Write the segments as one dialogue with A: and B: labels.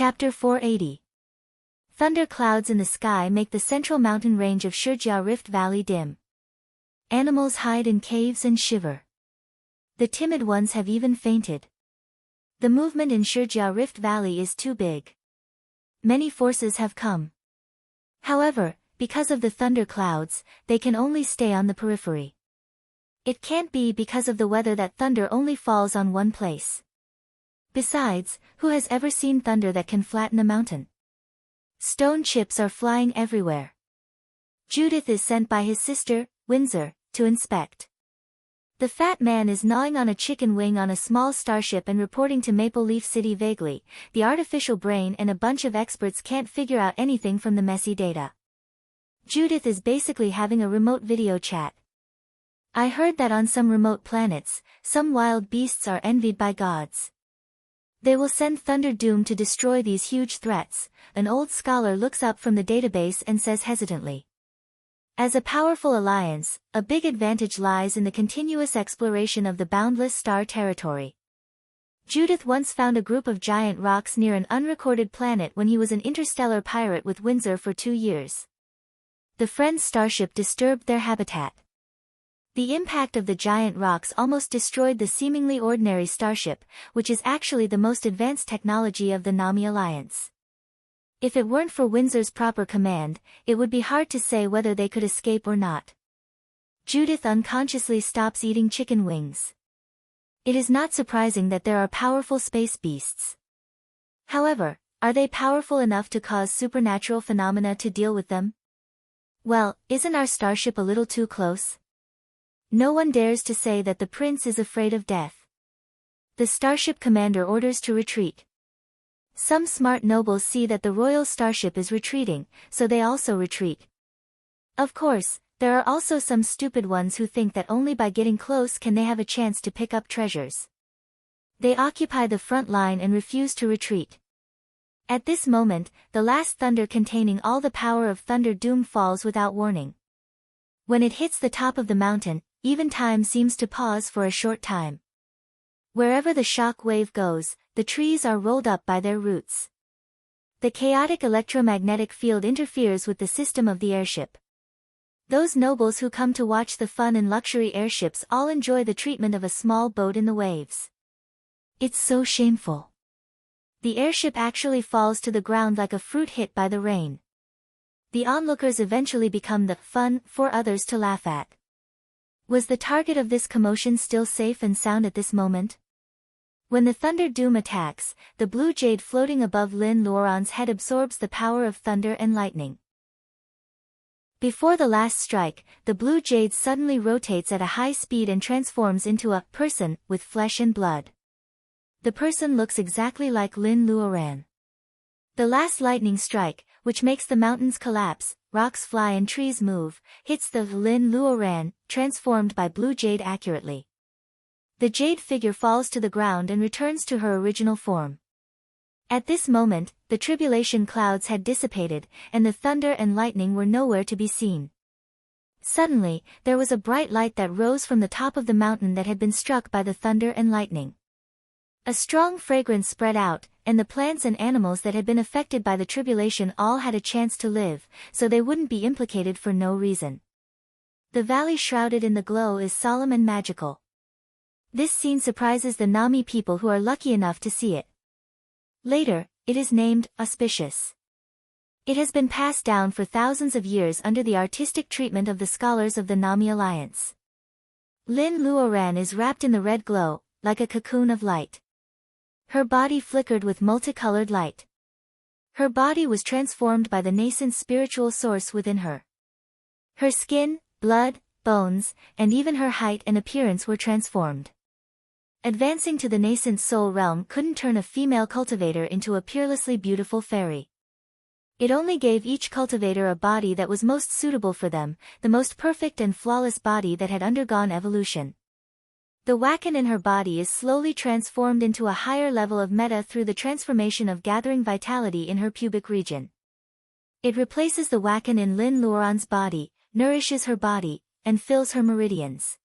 A: Chapter 480. Thunder clouds in the sky make the central mountain range of Shurjia Rift Valley dim. Animals hide in caves and shiver. The timid ones have even fainted. The movement in Shurjia Rift Valley is too big. Many forces have come. However, because of the thunder clouds, they can only stay on the periphery. It can't be because of the weather that thunder only falls on one place. Besides, who has ever seen thunder that can flatten a mountain? Stone chips are flying everywhere. Judith is sent by his sister, Windsor, to inspect. The fat man is gnawing on a chicken wing on a small starship and reporting to Maple Leaf City vaguely. The artificial brain and a bunch of experts can't figure out anything from the messy data. Judith is basically having a remote video chat. I heard that on some remote planets, some wild beasts are envied by gods. They will send Thunder Doom to destroy these huge threats. An old scholar looks up from the database and says hesitantly. As a powerful alliance, a big advantage lies in the continuous exploration of the boundless star territory. Judith once found a group of giant rocks near an unrecorded planet when he was an interstellar pirate with Windsor for 2 years. The Friends' starship disturbed their habitat. The impact of the giant rocks almost destroyed the seemingly ordinary starship, which is actually the most advanced technology of the Nami Alliance. If it weren't for Windsor's proper command, it would be hard to say whether they could escape or not. Judith unconsciously stops eating chicken wings. It is not surprising that there are powerful space beasts. However, are they powerful enough to cause supernatural phenomena to deal with them? Well, isn't our starship a little too close? No one dares to say that the prince is afraid of death. The starship commander orders to retreat. Some smart nobles see that the royal starship is retreating, so they also retreat. Of course, there are also some stupid ones who think that only by getting close can they have a chance to pick up treasures. They occupy the front line and refuse to retreat. At this moment, the last thunder containing all the power of Thunder Doom falls without warning. When it hits the top of the mountain, even time seems to pause for a short time. Wherever the shock wave goes, the trees are rolled up by their roots. The chaotic electromagnetic field interferes with the system of the airship. Those nobles who come to watch the fun in luxury airships all enjoy the treatment of a small boat in the waves. It's so shameful. The airship actually falls to the ground like a fruit hit by the rain. The onlookers eventually become the fun for others to laugh at. Was the target of this commotion still safe and sound at this moment? When the Thunder Doom attacks, the blue jade floating above Lin Luoran's head absorbs the power of thunder and lightning. Before the last strike, the blue jade suddenly rotates at a high speed and transforms into a person with flesh and blood. The person looks exactly like Lin Luoran. The last lightning strike, which makes the mountains collapse, rocks fly and trees move, hits the Lin Luoran, transformed by blue jade accurately. The jade figure falls to the ground and returns to her original form. At this moment, the tribulation clouds had dissipated, and the thunder and lightning were nowhere to be seen. Suddenly, there was a bright light that rose from the top of the mountain that had been struck by the thunder and lightning. A strong fragrance spread out, and the plants and animals that had been affected by the tribulation all had a chance to live, so they wouldn't be implicated for no reason. The valley shrouded in the glow is solemn and magical. This scene surprises the Nami people who are lucky enough to see it. Later, it is named Auspicious. It has been passed down for thousands of years under the artistic treatment of the scholars of the Nami Alliance. Lin Luoran is wrapped in the red glow, like a cocoon of light. Her body flickered with multicolored light. Her body was transformed by the nascent spiritual source within her. Her skin, blood, bones, and even her height and appearance were transformed. Advancing to the nascent soul realm couldn't turn a female cultivator into a peerlessly beautiful fairy. It only gave each cultivator a body that was most suitable for them, the most perfect and flawless body that had undergone evolution. The Wakan in her body is slowly transformed into a higher level of meta through the transformation of gathering vitality in her pubic region. It replaces the Wakan in Lin Luoran's body, nourishes her body, and fills her meridians.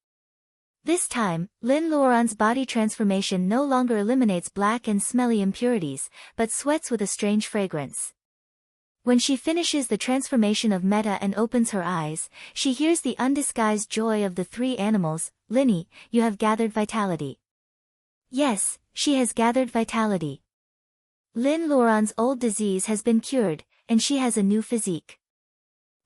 A: This time, Lin Luoran's body transformation no longer eliminates black and smelly impurities, but sweats with a strange fragrance. When she finishes the transformation of Meta and opens her eyes, she hears the undisguised joy of the three animals. Linny, you have gathered vitality. Yes, she has gathered vitality. Lin Luoran's old disease has been cured, and she has a new physique.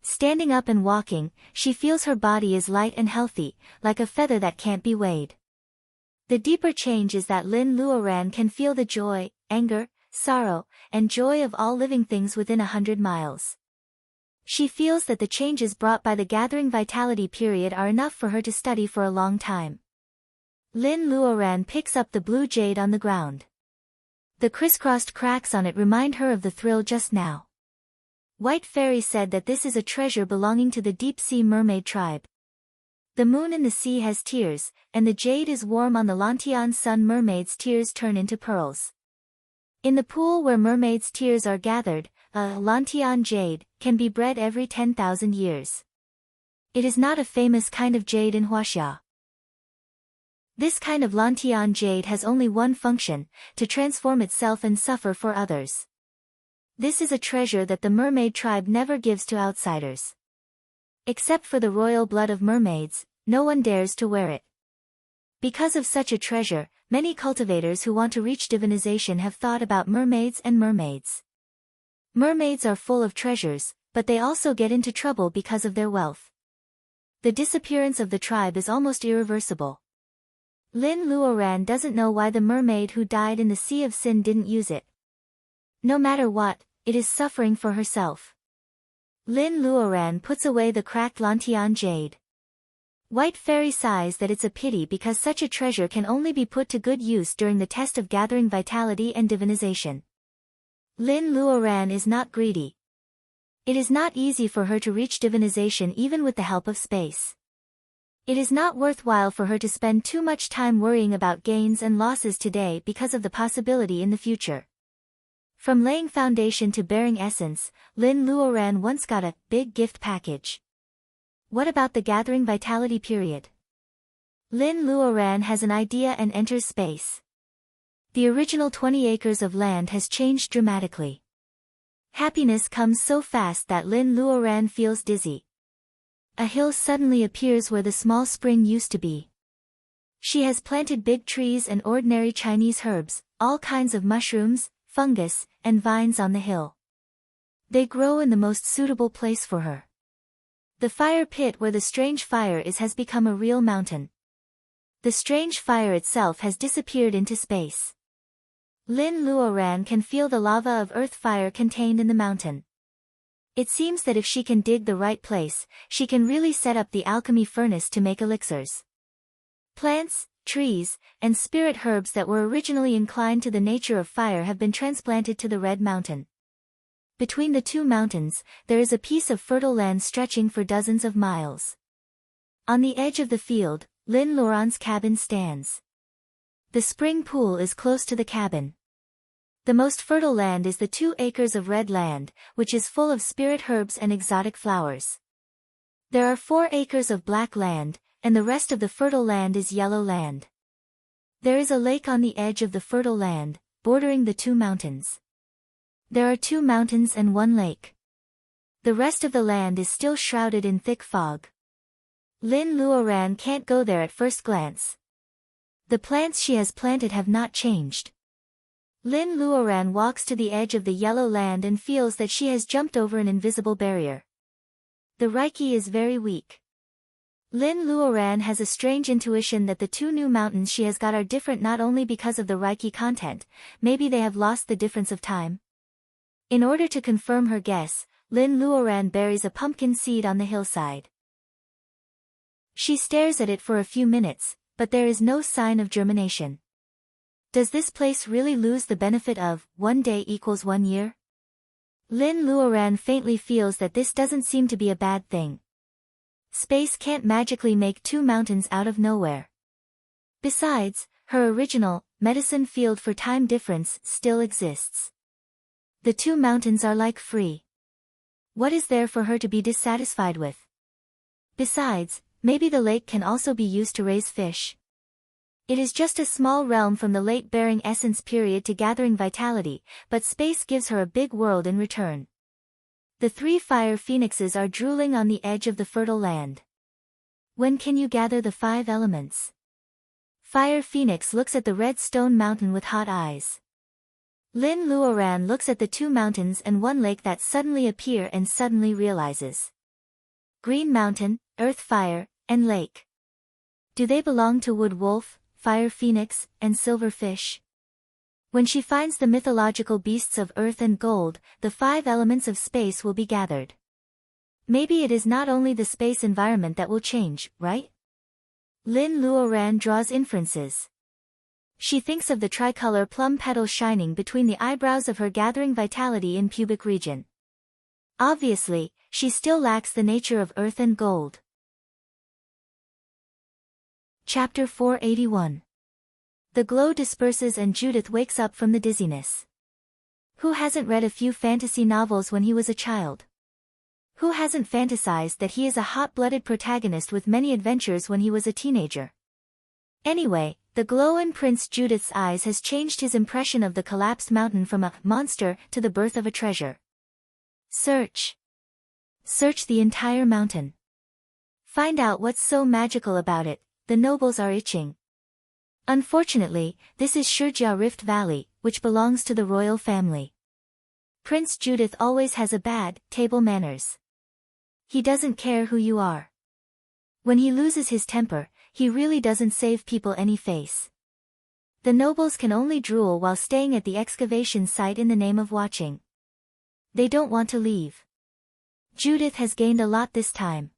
A: Standing up and walking, she feels her body is light and healthy, like a feather that can't be weighed. The deeper change is that Lin Luoran can feel the joy, anger, sorrow, and joy of all living things within 100 miles. She feels that the changes brought by the gathering vitality period are enough for her to study for a long time. Lin Luoran picks up the blue jade on the ground. The crisscrossed cracks on it remind her of the thrill just now. White Fairy said that this is a treasure belonging to the deep-sea mermaid tribe. The moon in the sea has tears, and the jade is warm on the Lantian sun. Mermaids' tears turn into pearls. In the pool where mermaids' tears are gathered, a Lantian jade can be bred every 10,000 years. It is not a famous kind of jade in Huaxia. This kind of Lantian jade has only one function, to transform itself and suffer for others. This is a treasure that the mermaid tribe never gives to outsiders. Except for the royal blood of mermaids, no one dares to wear it. Because of such a treasure, many cultivators who want to reach divinization have thought about mermaids and mermaids. Mermaids are full of treasures, but they also get into trouble because of their wealth. The disappearance of the tribe is almost irreversible. Lin Luoran doesn't know why the mermaid who died in the Sea of Sin didn't use it. No matter what, it is suffering for herself. Lin Luoran puts away the cracked Lantian jade. White Fairy sighs that it's a pity because such a treasure can only be put to good use during the test of gathering vitality and divinization. Lin Luoran is not greedy. It is not easy for her to reach divinization even with the help of space. It is not worthwhile for her to spend too much time worrying about gains and losses today because of the possibility in the future. From laying foundation to bearing essence, Lin Luoran once got a big gift package. What about the gathering vitality period? Lin Luoran has an idea and enters space. The original 20 acres of land has changed dramatically. Happiness comes so fast that Lin Luoran feels dizzy. A hill suddenly appears where the small spring used to be. She has planted big trees and ordinary Chinese herbs, all kinds of mushrooms, fungus, and vines on the hill. They grow in the most suitable place for her. The fire pit where the strange fire is has become a real mountain. The strange fire itself has disappeared into space. Lin Luoran can feel the lava of earth fire contained in the mountain. It seems that if she can dig the right place, she can really set up the alchemy furnace to make elixirs. Plants, trees, and spirit herbs that were originally inclined to the nature of fire have been transplanted to the Red Mountain. Between the two mountains, there is a piece of fertile land stretching for dozens of miles. On the edge of the field, Lin Luoran's cabin stands. The spring pool is close to the cabin. The most fertile land is the 2 acres of red land, which is full of spirit herbs and exotic flowers. There are 4 acres of black land, and the rest of the fertile land is yellow land. There is a lake on the edge of the fertile land, bordering the 2 mountains. There are 2 mountains and 1 lake. The rest of the land is still shrouded in thick fog. Lin Luoran can't go there at first glance. The plants she has planted have not changed. Lin Luoran walks to the edge of the yellow land and feels that she has jumped over an invisible barrier. The Reiki is very weak. Lin Luoran has a strange intuition that the 2 new mountains she has got are different not only because of the Reiki content, maybe they have lost the difference of time. In order to confirm her guess, Lin Luoran buries a pumpkin seed on the hillside. She stares at it for a few minutes, but there is no sign of germination. Does this place really lose the benefit of 1 day equals 1 year? Lin Luoran faintly feels that this doesn't seem to be a bad thing. Space can't magically make 2 mountains out of nowhere. Besides, her original, medicine field for time difference still exists. The 2 mountains are like free. What is there for her to be dissatisfied with? Besides, Maybe the lake can also be used to raise fish. It is just a small realm from the late bearing essence period to gathering vitality, but space gives her a big world in return. The 3 fire phoenixes are drooling on the edge of the fertile land. When can you gather the 5 elements? Fire Phoenix looks at the red stone mountain with hot eyes. Lin Luoran looks at the 2 mountains and 1 lake that suddenly appear and suddenly realizes. Green Mountain, Earth Fire, and Lake. Do they belong to Wood Wolf, Fire Phoenix, and Silver Fish? When she finds the mythological beasts of earth and gold, the 5 elements of space will be gathered. Maybe it is not only the space environment that will change, right? Lin Luoran draws inferences. She thinks of the tricolor plum petals shining between the eyebrows of her gathering vitality in pubic region. Obviously, she still lacks the nature of earth and gold. Chapter 481. The glow disperses and Judith wakes up from the dizziness. Who hasn't read a few fantasy novels when he was a child? Who hasn't fantasized that he is a hot-blooded protagonist with many adventures when he was a teenager? Anyway, the glow in Prince Judith's eyes has changed his impression of the collapsed mountain from a monster to the birth of a treasure. Search. Search the entire mountain. Find out what's so magical about it. The nobles are itching. Unfortunately, this is Shurjia Rift Valley, which belongs to the royal family. Prince Judith always has a bad table manners. He doesn't care who you are. When he loses his temper, he really doesn't save people any face. The nobles can only drool while staying at the excavation site in the name of watching. They don't want to leave. Judith has gained a lot this time.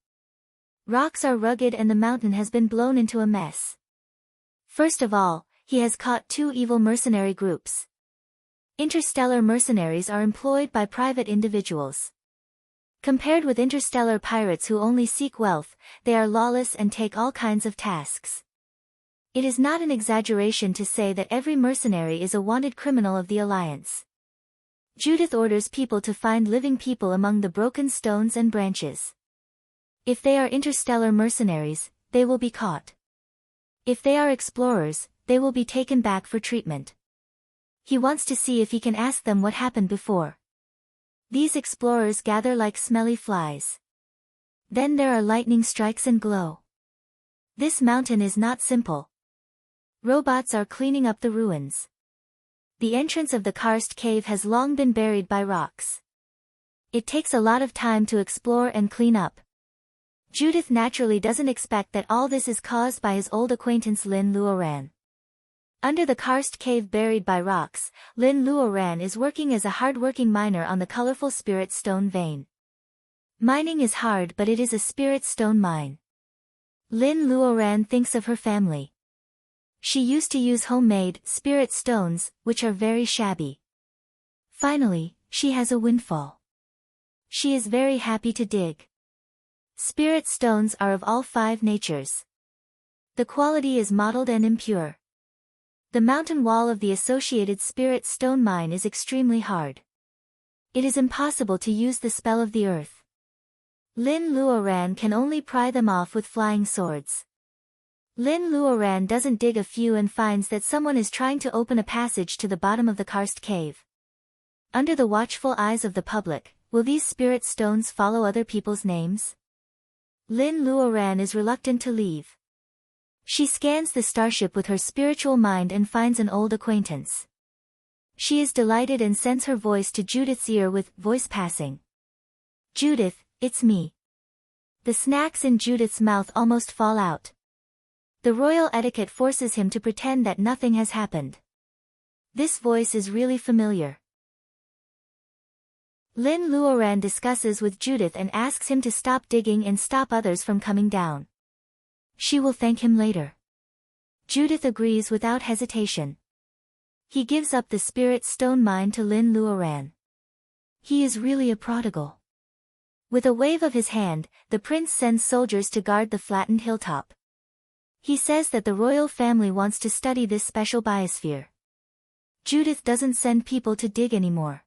A: Rocks are rugged and the mountain has been blown into a mess. First of all, he has caught 2 evil mercenary groups. Interstellar mercenaries are employed by private individuals. Compared with interstellar pirates who only seek wealth, they are lawless and take all kinds of tasks. It is not an exaggeration to say that every mercenary is a wanted criminal of the Alliance. Judith orders people to find living people among the broken stones and branches. If they are interstellar mercenaries, they will be caught. If they are explorers, they will be taken back for treatment. He wants to see if he can ask them what happened before. These explorers gather like smelly flies. Then there are lightning strikes and glow. This mountain is not simple. Robots are cleaning up the ruins. The entrance of the karst cave has long been buried by rocks. It takes a lot of time to explore and clean up. Judith naturally doesn't expect that all this is caused by his old acquaintance Lin Luoran. Under the karst cave buried by rocks, Lin Luoran is working as a hard-working miner on the colorful spirit stone vein. Mining is hard, but it is a spirit stone mine. Lin Luoran thinks of her family. She used to use homemade spirit stones, which are very shabby. Finally, she has a windfall. She is very happy to dig. Spirit stones are of all 5 natures. The quality is mottled and impure. The mountain wall of the associated spirit stone mine is extremely hard. It is impossible to use the spell of the earth. Lin Luoran can only pry them off with flying swords. Lin Luoran doesn't dig a few and finds that someone is trying to open a passage to the bottom of the karst cave. Under the watchful eyes of the public, will these spirit stones follow other people's names? Lin Luoran is reluctant to leave. She scans the starship with her spiritual mind and finds an old acquaintance. She is delighted and sends her voice to Judith's ear with voice passing. Judith, it's me. The snacks in Judith's mouth almost fall out. The royal etiquette forces him to pretend that nothing has happened. This voice is really familiar. Lin Luoran discusses with Judith and asks him to stop digging and stop others from coming down. She will thank him later. Judith agrees without hesitation. He gives up the spirit stone mine to Lin Luoran. He is really a prodigal. With a wave of his hand, the prince sends soldiers to guard the flattened hilltop. He says that the royal family wants to study this special biosphere. Judith doesn't send people to dig anymore.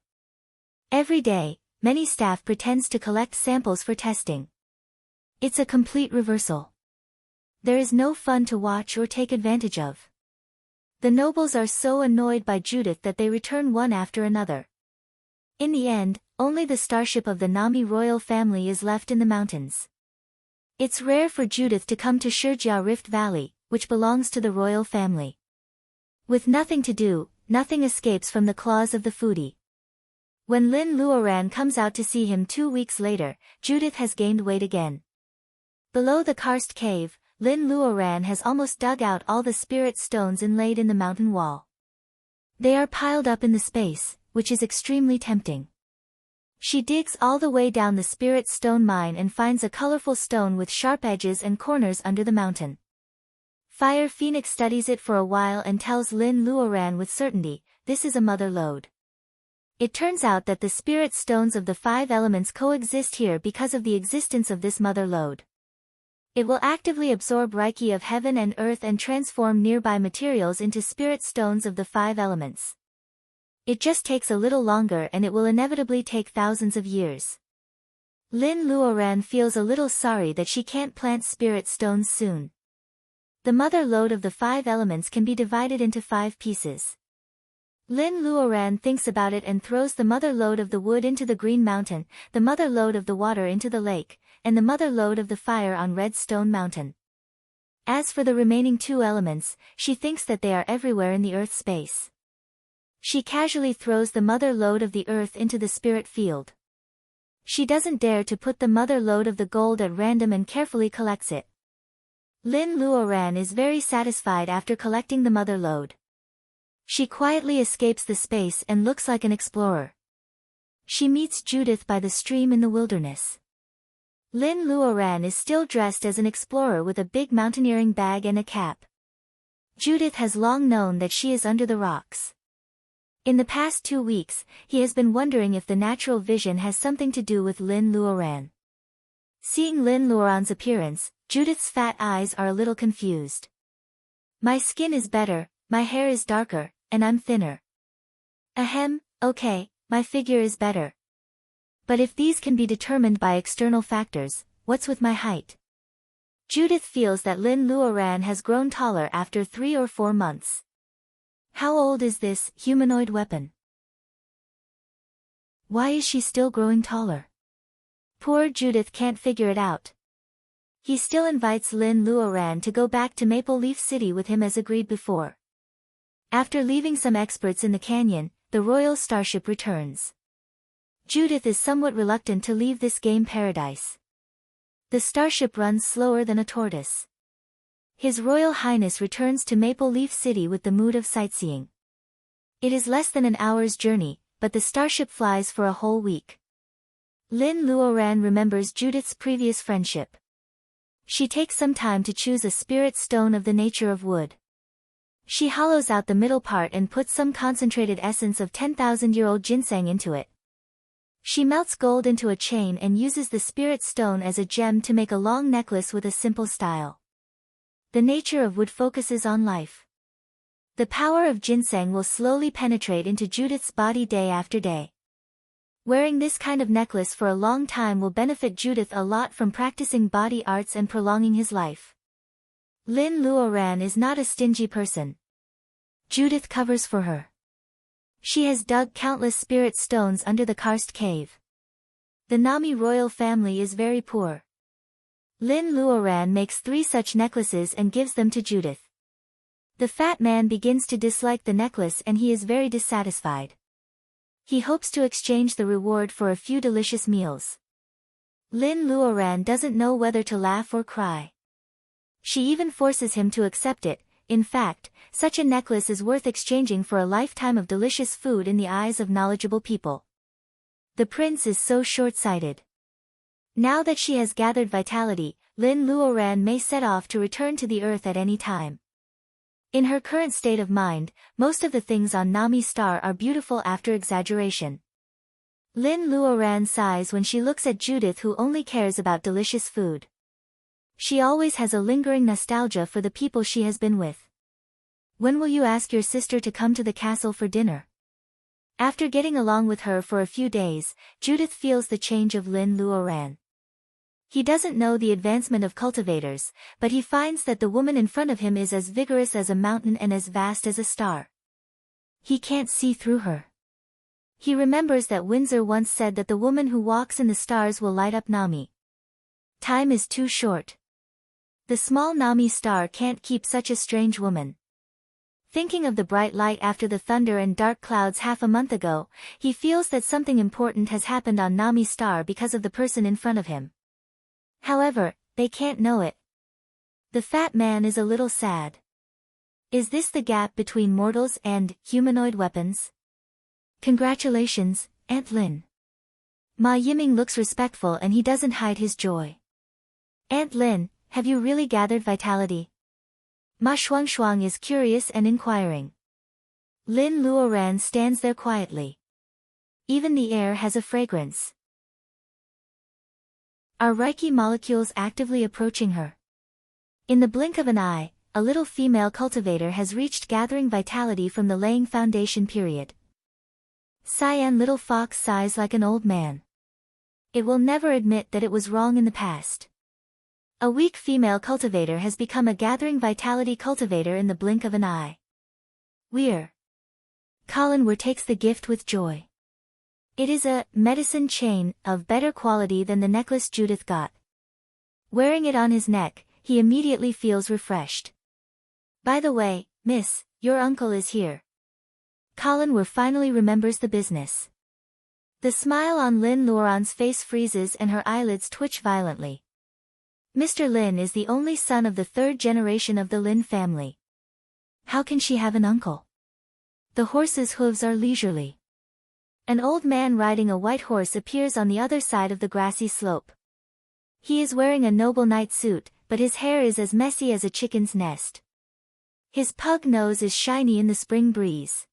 A: Every day, many staff pretends to collect samples for testing. It's a complete reversal. There is no fun to watch or take advantage of. The nobles are so annoyed by Judith that they return one after another. In the end, only the starship of the Nami royal family is left in the mountains. It's rare for Judith to come to Shurjia Rift Valley, which belongs to the royal family. With nothing to do, nothing escapes from the claws of the foodie. When Lin Luoran comes out to see him 2 weeks later, Judith has gained weight again. Below the karst cave, Lin Luoran has almost dug out all the spirit stones inlaid in the mountain wall. They are piled up in the space, which is extremely tempting. She digs all the way down the spirit stone mine and finds a colorful stone with sharp edges and corners under the mountain. Fire Phoenix studies it for a while and tells Lin Luoran with certainty, this is a mother lode. It turns out that the spirit stones of the 5 elements coexist here because of the existence of this mother lode. It will actively absorb Reiki of heaven and earth and transform nearby materials into spirit stones of the 5 elements. It just takes a little longer and it will inevitably take thousands of years. Lin Luoran feels a little sorry that she can't plant spirit stones soon. The mother lode of the 5 elements can be divided into 5 pieces. Lin Luoran thinks about it and throws the mother lode of the wood into the green mountain, the mother lode of the water into the lake, and the mother lode of the fire on Red Stone Mountain. As for the remaining 2 elements, she thinks that they are everywhere in the earth space. She casually throws the mother lode of the earth into the spirit field. She doesn't dare to put the mother lode of the gold at random and carefully collects it. Lin Luoran is very satisfied after collecting the mother lode. She quietly escapes the space and looks like an explorer. She meets Judith by the stream in the wilderness. Lin Luoran is still dressed as an explorer with a big mountaineering bag and a cap. Judith has long known that she is under the rocks. In the past 2 weeks, he has been wondering if the natural vision has something to do with Lin Luoran. Seeing Lin Luoran's appearance, Judith's fat eyes are a little confused. My skin is better, my hair is darker, and I'm thinner. Ahem, okay, my figure is better. But if these can be determined by external factors, what's with my height? Judith feels that Lin Luoran has grown taller after 3 or 4 months. How old is this humanoid weapon? Why is she still growing taller? Poor Judith can't figure it out. He still invites Lin Luoran to go back to Maple Leaf City with him as agreed before. After leaving some experts in the canyon, the royal starship returns. Judith is somewhat reluctant to leave this game paradise. The starship runs slower than a tortoise. His Royal Highness returns to Maple Leaf City with the mood of sightseeing. It is less than an hour's journey, but the starship flies for a whole week. Lin Luoran remembers Judith's previous friendship. She takes some time to choose a spirit stone of the nature of wood. She hollows out the middle part and puts some concentrated essence of 10,000-year-old ginseng into it. She melts gold into a chain and uses the spirit stone as a gem to make a long necklace with a simple style. The nature of wood focuses on life. The power of ginseng will slowly penetrate into Judith's body day after day. Wearing this kind of necklace for a long time will benefit Judith a lot from practicing body arts and prolonging his life. Lin Luoran is not a stingy person. Judith covers for her. She has dug countless spirit stones under the karst cave. The Nami royal family is very poor. Lin Luoran makes 3 such necklaces and gives them to Judith. The fat man begins to dislike the necklace and he is very dissatisfied. He hopes to exchange the reward for a few delicious meals. Lin Luoran doesn't know whether to laugh or cry. She even forces him to accept it. In fact, such a necklace is worth exchanging for a lifetime of delicious food in the eyes of knowledgeable people. The prince is so short-sighted. Now that she has gathered vitality, Lin Luoran may set off to return to the earth at any time. In her current state of mind, most of the things on Nami Star are beautiful after exaggeration. Lin Luoran sighs when she looks at Judith, who only cares about delicious food. She always has a lingering nostalgia for the people she has been with. When will you ask your sister to come to the castle for dinner? After getting along with her for a few days, Judith feels the change of Lin Luoran. He doesn't know the advancement of cultivators, but he finds that the woman in front of him is as vigorous as a mountain and as vast as a star. He can't see through her. He remembers that Windsor once said that the woman who walks in the stars will light up Nami. Time is too short. The small Nami star can't keep such a strange woman. Thinking of the bright light after the thunder and dark clouds half a month ago, he feels that something important has happened on Nami star because of the person in front of him. However, they can't know it. The fat man is a little sad. Is this the gap between mortals and humanoid weapons? Congratulations, Aunt Lin. Ma Yiming looks respectful and he doesn't hide his joy. Aunt Lin, have you really gathered vitality? Ma Shuang is curious and inquiring. Lin Luoran stands there quietly. Even the air has a fragrance. Are Reiki molecules actively approaching her? In the blink of an eye, a little female cultivator has reached gathering vitality from the laying foundation period. Cyan Little Fox sighs like an old man. It will never admit that it was wrong in the past. A weak female cultivator has become a gathering vitality cultivator in the blink of an eye. Colin Weir takes the gift with joy. It is a medicine chain of better quality than the necklace Judith got. Wearing it on his neck, he immediately feels refreshed. By the way, miss, your uncle is here. Colin Weir finally remembers the business. The smile on Lin Luoran's face freezes and her eyelids twitch violently. Mr. Lin is the only son of the third generation of the Lin family. How can she have an uncle? The horse's hooves are leisurely. An old man riding a white horse appears on the other side of the grassy slope. He is wearing a noble knight suit, but his hair is as messy as a chicken's nest. His pug nose is shiny in the spring breeze.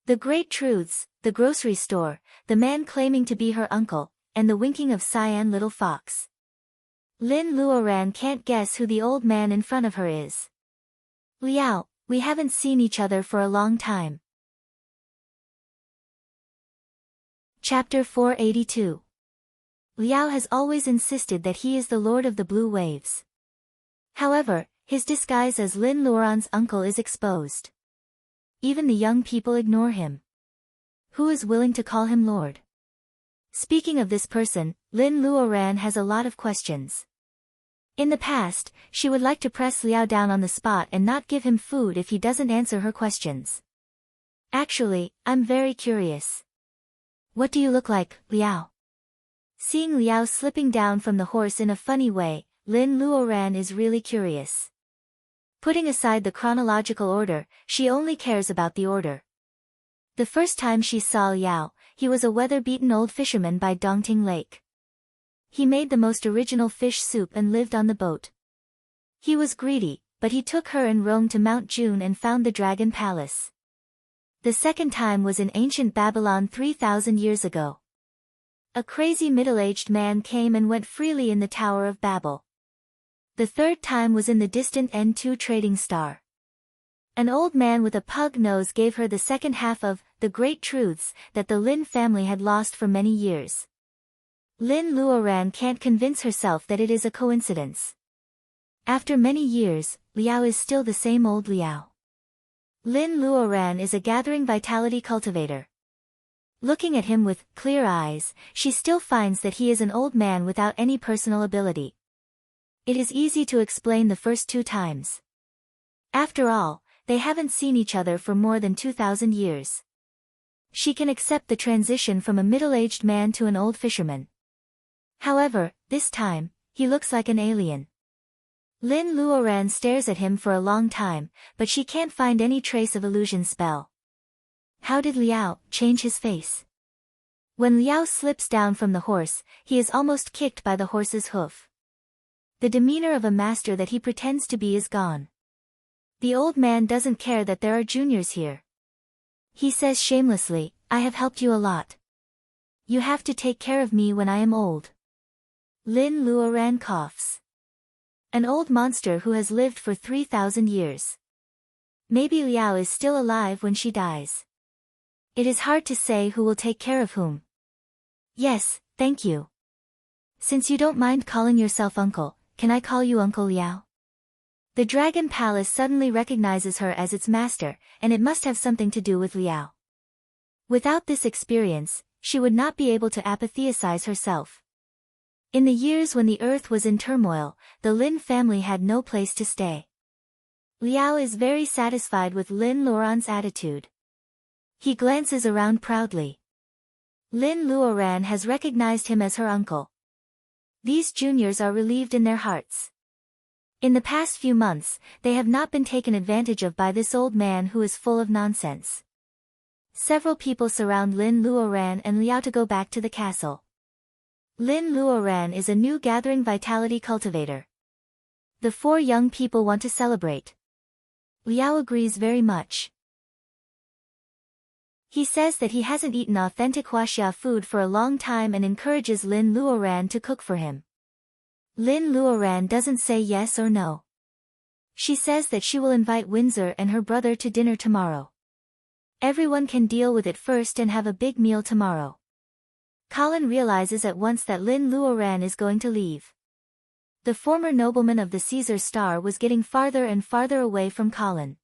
A: The great truths, the grocery store, the man claiming to be her uncle, and the winking of Cyan Little Fox. Lin Luoran can't guess who the old man in front of her is. Liao, we haven't seen each other for a long time. Chapter 482. Liao has always insisted that he is the Lord of the Blue Waves. However, his disguise as Lin Luoran's uncle is exposed. Even the young people ignore him. Who is willing to call him Lord? Speaking of this person, Lin Luoran has a lot of questions. In the past, she would like to press Liao down on the spot and not give him food if he doesn't answer her questions. Actually, I'm very curious. What do you look like, Liao? Seeing Liao slipping down from the horse in a funny way, Lin Luoran is really curious. Putting aside the chronological order, she only cares about the order. The first time she saw Liao, he was a weather-beaten old fisherman by Dongting Lake. He made the most original fish soup and lived on the boat. He was greedy, but he took her and roamed to Mount June and found the Dragon Palace. The second time was in ancient Babylon 3,000 years ago. A crazy middle-aged man came and went freely in the Tower of Babel. The third time was in the distant N2 trading star. An old man with a pug nose gave her the second half of the great truths that the Lin family had lost for many years. Lin Luoran can't convince herself that it is a coincidence. After many years, Liao is still the same old Liao. Lin Luoran is a gathering vitality cultivator. Looking at him with clear eyes, she still finds that he is an old man without any personal ability. It is easy to explain the first two times. After all, they haven't seen each other for more than 2,000 years. She can accept the transition from a middle-aged man to an old fisherman. However, this time, he looks like an alien. Lin Luoran stares at him for a long time, but she can't find any trace of illusion spell. How did Liao change his face? When Liao slips down from the horse, he is almost kicked by the horse's hoof. The demeanor of a master that he pretends to be is gone. The old man doesn't care that there are juniors here. He says shamelessly, I have helped you a lot. You have to take care of me when I am old. Lin Luoran coughs. An old monster who has lived for 3,000 years. Maybe Liao is still alive when she dies. It is hard to say who will take care of whom. Yes, thank you. Since you don't mind calling yourself uncle, can I call you Uncle Liao? The Dragon Palace suddenly recognizes her as its master, and it must have something to do with Liao. Without this experience, she would not be able to apotheosize herself. In the years when the earth was in turmoil, the Lin family had no place to stay. Liao is very satisfied with Lin Luoran's attitude. He glances around proudly. Lin Luoran has recognized him as her uncle. These juniors are relieved in their hearts. In the past few months, they have not been taken advantage of by this old man who is full of nonsense. Several people surround Lin Luoran and Liao to go back to the castle. Lin Luoran is a new gathering vitality cultivator. The four young people want to celebrate. Liao agrees very much. He says that he hasn't eaten authentic Huaxia food for a long time and encourages Lin Luoran to cook for him. Lin Luoran doesn't say yes or no. She says that she will invite Windsor and her brother to dinner tomorrow. Everyone can deal with it first and have a big meal tomorrow. Colin realizes at once that Lin Luoran is going to leave. The former nobleman of the Caesar Star was getting farther and farther away from Colin.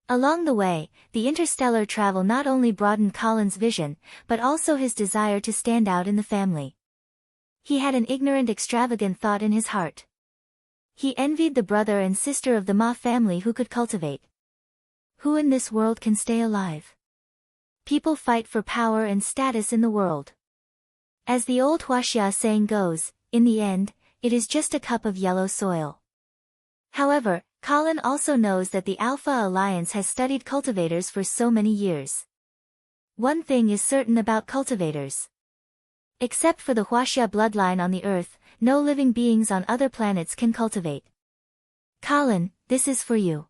A: Along the way, the interstellar travel not only broadened Colin's vision, but also his desire to stand out in the family. He had an ignorant, extravagant thought in his heart. He envied the brother and sister of the Ma family who could cultivate. Who in this world can stay alive? People fight for power and status in the world. As the old Huaxia saying goes, in the end, it is just a cup of yellow soil. However, Colin also knows that the Alpha Alliance has studied cultivators for so many years. One thing is certain about cultivators. Except for the Huaxia bloodline on the Earth, no living beings on other planets can cultivate. Colin, this is for you.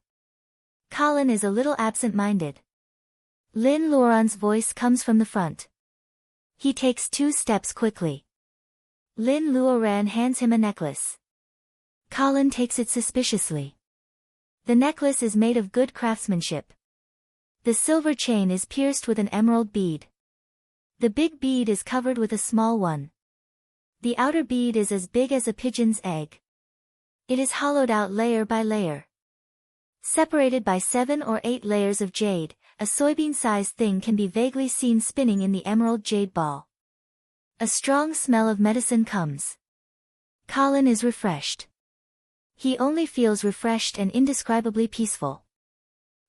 A: Colin is a little absent-minded. Lin Luoran's voice comes from the front. He takes 2 steps quickly. Lin Luoran hands him a necklace. Colin takes it suspiciously. The necklace is made of good craftsmanship. The silver chain is pierced with an emerald bead. The big bead is covered with a small one. The outer bead is as big as a pigeon's egg. It is hollowed out layer by layer. Separated by 7 or 8 layers of jade, a soybean-sized thing can be vaguely seen spinning in the emerald jade ball. A strong smell of medicine comes. Colin is refreshed. He only feels refreshed and indescribably peaceful.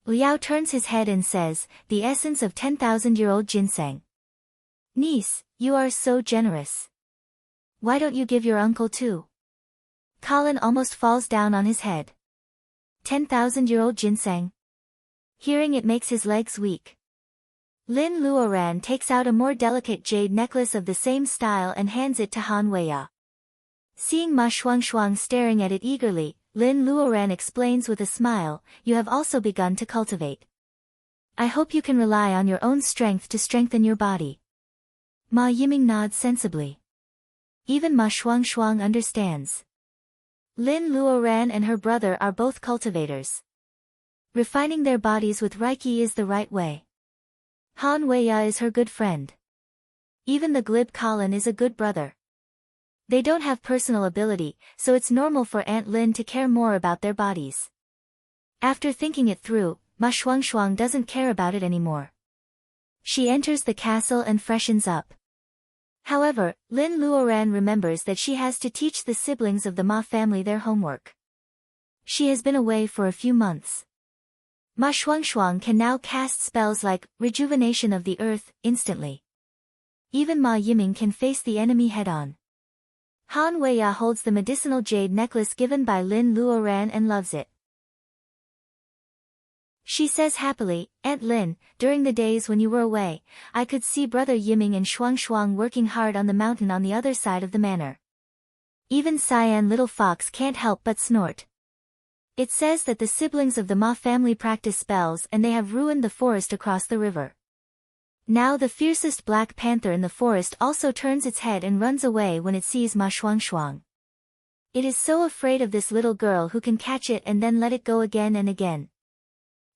A: Liao turns his head and says, the essence of 10,000-year-old ginseng. Niece, you are so generous. Why don't you give your uncle too? Colin almost falls down on his head. 10,000-year-old ginseng. Hearing it makes his legs weak. Lin Luoran takes out a more delicate jade necklace of the same style and hands it to Han Weiya. Seeing Ma Shuangshuang staring at it eagerly, Lin Luoran explains with a smile, you have also begun to cultivate. I hope you can rely on your own strength to strengthen your body. Ma Yiming nods sensibly. Even Ma Shuangshuang understands. Lin Luoran and her brother are both cultivators. Refining their bodies with Reiki is the right way. Han Weiya is her good friend. Even the glib Colin is a good brother. They don't have personal ability, so it's normal for Aunt Lin to care more about their bodies. After thinking it through, Ma Shuangshuang doesn't care about it anymore. She enters the castle and freshens up. However, Lin Luoran remembers that she has to teach the siblings of the Ma family their homework. She has been away for a few months. Ma Shuangshuang can now cast spells like Rejuvenation of the Earth instantly. Even Ma Yiming can face the enemy head-on. Han Weiya holds the medicinal jade necklace given by Lin Luoran and loves it. She says happily, Aunt Lin, during the days when you were away, I could see Brother Yiming and Shuangshuang working hard on the mountain on the other side of the manor. Even Cyan Little Fox can't help but snort. It says that the siblings of the Ma family practice spells and they have ruined the forest across the river. Now the fiercest black panther in the forest also turns its head and runs away when it sees Ma Shuangshuang. It is so afraid of this little girl who can catch it and then let it go again and again.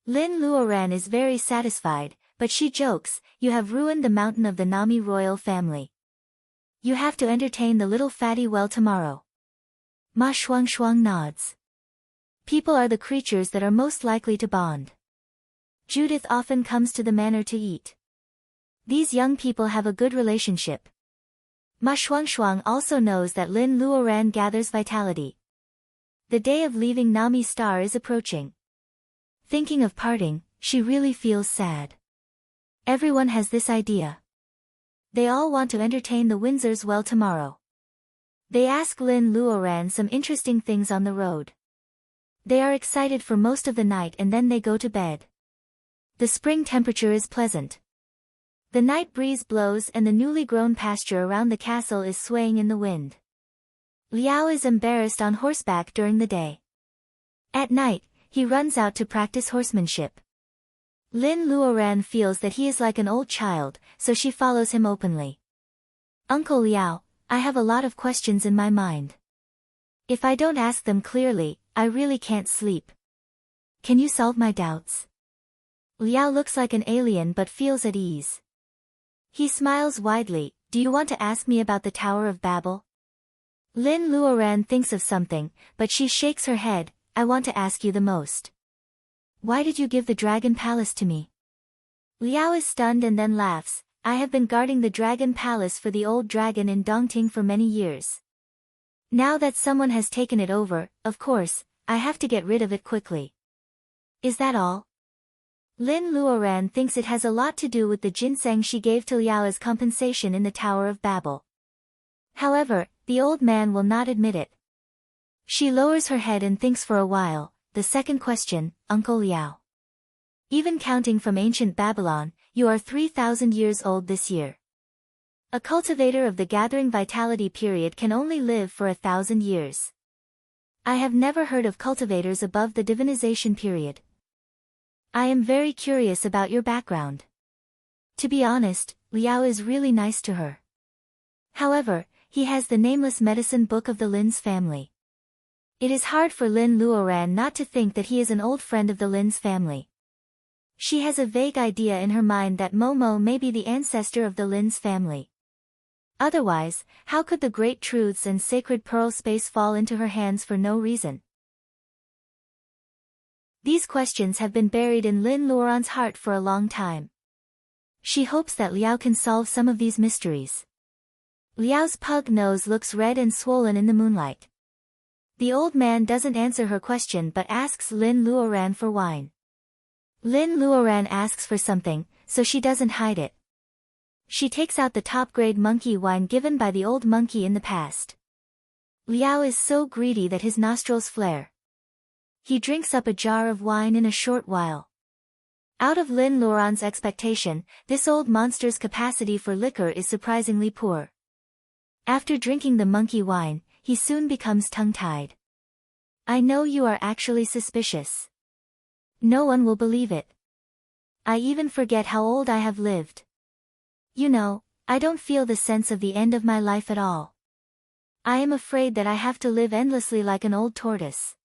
A: Lin Luoran is very satisfied, but she jokes, you have ruined the mountain of the Nami royal family. You have to entertain the little fatty well tomorrow. Ma Shuang Shuang nods. People are the creatures that are most likely to bond. Judith often comes to the manor to eat. These young people have a good relationship. Ma Shuang Shuang also knows that Lin Luoran gathers vitality. The day of leaving Nami Star is approaching. Thinking of parting, she really feels sad. Everyone has this idea. They all want to entertain the Windsors well tomorrow. They ask Lin Luoran some interesting things on the road. They are excited for most of the night and then they go to bed. The spring temperature is pleasant. The night breeze blows and the newly grown pasture around the castle is swaying in the wind. Liao is embarrassed on horseback during the day. At night, he runs out to practice horsemanship. Lin Luoran feels that he is like an old child, so she follows him openly. Uncle Liao, I have a lot of questions in my mind. If I don't ask them clearly, I really can't sleep. Can you solve my doubts? Liao looks like an alien but feels at ease. He smiles widely. Do you want to ask me about the Tower of Babel? Lin Luoran thinks of something, but she shakes her head. I want to ask you the most. Why did you give the Dragon Palace to me? Liao is stunned and then laughs. I have been guarding the Dragon Palace for the old dragon in Dongting for many years. Now that someone has taken it over, of course, I have to get rid of it quickly. Is that all? Lin Luoran thinks it has a lot to do with the ginseng she gave to Liao as compensation in the Tower of Babel. However, the old man will not admit it. She lowers her head and thinks for a while. The second question, Uncle Liao. Even counting from ancient Babylon, you are 3,000 years old this year. A cultivator of the gathering vitality period can only live for 1,000 years. I have never heard of cultivators above the divinization period. I am very curious about your background. To be honest, Liao is really nice to her. However, he has the nameless medicine book of the Lin's family. It is hard for Lin Luoran not to think that he is an old friend of the Lin's family. She has a vague idea in her mind that Momo may be the ancestor of the Lin's family. Otherwise, how could the great truths and sacred pearl space fall into her hands for no reason? These questions have been buried in Lin Luoran's heart for a long time. She hopes that Liao can solve some of these mysteries. Liao's pug nose looks red and swollen in the moonlight. The old man doesn't answer her question but asks Lin Luoran for wine. Lin Luoran asks for something, so she doesn't hide it. She takes out the top-grade monkey wine given by the old monkey in the past. Liao is so greedy that his nostrils flare. He drinks up a jar of wine in a short while. Out of Lin Luoran's expectation, this old monster's capacity for liquor is surprisingly poor. After drinking the monkey wine, he soon becomes tongue-tied. I know you are actually suspicious. No one will believe it. I even forget how old I have lived. You know, I don't feel the sense of the end of my life at all. I am afraid that I have to live endlessly like an old tortoise.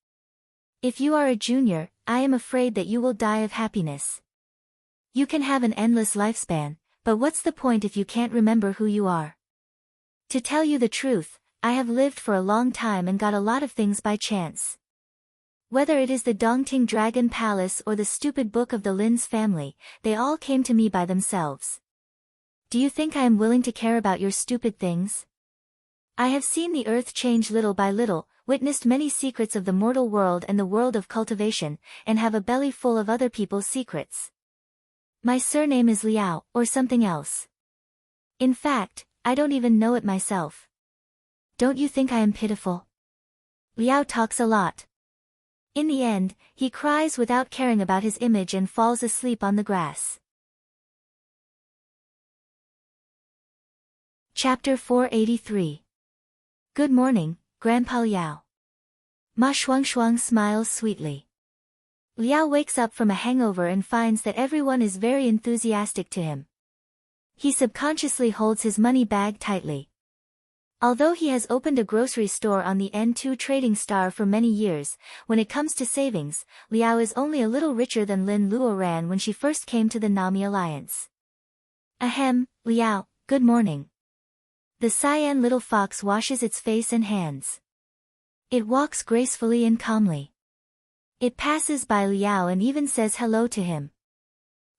A: If you are a junior, I am afraid that you will die of happiness. You can have an endless lifespan, but what's the point if you can't remember who you are? To tell you the truth, I have lived for a long time and got a lot of things by chance. Whether it is the Dongting Dragon Palace or the stupid book of the Lin's family, they all came to me by themselves. Do you think I am willing to care about your stupid things? I have seen the earth change little by little, witnessed many secrets of the mortal world and the world of cultivation, and have a belly full of other people's secrets. My surname is Liao, or something else. In fact, I don't even know it myself. Don't you think I am pitiful? Liao talks a lot. In the end, he cries without caring about his image and falls asleep on the grass. Chapter 483. Good morning, Grandpa Liao. Ma Shuang smiles sweetly. Liao wakes up from a hangover and finds that everyone is very enthusiastic to him. He subconsciously holds his money bag tightly. Although he has opened a grocery store on the N2 trading star for many years, when it comes to savings, Liao is only a little richer than Lin Luoran when she first came to the Nami Alliance. Ahem, Liao, good morning. The cyan little fox washes its face and hands. It walks gracefully and calmly. It passes by Liao and even says hello to him.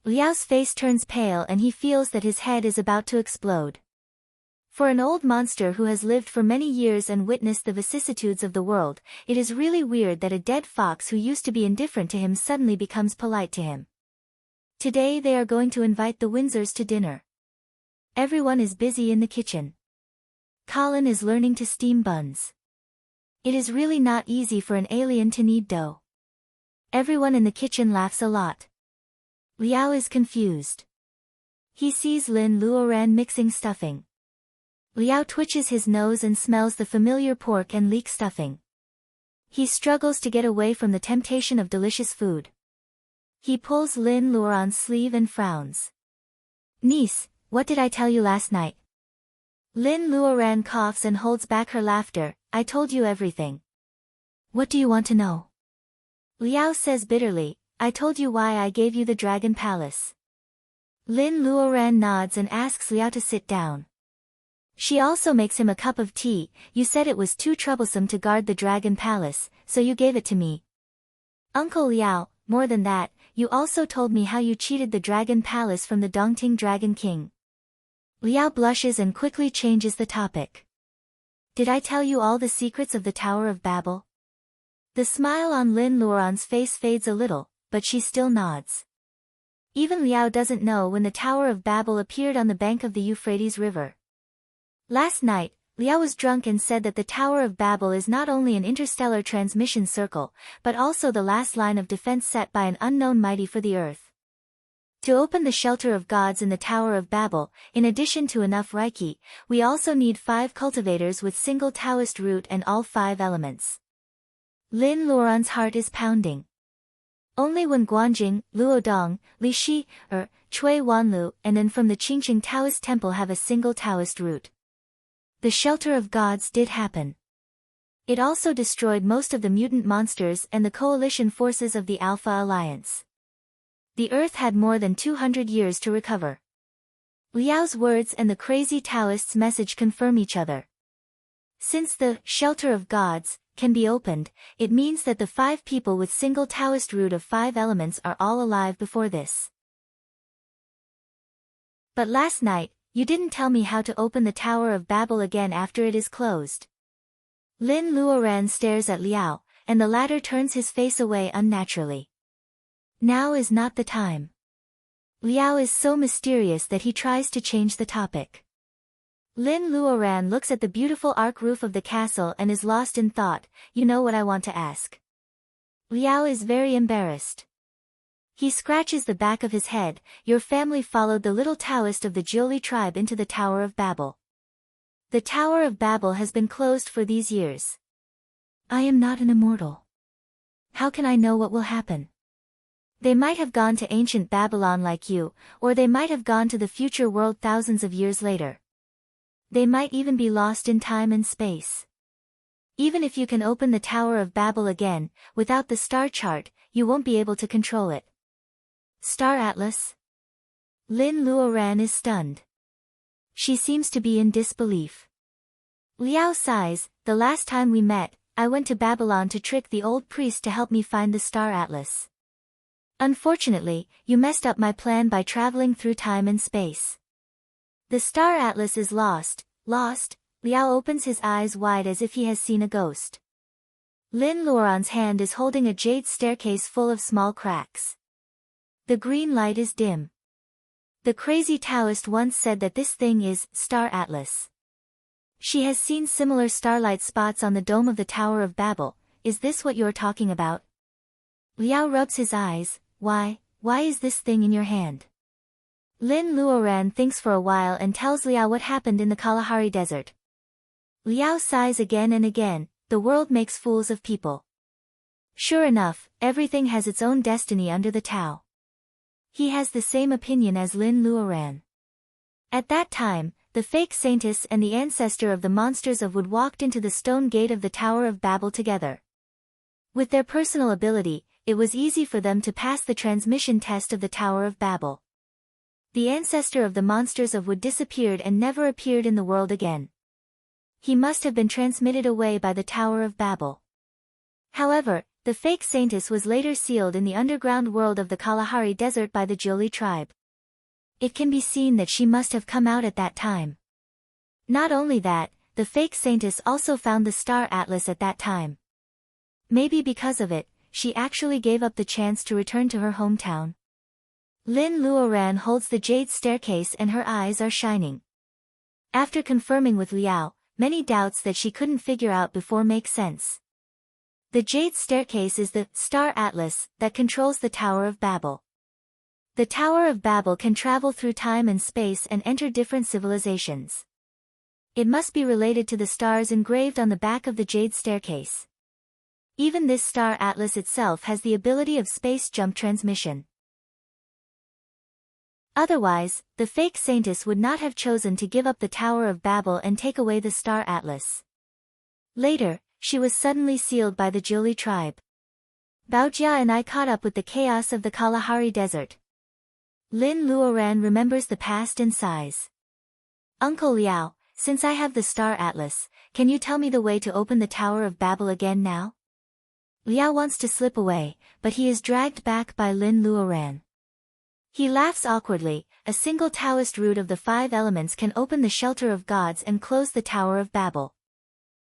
A: Liao's face turns pale and he feels that his head is about to explode. For an old monster who has lived for many years and witnessed the vicissitudes of the world, it is really weird that a dead fox who used to be indifferent to him suddenly becomes polite to him. Today they are going to invite the Windsors to dinner. Everyone is busy in the kitchen. Colin is learning to steam buns. It is really not easy for an alien to knead dough. Everyone in the kitchen laughs a lot. Liao is confused. He sees Lin Luoran mixing stuffing. Liao twitches his nose and smells the familiar pork and leek stuffing. He struggles to get away from the temptation of delicious food. He pulls Lin Luoran's sleeve and frowns. Niece, what did I tell you last night? Lin Luoran coughs and holds back her laughter. I told you everything. What do you want to know? Liao says bitterly, I told you why I gave you the Dragon Palace. Lin Luoran nods and asks Liao to sit down. She also makes him a cup of tea. You said it was too troublesome to guard the Dragon Palace, so you gave it to me. Uncle Liao, more than that, you also told me how you cheated the Dragon Palace from the Dongting Dragon King. Liao blushes and quickly changes the topic. Did I tell you all the secrets of the Tower of Babel? The smile on Lin Luoran's face fades a little, but she still nods. Even Liao doesn't know when the Tower of Babel appeared on the bank of the Euphrates River. Last night, Liao was drunk and said that the Tower of Babel is not only an interstellar transmission circle, but also the last line of defense set by an unknown mighty for the earth. To open the shelter of gods in the Tower of Babel, in addition to enough Reiki, we also need 5 cultivators with single Taoist root and all 5 elements. Lin Luoran's heart is pounding. Only when Guanjing, Luodong, Li Shi, Chui Wanlu, and then from the Qingqing Taoist temple have a single Taoist root. The shelter of gods did happen. It also destroyed most of the mutant monsters and the coalition forces of the Alpha Alliance. The Earth had more than 200 years to recover. Liao's words and the crazy Taoist's message confirm each other. Since the shelter of gods can be opened, it means that the 5 people with single Taoist root of 5 elements are all alive before this. But last night, you didn't tell me how to open the Tower of Babel again after it is closed. Lin Luoran stares at Liao, and the latter turns his face away unnaturally. Now is not the time. Liao is so mysterious that he tries to change the topic. Lin Luoran looks at the beautiful arch roof of the castle and is lost in thought. You know what I want to ask. Liao is very embarrassed. He scratches the back of his head. Your family followed the little Taoist of the Jiuli tribe into the Tower of Babel. The Tower of Babel has been closed for these years. I am not an immortal. How can I know what will happen? They might have gone to ancient Babylon like you, or they might have gone to the future world thousands of years later. They might even be lost in time and space. Even if you can open the Tower of Babel again, without the star chart, you won't be able to control it. Star Atlas? Lin Luoran is stunned. She seems to be in disbelief. Liao sighs. The last time we met, I went to Babylon to trick the old priest to help me find the Star Atlas. Unfortunately, you messed up my plan by traveling through time and space. The Star Atlas is lost. Lost? Liao opens his eyes wide as if he has seen a ghost. Lin Luoran's hand is holding a jade staircase full of small cracks. The green light is dim. The crazy Taoist once said that this thing is Star Atlas. She has seen similar starlight spots on the dome of the Tower of Babel. Is this what you're talking about? Liao rubs his eyes. Why is this thing in your hand? Lin Luoran thinks for a while and tells Liao what happened in the Kalahari Desert. Liao sighs again and again. The world makes fools of people. Sure enough, everything has its own destiny under the Tao. He has the same opinion as Lin Luoran. At that time, the fake saintess and the ancestor of the monsters of Wood walked into the stone gate of the Tower of Babel together. With their personal ability, it was easy for them to pass the transmission test of the Tower of Babel. The ancestor of the monsters of wood disappeared and never appeared in the world again. He must have been transmitted away by the Tower of Babel. However, the fake saintess was later sealed in the underground world of the Kalahari Desert by the Joli tribe. It can be seen that she must have come out at that time. Not only that, the fake saintess also found the star atlas at that time. Maybe because of it, she actually gave up the chance to return to her hometown. Lin Luoran holds the jade staircase and her eyes are shining. After confirming with Liao, many doubts that she couldn't figure out before make sense. The jade staircase is the star atlas that controls the Tower of Babel. The Tower of Babel can travel through time and space and enter different civilizations. It must be related to the stars engraved on the back of the jade staircase. Even this star atlas itself has the ability of space jump transmission. Otherwise, the fake saintess would not have chosen to give up the Tower of Babel and take away the star atlas. Later, she was suddenly sealed by the Joli tribe. Baojia and I caught up with the chaos of the Kalahari Desert. Lin Luoran remembers the past and sighs. Uncle Liao, since I have the star atlas, can you tell me the way to open the Tower of Babel again now? Liao wants to slip away, but he is dragged back by Lin Luoran. He laughs awkwardly. A single Taoist root of the 5 elements can open the shelter of gods and close the Tower of Babel.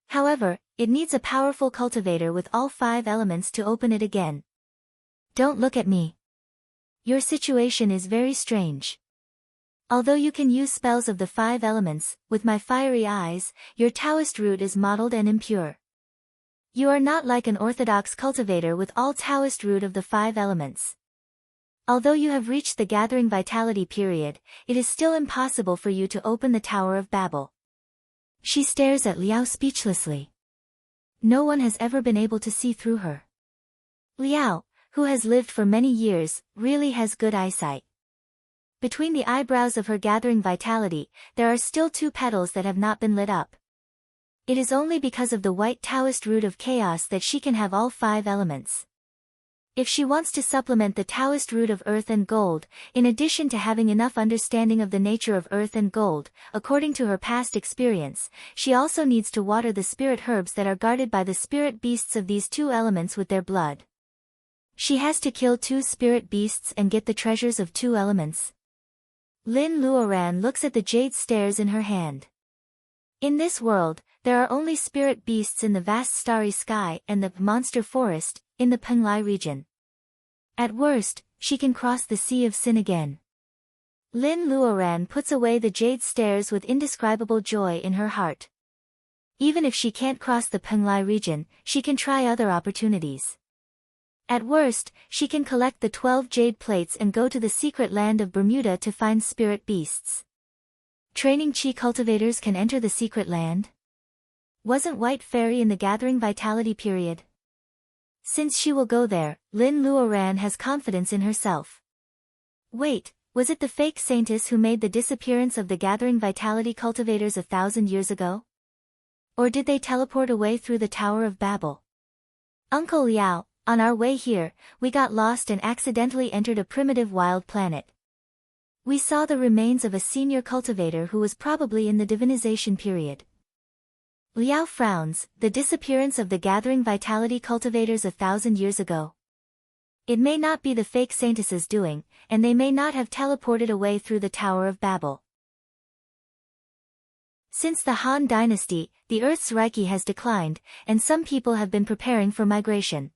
A: However, it needs a powerful cultivator with all 5 elements to open it again. Don't look at me. Your situation is very strange. Although you can use spells of the 5 elements, with my fiery eyes, your Taoist root is mottled and impure. You are not like an orthodox cultivator with all Taoist root of the 5 elements. Although you have reached the gathering vitality period, it is still impossible for you to open the Tower of Babel. She stares at Liao speechlessly. No one has ever been able to see through her. Liao, who has lived for many years, really has good eyesight. Between the eyebrows of her gathering vitality, there are still 2 petals that have not been lit up. It is only because of the white Taoist root of chaos that she can have all 5 elements. If she wants to supplement the Taoist root of earth and gold, in addition to having enough understanding of the nature of earth and gold, according to her past experience, she also needs to water the spirit herbs that are guarded by the spirit beasts of these 2 elements with their blood. She has to kill 2 spirit beasts and get the treasures of 2 elements. Lin Luoran looks at the jade stairs in her hand. In this world, there are only spirit beasts in the vast starry sky and the monster forest in the Penglai region. At worst, she can cross the Sea of Sin again. Lin Luoran puts away the jade stairs with indescribable joy in her heart. Even if she can't cross the Penglai region, she can try other opportunities. At worst, she can collect the 12 jade plates and go to the secret land of Bermuda to find spirit beasts. Training chi cultivators can enter the secret land? Wasn't White Fairy in the gathering vitality period? Since she will go there, Lin Luoran has confidence in herself. Wait, was it the fake saintess who made the disappearance of the gathering vitality cultivators 1,000 years ago? Or did they teleport away through the Tower of Babel? Uncle Liao, on our way here, we got lost and accidentally entered a primitive wild planet. We saw the remains of a senior cultivator who was probably in the divinization period. Liao frowns. The disappearance of the gathering vitality cultivators 1,000 years ago. It may not be the fake saintess's doing, and they may not have teleported away through the Tower of Babel. Since the Han Dynasty, the Earth's Reiki has declined, and some people have been preparing for migration.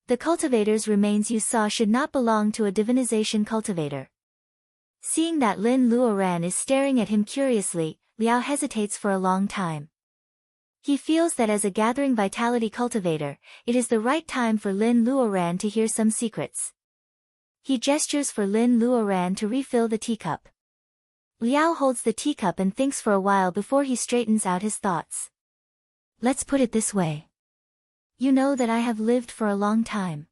A: The cultivator's remains you saw should not belong to a divinization cultivator. Seeing that Lin Luoran is staring at him curiously, Liao hesitates for a long time. He feels that as a gathering vitality cultivator, it is the right time for Lin Luoran to hear some secrets. He gestures for Lin Luoran to refill the teacup. Liao holds the teacup and thinks for a while before he straightens out his thoughts. Let's put it this way. You know that I have lived for a long time.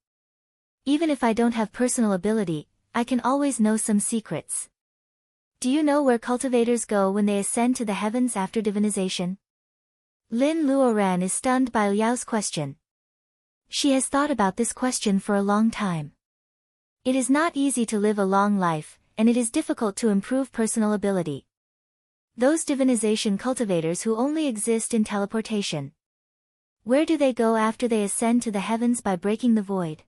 A: Even if I don't have personal ability, I can always know some secrets. Do you know where cultivators go when they ascend to the heavens after divinization? Lin Luoran is stunned by Liao's question. She has thought about this question for a long time. It is not easy to live a long life, and it is difficult to improve personal ability. Those divinization cultivators who only exist in teleportation. Where do they go after they ascend to the heavens by breaking the void?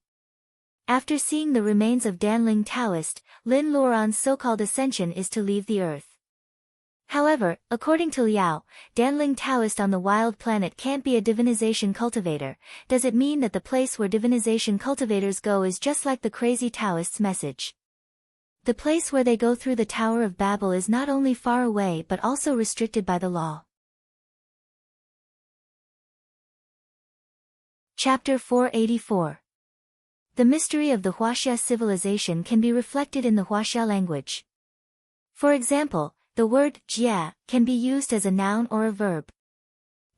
A: After seeing the remains of Danling Taoist, Lin Luoran's so-called ascension is to leave the earth. However, according to Liao, Danling Taoist on the wild planet can't be a divinization cultivator. Does it mean that the place where divinization cultivators go is just like the crazy Taoist's message? The place where they go through the Tower of Babel is not only far away but also restricted by the law. Chapter 484. The mystery of the Huaxia civilization can be reflected in the Huaxia language. For example, the word jia can be used as a noun or a verb.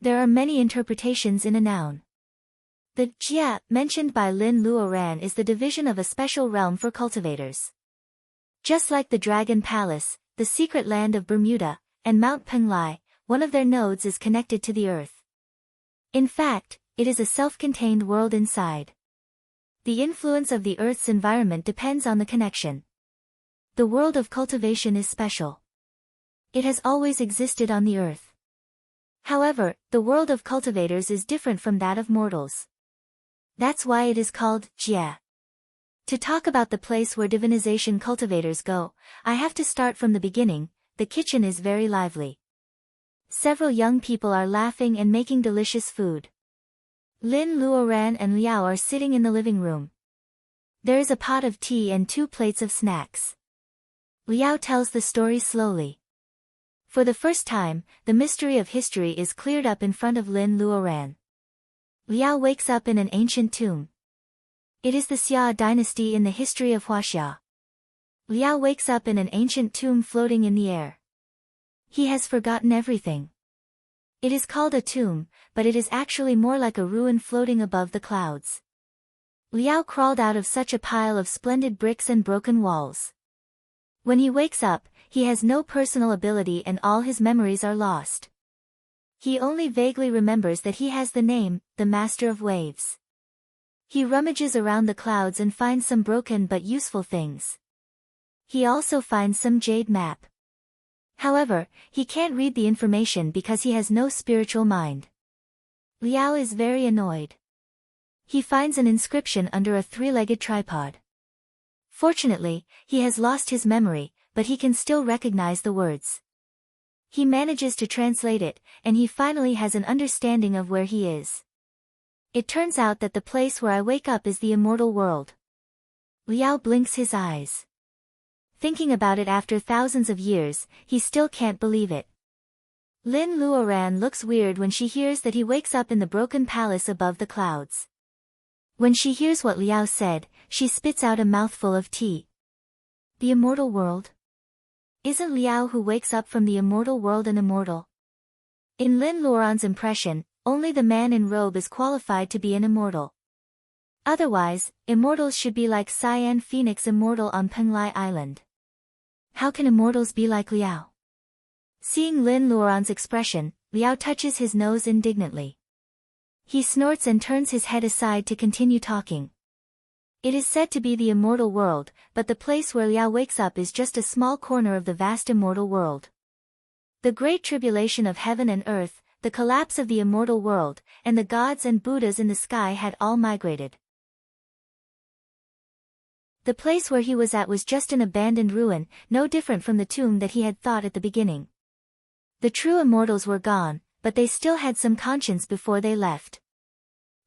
A: There are many interpretations in a noun. The jia mentioned by Lin Luoran is the division of a special realm for cultivators. Just like the Dragon Palace, the secret land of Bermuda, and Mount Penglai, one of their nodes is connected to the earth. In fact, it is a self-contained world inside. The influence of the earth's environment depends on the connection. The world of cultivation is special. It has always existed on the earth. However, the world of cultivators is different from that of mortals. That's why it is called jia. To talk about the place where divinization cultivators go, I have to start from the beginning. The kitchen is very lively. Several young people are laughing and making delicious food. Lin Luoran and Liao are sitting in the living room. There is a pot of tea and 2 plates of snacks. Liao tells the story slowly. For the first time, the mystery of history is cleared up in front of Lin Luoran. Liao wakes up in an ancient tomb. It is the Xia dynasty in the history of Huaxia. Liao wakes up in an ancient tomb floating in the air. He has forgotten everything. It is called a tomb, but it is actually more like a ruin floating above the clouds. Liao crawled out of such a pile of splendid bricks and broken walls. When he wakes up, he has no personal ability and all his memories are lost. He only vaguely remembers that he has the name, the Master of Waves. He rummages around the clouds and finds some broken but useful things. He also finds some jade map. However, he can't read the information because he has no spiritual mind. Liao is very annoyed. He finds an inscription under a 3-legged tripod. Fortunately, he has lost his memory, but he can still recognize the words. He manages to translate it, and he finally has an understanding of where he is. It turns out that the place where I wake up is the immortal world. Liao blinks his eyes. Thinking about it after thousands of years, he still can't believe it. Lin Luoran looks weird when she hears that he wakes up in the broken palace above the clouds. When she hears what Liao said, she spits out a mouthful of tea. The immortal world? Isn't Liao who wakes up from the immortal world an immortal? In Lin Luoran's impression, only the man in robe is qualified to be an immortal. Otherwise, immortals should be like Cyan Phoenix immortal on Penglai Island. How can immortals be like Liao? Seeing Lin Luoran's expression, Liao touches his nose indignantly. He snorts and turns his head aside to continue talking. It is said to be the immortal world, but the place where Liao wakes up is just a small corner of the vast immortal world. The great tribulation of heaven and earth, the collapse of the immortal world, and the gods and Buddhas in the sky had all migrated. The place where he was at was just an abandoned ruin, no different from the tomb that he had thought at the beginning. The true immortals were gone, but they still had some conscience before they left.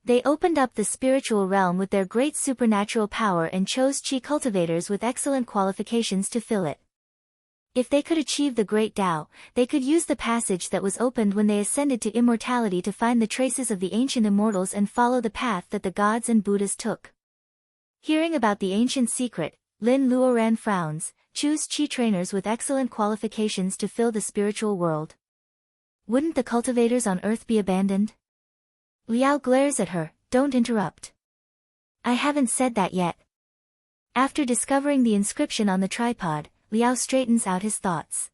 A: They opened up the spiritual realm with their great supernatural power and chose Qi cultivators with excellent qualifications to fill it. If they could achieve the great Tao, they could use the passage that was opened when they ascended to immortality to find the traces of the ancient immortals and follow the path that the gods and Buddhas took. Hearing about the ancient secret, Lin Luoran frowns. Choose Qi trainers with excellent qualifications to fill the spiritual world. Wouldn't the cultivators on earth be abandoned? Liao glares at her. Don't interrupt. I haven't said that yet. After discovering the inscription on the tripod, Liao straightens out his thoughts.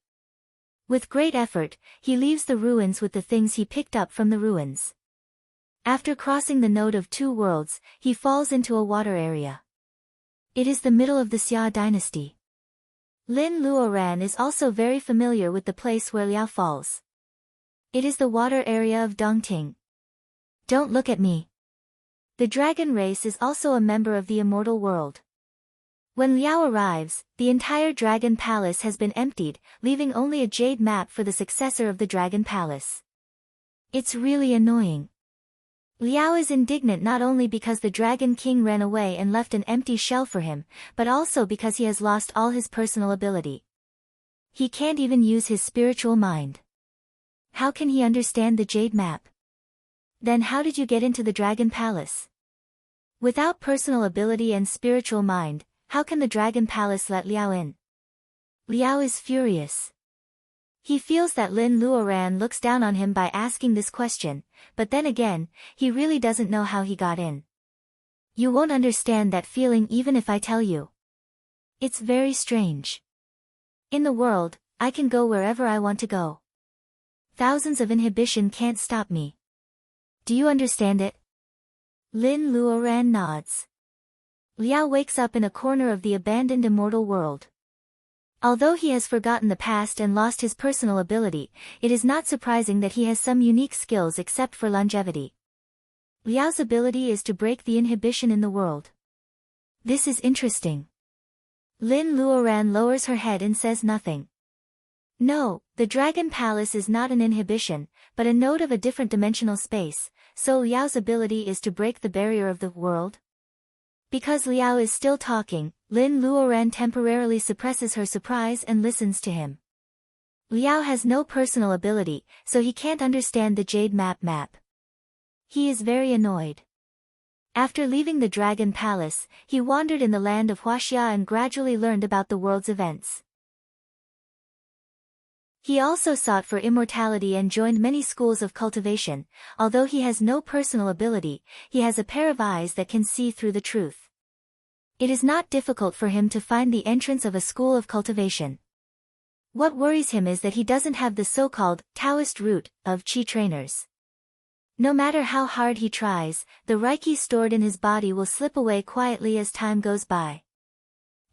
A: With great effort, he leaves the ruins with the things he picked up from the ruins. After crossing the node of 2 worlds, he falls into a water area. It is the middle of the Xia dynasty. Lin Luoran is also very familiar with the place where Liao falls. It is the water area of Dongting. Don't look at me. The dragon race is also a member of the immortal world. When Liao arrives, the entire dragon palace has been emptied, leaving only a jade map for the successor of the dragon palace. It's really annoying. Liao is indignant not only because the Dragon King ran away and left an empty shell for him, but also because he has lost all his personal ability. He can't even use his spiritual mind. How can he understand the jade map? Then how did you get into the Dragon Palace? Without personal ability and spiritual mind, how can the Dragon Palace let Liao in? Liao is furious. He feels that Lin Luoran looks down on him by asking this question, but then again, he really doesn't know how he got in. You won't understand that feeling even if I tell you. It's very strange. In the world, I can go wherever I want to go. Thousands of inhibition can't stop me. Do you understand it? Lin Luoran nods. Liao wakes up in a corner of the abandoned immortal world. Although he has forgotten the past and lost his personal ability, it is not surprising that he has some unique skills except for longevity. Liao's ability is to break the inhibition in the world. This is interesting. Lin Luoran lowers her head and says nothing. No, the Dragon Palace is not an inhibition, but a node of a different dimensional space, so Liao's ability is to break the barrier of the world? Because Liao is still talking, Lin Luoran temporarily suppresses her surprise and listens to him. Liao has no personal ability, so he can't understand the jade map. He is very annoyed. After leaving the Dragon Palace, he wandered in the land of Huaxia and gradually learned about the world's events. He also sought for immortality and joined many schools of cultivation. Although he has no personal ability, he has a pair of eyes that can see through the truth. It is not difficult for him to find the entrance of a school of cultivation. What worries him is that he doesn't have the so-called Taoist root of Qi trainers. No matter how hard he tries, the Reiki stored in his body will slip away quietly as time goes by.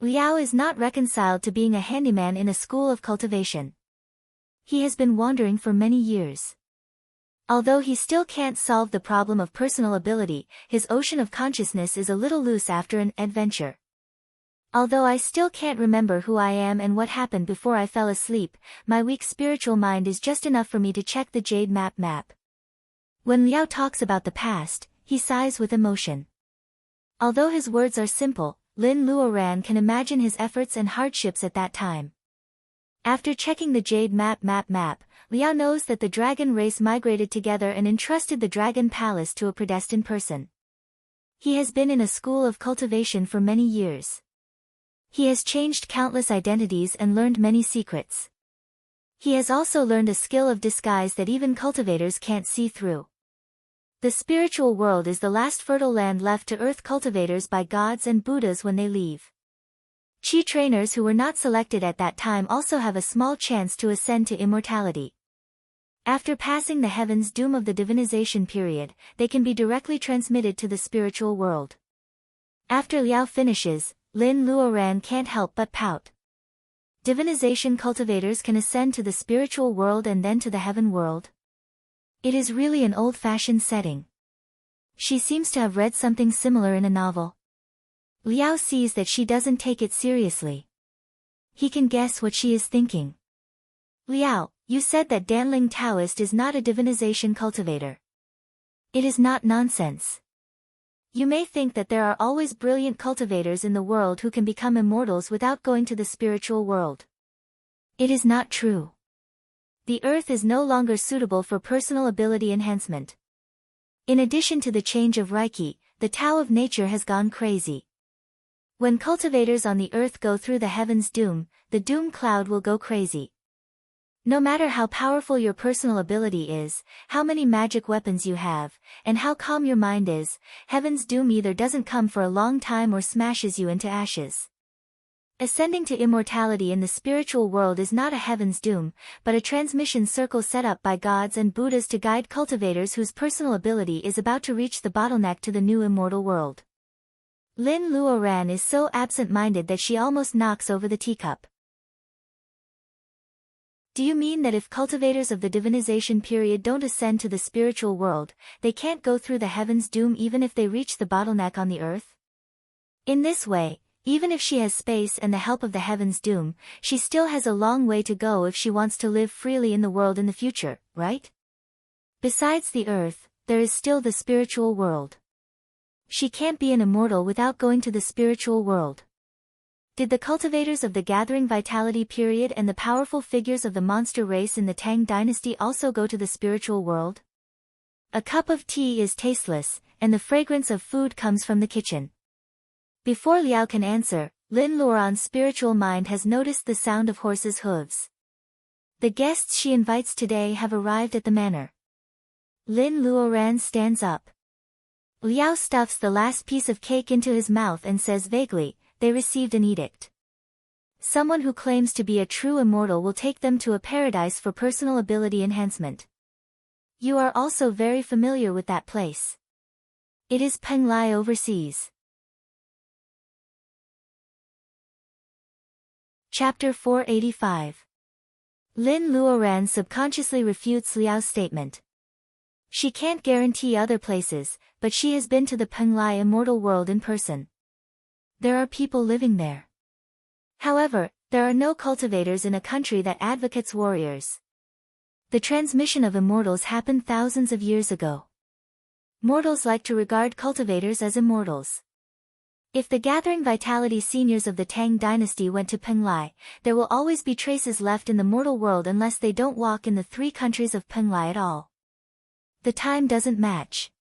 A: Liao is not reconciled to being a handyman in a school of cultivation. He has been wandering for many years. Although he still can't solve the problem of personal ability, his ocean of consciousness is a little loose after an adventure. Although I still can't remember who I am and what happened before I fell asleep, my weak spiritual mind is just enough for me to check the jade map. When Liao talks about the past, he sighs with emotion. Although his words are simple, Lin Luoran can imagine his efforts and hardships at that time. After checking the jade map, Liao knows that the dragon race migrated together and entrusted the dragon palace to a predestined person. He has been in a school of cultivation for many years. He has changed countless identities and learned many secrets. He has also learned a skill of disguise that even cultivators can't see through. The spiritual world is the last fertile land left to earth cultivators by gods and Buddhas when they leave. Qi trainers who were not selected at that time also have a small chance to ascend to immortality. After passing the heaven's doom of the divinization period, they can be directly transmitted to the spiritual world. After Liao finishes, Lin Luoran can't help but pout. Divinization cultivators can ascend to the spiritual world and then to the heaven world. It is really an old-fashioned setting. She seems to have read something similar in a novel. Liao sees that she doesn't take it seriously. He can guess what she is thinking. Liao, you said that Danling Taoist is not a divinization cultivator. It is not nonsense. You may think that there are always brilliant cultivators in the world who can become immortals without going to the spiritual world. It is not true. The earth is no longer suitable for personal ability enhancement. In addition to the change of Reiki, the Tao of nature has gone crazy. When cultivators on the earth go through the heaven's doom, the doom cloud will go crazy. No matter how powerful your personal ability is, how many magic weapons you have, and how calm your mind is, heaven's doom either doesn't come for a long time or smashes you into ashes. Ascending to immortality in the spiritual world is not a heaven's doom, but a transmission circle set up by gods and Buddhas to guide cultivators whose personal ability is about to reach the bottleneck to the new immortal world. Lin Luoran is so absent-minded that she almost knocks over the teacup. Do you mean that if cultivators of the divinization period don't ascend to the spiritual world, they can't go through the heaven's doom even if they reach the bottleneck on the earth? In this way, even if she has space and the help of the heaven's doom, she still has a long way to go if she wants to live freely in the world in the future, right? Besides the earth, there is still the spiritual world. She can't be an immortal without going to the spiritual world. Did the cultivators of the gathering vitality period and the powerful figures of the monster race in the Tang dynasty also go to the spiritual world? A cup of tea is tasteless, and the fragrance of food comes from the kitchen. Before Liao can answer, Lin Luoran's spiritual mind has noticed the sound of horses' hooves. The guests she invites today have arrived at the manor. Lin Luoran stands up. Liao stuffs the last piece of cake into his mouth and says vaguely, "They received an edict. Someone who claims to be a true immortal will take them to a paradise for personal ability enhancement. You are also very familiar with that place. It is Penglai overseas." Chapter 485. Lin Luoran subconsciously refutes Liao's statement. She can't guarantee other places, but she has been to the Penglai immortal world in person. There are people living there. However, there are no cultivators in a country that advocates warriors. The transmission of immortals happened thousands of years ago. Mortals like to regard cultivators as immortals. If the gathering vitality seniors of the Tang dynasty went to Penglai, there will always be traces left in the mortal world unless they don't walk in the 3 countries of Penglai at all. The time doesn't match.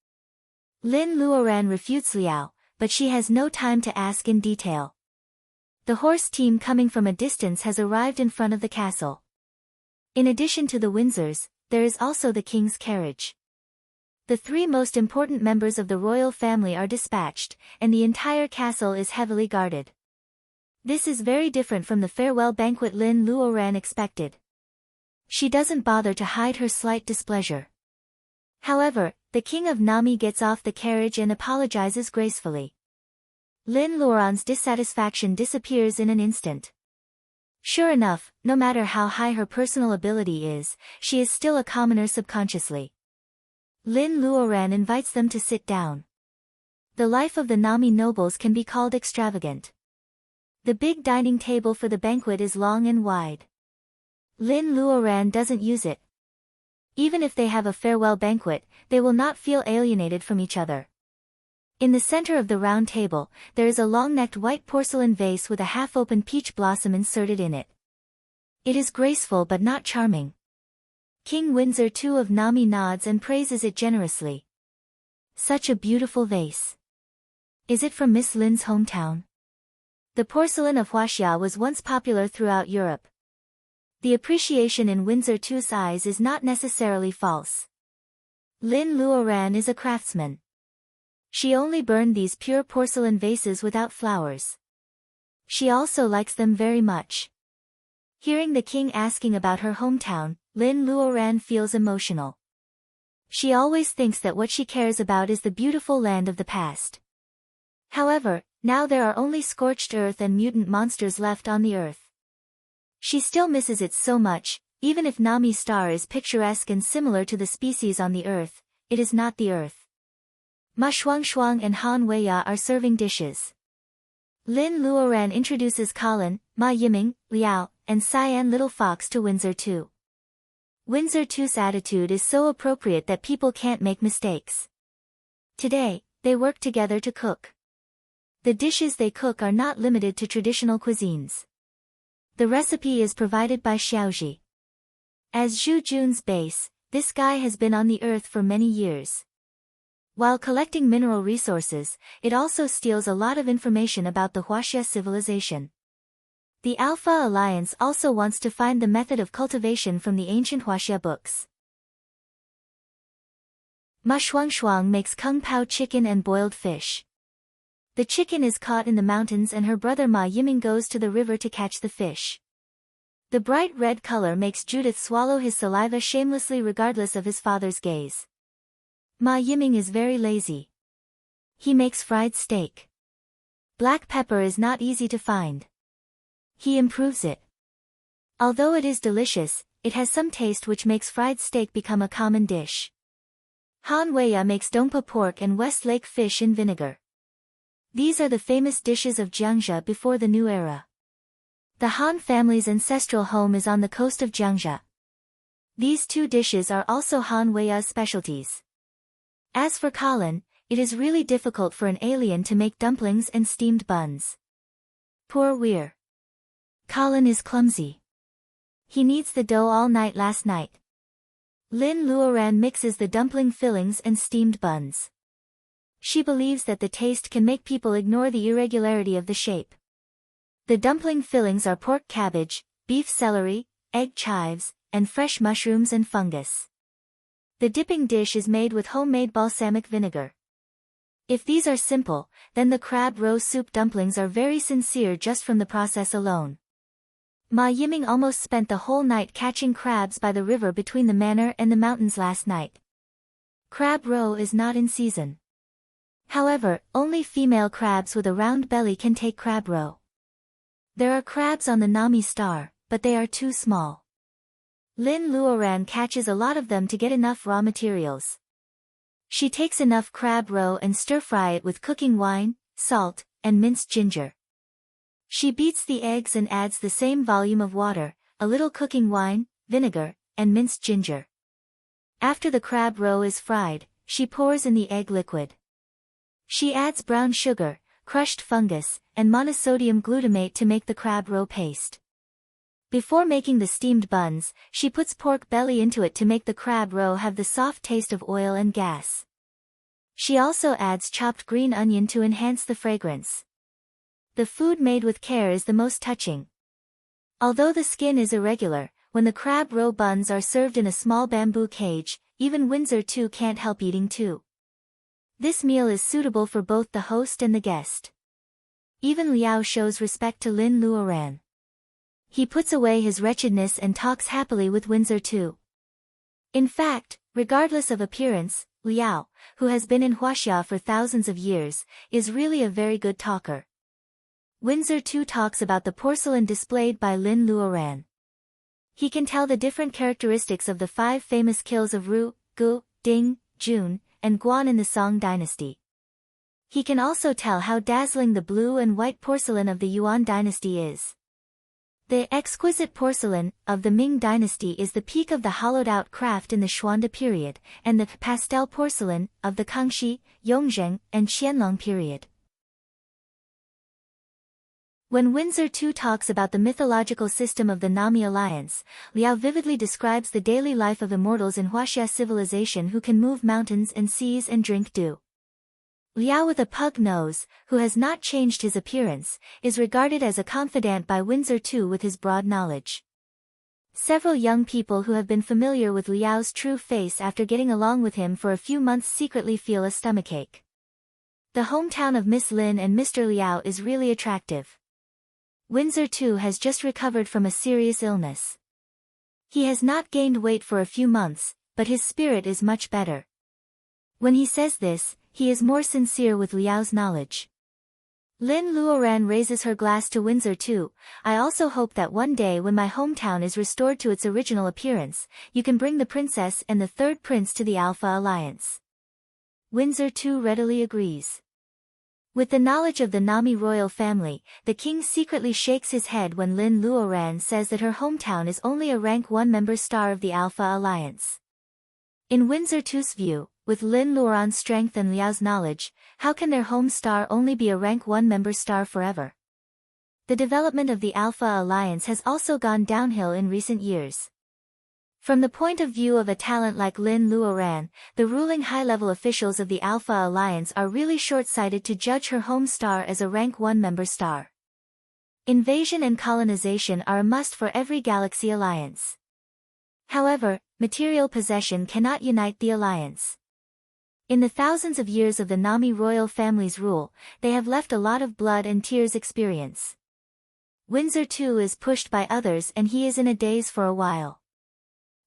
A: Lin Luoran refutes Liao, but she has no time to ask in detail. The horse team coming from a distance has arrived in front of the castle. In addition to the Windsors, there is also the king's carriage. The 3 most important members of the royal family are dispatched, and the entire castle is heavily guarded. This is very different from the farewell banquet Lin Luoran expected. She doesn't bother to hide her slight displeasure. However, the king of Nami gets off the carriage and apologizes gracefully. Lin Luoran's dissatisfaction disappears in an instant. Sure enough, no matter how high her personal ability is, she is still a commoner subconsciously. Lin Luoran invites them to sit down. The life of the Nami nobles can be called extravagant. The big dining table for the banquet is long and wide. Lin Luoran doesn't use it. Even if they have a farewell banquet, they will not feel alienated from each other. In the center of the round table, there is a long-necked white porcelain vase with a half-open peach blossom inserted in it. It is graceful but not charming. King Windsor II of Nami nods and praises it generously. Such a beautiful vase. Is it from Miss Lin's hometown? The porcelain of Huaxia was once popular throughout Europe. The appreciation in Windsor II's eyes is not necessarily false. Lin Luoran is a craftsman. She only burned these pure porcelain vases without flowers. She also likes them very much. Hearing the king asking about her hometown, Lin Luoran feels emotional. She always thinks that what she cares about is the beautiful land of the past. However, now there are only scorched earth and mutant monsters left on the earth. She still misses it so much. Even if Nami's star is picturesque and similar to the species on the earth, it is not the earth. Ma Shuangshuang and Han Weiya are serving dishes. Lin Luoran introduces Colin, Ma Yiming, Liao, and Cyan Little Fox to Windsor II. Windsor II's attitude is so appropriate that people can't make mistakes. Today, they work together to cook. The dishes they cook are not limited to traditional cuisines. The recipe is provided by Xiaoji. As Zhu Jun's base, this guy has been on the earth for many years. While collecting mineral resources, it also steals a lot of information about the Huaxia civilization. The Alpha Alliance also wants to find the method of cultivation from the ancient Huaxia books. Ma Shuangshuang makes kung pao chicken and boiled fish. The chicken is caught in the mountains and her brother Ma Yiming goes to the river to catch the fish. The bright red color makes Judith swallow his saliva shamelessly regardless of his father's gaze. Ma Yiming is very lazy. He makes fried steak. Black pepper is not easy to find. He improves it. Although it is delicious, it has some taste which makes fried steak become a common dish. Han Weiya makes dongpa pork and West Lake fish in vinegar. These are the famous dishes of Jiangxia before the new era. The Han family's ancestral home is on the coast of Jiangxia. These two dishes are also Han Weiya's specialties. As for Colin, it is really difficult for an alien to make dumplings and steamed buns. Poor Weir. Colin is clumsy. He kneads the dough all night last night. Lin Luoran mixes the dumpling fillings and steamed buns. She believes that the taste can make people ignore the irregularity of the shape. The dumpling fillings are pork cabbage, beef celery, egg chives, and fresh mushrooms and fungus. The dipping dish is made with homemade balsamic vinegar. If these are simple, then the crab roe soup dumplings are very sincere just from the process alone. Ma Yiming almost spent the whole night catching crabs by the river between the manor and the mountains last night. Crab roe is not in season. However, only female crabs with a round belly can take crab roe. There are crabs on the Nami Star, but they are too small. Lin Luoran catches a lot of them to get enough raw materials. She takes enough crab roe and stir-fry it with cooking wine, salt, and minced ginger. She beats the eggs and adds the same volume of water, a little cooking wine, vinegar, and minced ginger. After the crab roe is fried, she pours in the egg liquid. She adds brown sugar, crushed fungus, and monosodium glutamate to make the crab roe paste. Before making the steamed buns, she puts pork belly into it to make the crab roe have the soft taste of oil and gas. She also adds chopped green onion to enhance the fragrance. The food made with care is the most touching. Although the skin is irregular, when the crab roe buns are served in a small bamboo cage, even Windsor too can't help eating too. This meal is suitable for both the host and the guest. Even Liao shows respect to Lin Luoran. He puts away his wretchedness and talks happily with Windsor too. In fact, regardless of appearance, Liao, who has been in Huaxia for thousands of years, is really a very good talker. Windsor too talks about the porcelain displayed by Lin Luoran. He can tell the different characteristics of the 5 famous kills of Ru, Gu, Ding, Jun, and Guan in the Song dynasty. He can also tell how dazzling the blue and white porcelain of the Yuan dynasty is. The exquisite porcelain of the Ming dynasty is the peak of the hollowed-out craft in the Xuande period, and the pastel porcelain of the Kangxi, Yongzheng, and Qianlong period. When Windsor too talks about the mythological system of the Nami alliance, Liao vividly describes the daily life of immortals in Huaxia civilization who can move mountains and seas and drink dew. Liao with a pug nose, who has not changed his appearance, is regarded as a confidant by Windsor too with his broad knowledge. Several young people who have been familiar with Liao's true face after getting along with him for a few months secretly feel a stomachache. The hometown of Miss Lin and Mr. Liao is really attractive. Windsor too has just recovered from a serious illness. He has not gained weight for a few months, but his spirit is much better. When he says this, he is more sincere with Liao's knowledge. Lin Luoran raises her glass to Windsor too. I also hope that one day when my hometown is restored to its original appearance, you can bring the princess and the 3rd prince to the Alpha Alliance. Windsor too readily agrees. With the knowledge of the Nami royal family, the king secretly shakes his head when Lin Luoran says that her hometown is only a rank 1 member star of the Alpha Alliance. In Windsor too's view, with Lin Luoran's strength and Liao's knowledge, how can their home star only be a rank 1 member star forever? The development of the Alpha Alliance has also gone downhill in recent years. From the point of view of a talent like Lin Luoran, the ruling high-level officials of the Alpha Alliance are really short-sighted to judge her home star as a rank 1 member star. Invasion and colonization are a must for every galaxy alliance. However, material possession cannot unite the alliance. In the thousands of years of the Nami royal family's rule, they have left a lot of blood and tears experience. Windsor too is pushed by others and he is in a daze for a while.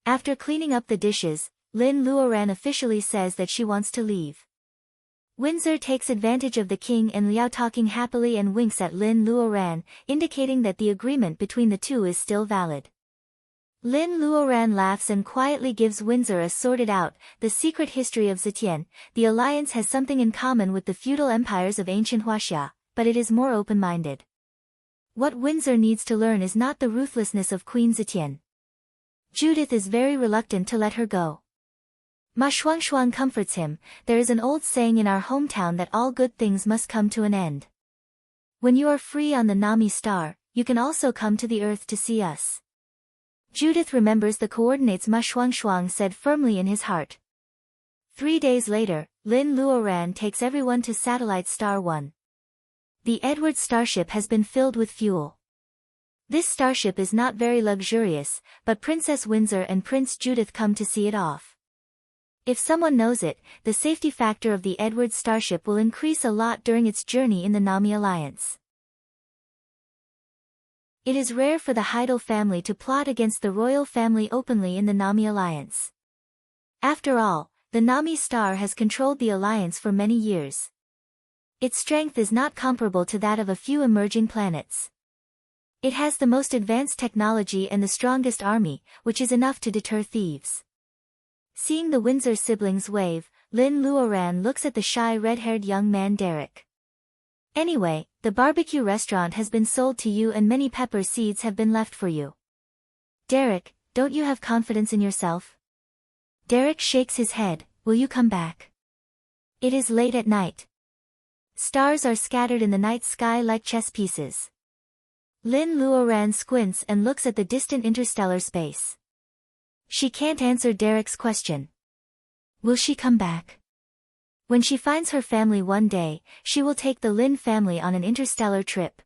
A: After cleaning up the dishes, Lin Luoran officially says that she wants to leave. Windsor takes advantage of the king and Liao talking happily and winks at Lin Luoran, indicating that the agreement between the two is still valid. Lin Luoran laughs and quietly gives Windsor a sorted out, the secret history of Zetian. The alliance has something in common with the feudal empires of ancient Huaxia, but it is more open-minded. What Windsor needs to learn is not the ruthlessness of Queen Zetian. Judith is very reluctant to let her go. Ma Shuangshuang comforts him. There is an old saying in our hometown that all good things must come to an end. When you are free on the Nami star, you can also come to the earth to see us. Judith remembers the coordinates Ma Shuangshuang said firmly in his heart. 3 days later, Lin Luoran takes everyone to Satellite Star 1. The Edward starship has been filled with fuel. This starship is not very luxurious, but Princess Windsor and Prince Judith come to see it off. If someone knows it, the safety factor of the Edward starship will increase a lot during its journey in the Nami Alliance. It is rare for the Heidel family to plot against the royal family openly in the Nami Alliance. After all, the Nami star has controlled the alliance for many years. Its strength is not comparable to that of a few emerging planets. It has the most advanced technology and the strongest army, which is enough to deter thieves. Seeing the Windsor siblings wave, Lin Luoran looks at the shy red-haired young man Derek. Anyway, the barbecue restaurant has been sold to you and many pepper seeds have been left for you. Derek, don't you have confidence in yourself? Derek shakes his head. Will you come back? It is late at night. Stars are scattered in the night sky like chess pieces. Lin Luoran squints and looks at the distant interstellar space. She can't answer Derek's question. Will she come back? When she finds her family one day, she will take the Lin family on an interstellar trip.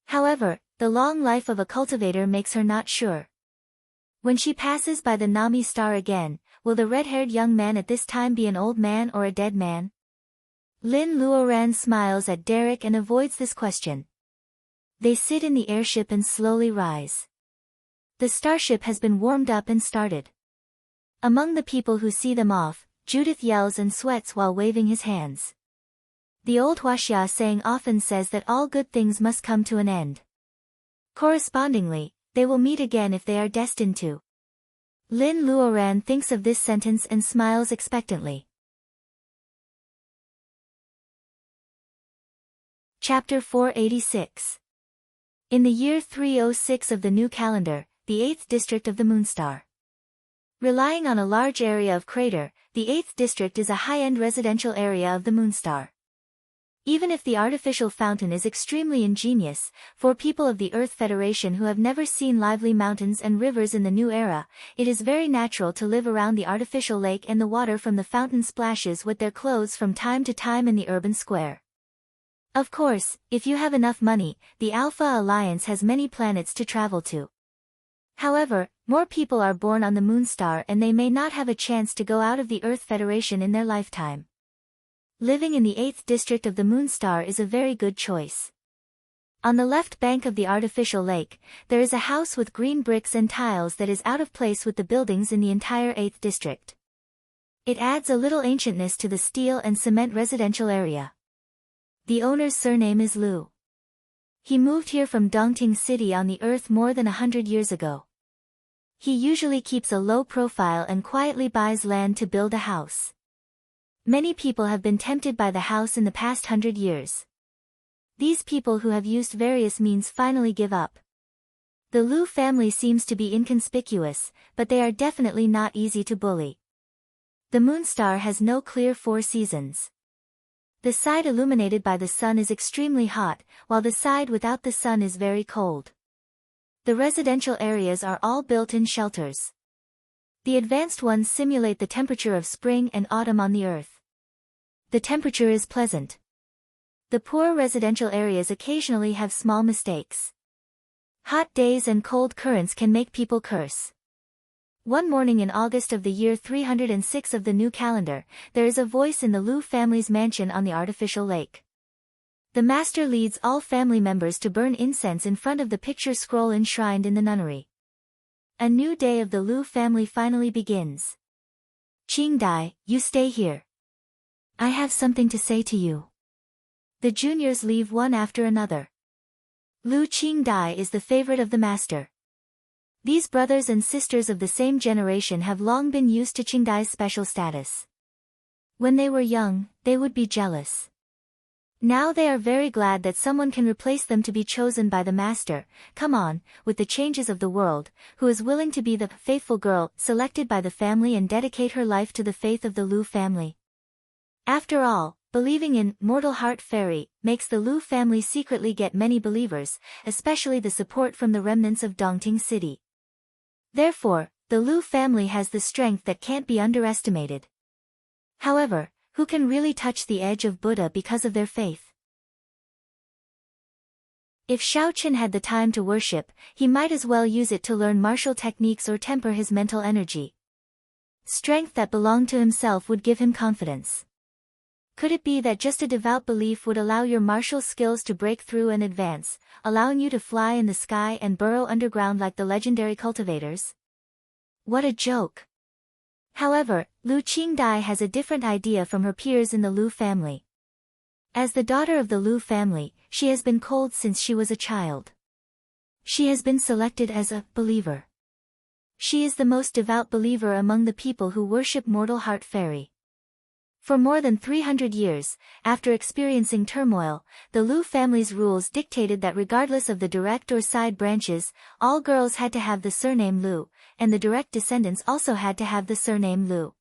A: However, the long life of a cultivator makes her not sure. When she passes by the Nami star again, will the red-haired young man at this time be an old man or a dead man? Lin Luoran smiles at Derek and avoids this question. They sit in the airship and slowly rise. The starship has been warmed up and started. Among the people who see them off, Judith yells and sweats while waving his hands. The old Huaxia saying often says that all good things must come to an end. Correspondingly, they will meet again if they are destined to. Lin Luoran thinks of this sentence and smiles expectantly. Chapter 486. In the year 306 of the new calendar, the 8th district of the Moonstar. Relying on a large area of crater, the 8th district is a high-end residential area of the Moonstar. Even if the artificial fountain is extremely ingenious, for people of the Earth Federation who have never seen lively mountains and rivers in the new era, it is very natural to live around the artificial lake and the water from the fountain splashes with their clothes from time to time in the urban square. Of course, if you have enough money, the Alpha Alliance has many planets to travel to. However, more people are born on the Moonstar and they may not have a chance to go out of the Earth Federation in their lifetime. Living in the 8th district of the Moonstar is a very good choice. On the left bank of the artificial lake, there is a house with green bricks and tiles that is out of place with the buildings in the entire 8th district. It adds a little ancientness to the steel and cement residential area. The owner's surname is Liu. He moved here from Dongting City on the Earth more than 100 years ago. He usually keeps a low profile and quietly buys land to build a house. Many people have been tempted by the house in the past 100 years. These people who have used various means finally give up. The Liu family seems to be inconspicuous, but they are definitely not easy to bully. The Moonstar has no clear 4 seasons. The side illuminated by the sun is extremely hot, while the side without the sun is very cold. The residential areas are all built in shelters. The advanced ones simulate the temperature of spring and autumn on the Earth. The temperature is pleasant. The poor residential areas occasionally have small mistakes. Hot days and cold currents can make people curse. One morning in August of the year 306 of the new calendar, there is a voice in the Liu family's mansion on the artificial lake. The master leads all family members to burn incense in front of the picture scroll enshrined in the nunnery. A new day of the Liu family finally begins. Qingdai, you stay here. I have something to say to you. The juniors leave one after another. Liu Qingdai is the favorite of the master. These brothers and sisters of the same generation have long been used to Qingdai's special status. When they were young, they would be jealous. Now they are very glad that someone can replace them to be chosen by the master, come on, with the changes of the world, who is willing to be the faithful girl selected by the family and dedicate her life to the faith of the Lu family. After all, believing in Mortal Heart Fairy makes the Lu family secretly get many believers, especially the support from the remnants of Dongting City. Therefore, the Lu family has the strength that can't be underestimated. However, who can really touch the edge of Buddha because of their faith? If Shaoqian had the time to worship, he might as well use it to learn martial techniques or temper his mental energy. Strength that belonged to himself would give him confidence. Could it be that just a devout belief would allow your martial skills to break through and advance, allowing you to fly in the sky and burrow underground like the legendary cultivators? What a joke! However, Lu Qingdai has a different idea from her peers in the Lu family. As the daughter of the Lu family, she has been cold since she was a child. She has been selected as a believer. She is the most devout believer among the people who worship Mortal Heart Fairy. For more than 300 years, after experiencing turmoil, the Lu family's rules dictated that regardless of the direct or side branches, all girls had to have the surname Lu, and the direct descendants also had to have the surname Lu.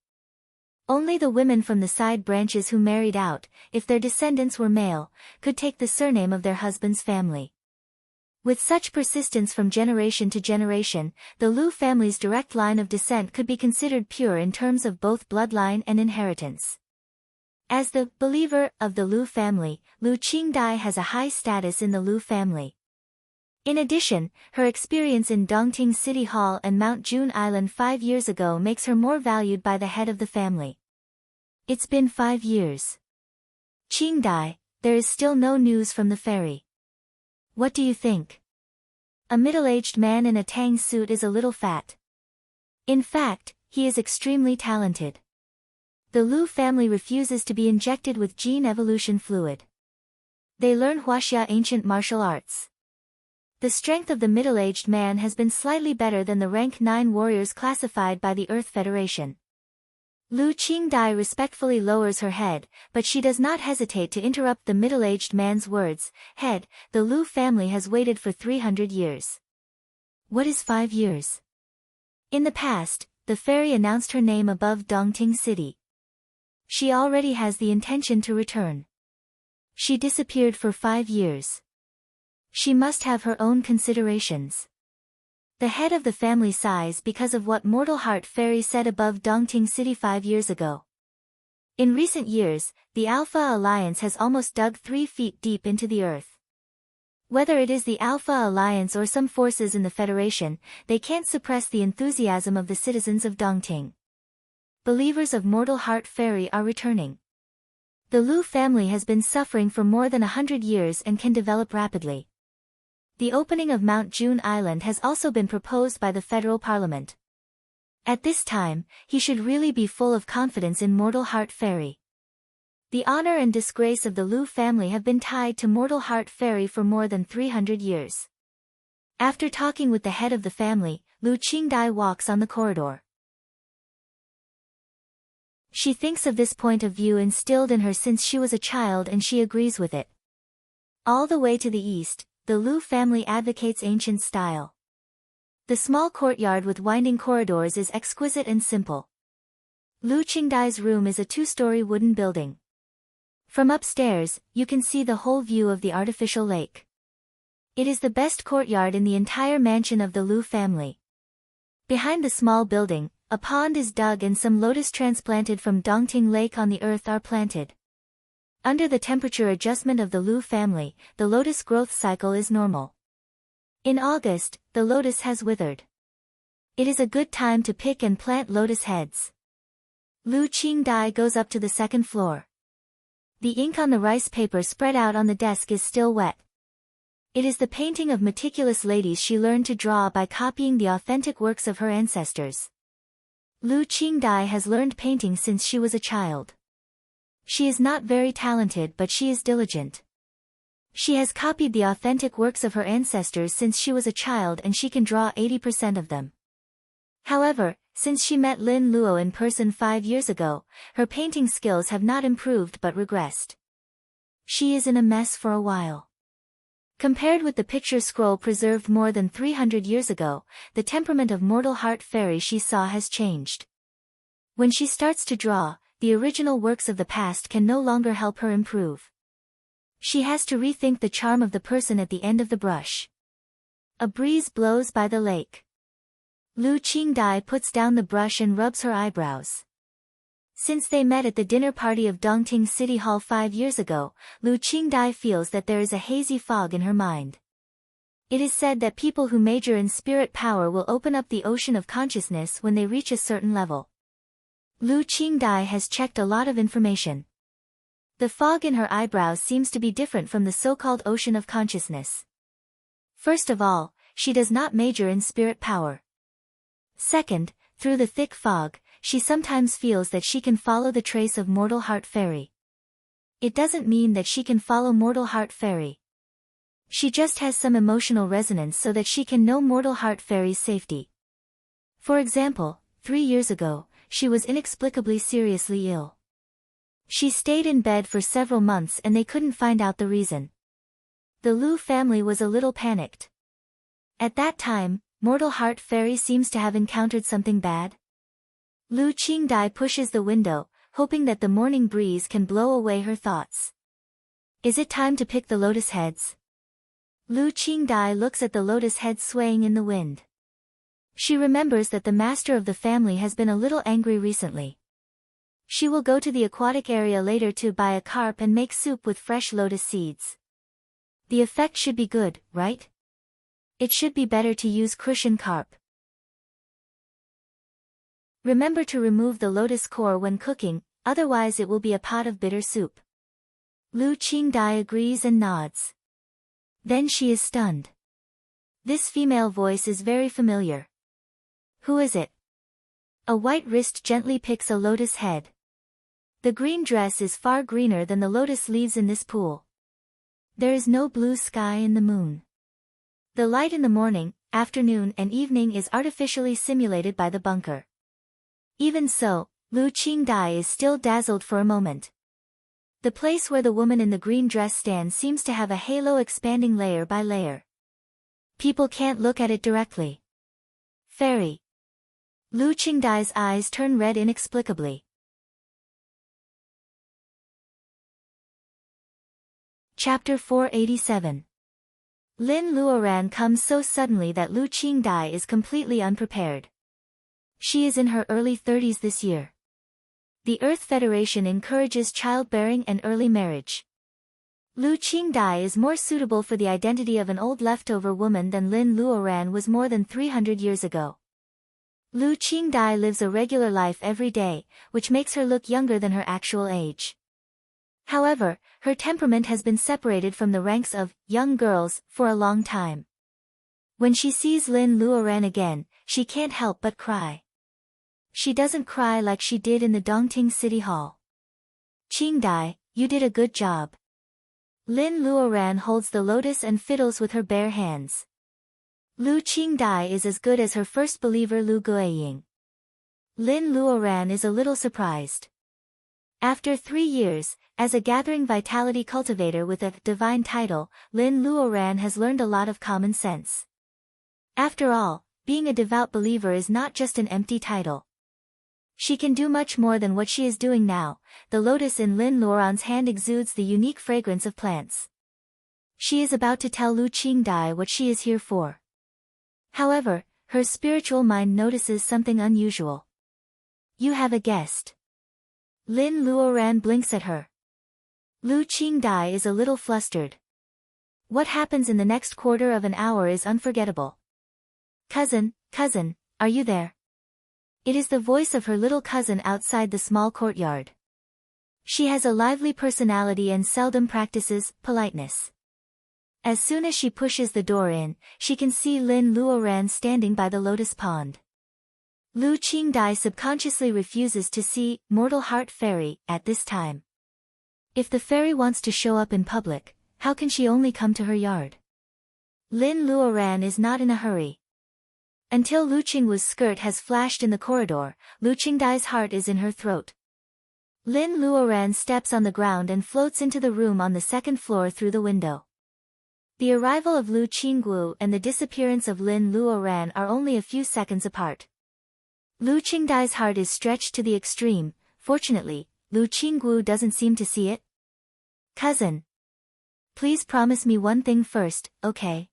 A: Only the women from the side branches who married out, if their descendants were male, could take the surname of their husband's family. With such persistence from generation to generation, the Lu family's direct line of descent could be considered pure in terms of both bloodline and inheritance. As the believer of the Lu family, Lu Qingdai has a high status in the Lu family. In addition, her experience in Dongting City Hall and Mount June Island 5 years ago makes her more valued by the head of the family. It's been 5 years. Qingdai, there is still no news from the fairy. What do you think? A middle-aged man in a tang suit is a little fat. In fact, he is extremely talented. The Lu family refuses to be injected with gene evolution fluid. They learn Huaxia ancient martial arts. The strength of the middle-aged man has been slightly better than the rank 9 warriors classified by the Earth Federation. Lu Qingdai respectfully lowers her head, but she does not hesitate to interrupt the middle-aged man's words. Head, the Lu family has waited for 300 years. What is 5 years? In the past, the fairy announced her name above Dongting City. She already has the intention to return. She disappeared for 5 years. She must have her own considerations. The head of the family sighs because of what Mortal Heart Fairy said above Dongting City 5 years ago. In recent years, the Alpha Alliance has almost dug 3 feet deep into the earth. Whether it is the Alpha Alliance or some forces in the Federation, they can't suppress the enthusiasm of the citizens of Dongting. Believers of Mortal Heart Fairy are returning. The Lu family has been suffering for more than 100 years and can develop rapidly. The opening of Mount June Island has also been proposed by the federal parliament. At this time, he should really be full of confidence in Mortal Heart Fairy. The honor and disgrace of the Lu family have been tied to Mortal Heart Fairy for more than 300 years. After talking with the head of the family, Lu Qingdai walks on the corridor. She thinks of this point of view instilled in her since she was a child and she agrees with it. All the way to the east, the Lu family advocates ancient style. The small courtyard with winding corridors is exquisite and simple. Lu Qingdai's room is a 2-story wooden building. From upstairs, you can see the whole view of the artificial lake. It is the best courtyard in the entire mansion of the Lu family. Behind the small building, a pond is dug and some lotus transplanted from Dongting Lake on the earth are planted. Under the temperature adjustment of the Lu family, the lotus growth cycle is normal. In August, the lotus has withered. It is a good time to pick and plant lotus heads. Lu Qingdai goes up to the 2nd floor. The ink on the rice paper spread out on the desk is still wet. It is the painting of meticulous ladies she learned to draw by copying the authentic works of her ancestors. Lu Qingdai has learned painting since she was a child. She is not very talented but she is diligent. She has copied the authentic works of her ancestors since she was a child and she can draw 80% of them. However, since she met Lin Luo in person 5 years ago, her painting skills have not improved but regressed. She is in a mess for a while. Compared with the picture scroll preserved more than 300 years ago, the temperament of mortal heart fairy she saw has changed. When she starts to draw, the original works of the past can no longer help her improve. She has to rethink the charm of the person at the end of the brush. A breeze blows by the lake. Lu Qingdai puts down the brush and rubs her eyebrows. Since they met at the dinner party of Dongting City Hall 5 years ago, Lu Qingdai feels that there is a hazy fog in her mind. It is said that people who major in spirit power will open up the ocean of consciousness when they reach a certain level. Lu Qingdai has checked a lot of information. The fog in her eyebrows seems to be different from the so-called ocean of consciousness. First of all, she does not major in spirit power. Second, through the thick fog, she sometimes feels that she can follow the trace of mortal heart fairy. It doesn't mean that she can follow mortal heart fairy. She just has some emotional resonance so that she can know mortal heart fairy's safety. For example, 3 years ago, she was inexplicably seriously ill. She stayed in bed for several months and they couldn't find out the reason. The Lu family was a little panicked. At that time, mortal heart fairy seems to have encountered something bad. Lu Qingdai pushes the window, hoping that the morning breeze can blow away her thoughts. Is it time to pick the lotus heads? Lu Qingdai looks at the lotus heads swaying in the wind. She remembers that the master of the family has been a little angry recently. She will go to the aquatic area later to buy a carp and make soup with fresh lotus seeds. The effect should be good, right? It should be better to use crucian carp. Remember to remove the lotus core when cooking, otherwise it will be a pot of bitter soup. Lu Qingdai agrees and nods. Then she is stunned. This female voice is very familiar. Who is it? A white wrist gently picks a lotus head. The green dress is far greener than the lotus leaves in this pool. There is no blue sky in the moon. The light in the morning, afternoon and evening is artificially simulated by the bunker. Even so, Lu Qingdai is still dazzled for a moment. The place where the woman in the green dress stands seems to have a halo expanding layer by layer. People can't look at it directly. Fairy. Lu Qingdai's eyes turn red inexplicably. Chapter 487. Lin Luoran comes so suddenly that Lu Qingdai is completely unprepared. She is in her early 30s this year. The Earth Federation encourages childbearing and early marriage. Lu Qingdai is more suitable for the identity of an old leftover woman than Lin Luoran was more than 300 years ago. Lu Qingdai lives a regular life every day, which makes her look younger than her actual age. However, her temperament has been separated from the ranks of young girls for a long time. When she sees Lin Luoran again, she can't help but cry. She doesn't cry like she did in the Dongting City Hall. Qingdai, you did a good job. Lin Luoran holds the lotus and fiddles with her bare hands. Lu Qingdai is as good as her first believer Lu Guiying. Lin Luoran is a little surprised. After 3 years, as a gathering vitality cultivator with a divine title, Lin Luoran has learned a lot of common sense. After all, being a devout believer is not just an empty title. She can do much more than what she is doing now. The lotus in Lin Luoran's hand exudes the unique fragrance of plants. She is about to tell Lu Qingdai what she is here for. However, her spiritual mind notices something unusual. You have a guest. Lin Luoran blinks at her. Lu Qingdai is a little flustered. What happens in the next quarter of an hour is unforgettable. Cousin, are you there? It is the voice of her little cousin outside the small courtyard. She has a lively personality and seldom practices politeness. As soon as she pushes the door in, she can see Lin Luoran standing by the lotus pond. Lu Qingdai subconsciously refuses to see mortal heart fairy at this time. If the fairy wants to show up in public, How can she only come to her yard? Lin Luoran is not in a hurry. Until Lu Qingwu's skirt has flashed in the corridor, Lu Qingdai's heart is in her throat. Lin Luoran steps on the ground and floats into the room on the second floor through the window. The arrival of Lu Qingwu and the disappearance of Lin Luoran are only a few seconds apart. Lu Qingdai's heart is stretched to the extreme. Fortunately, Lu Qingwu doesn't seem to see it. Cousin. Please promise me one thing first, okay?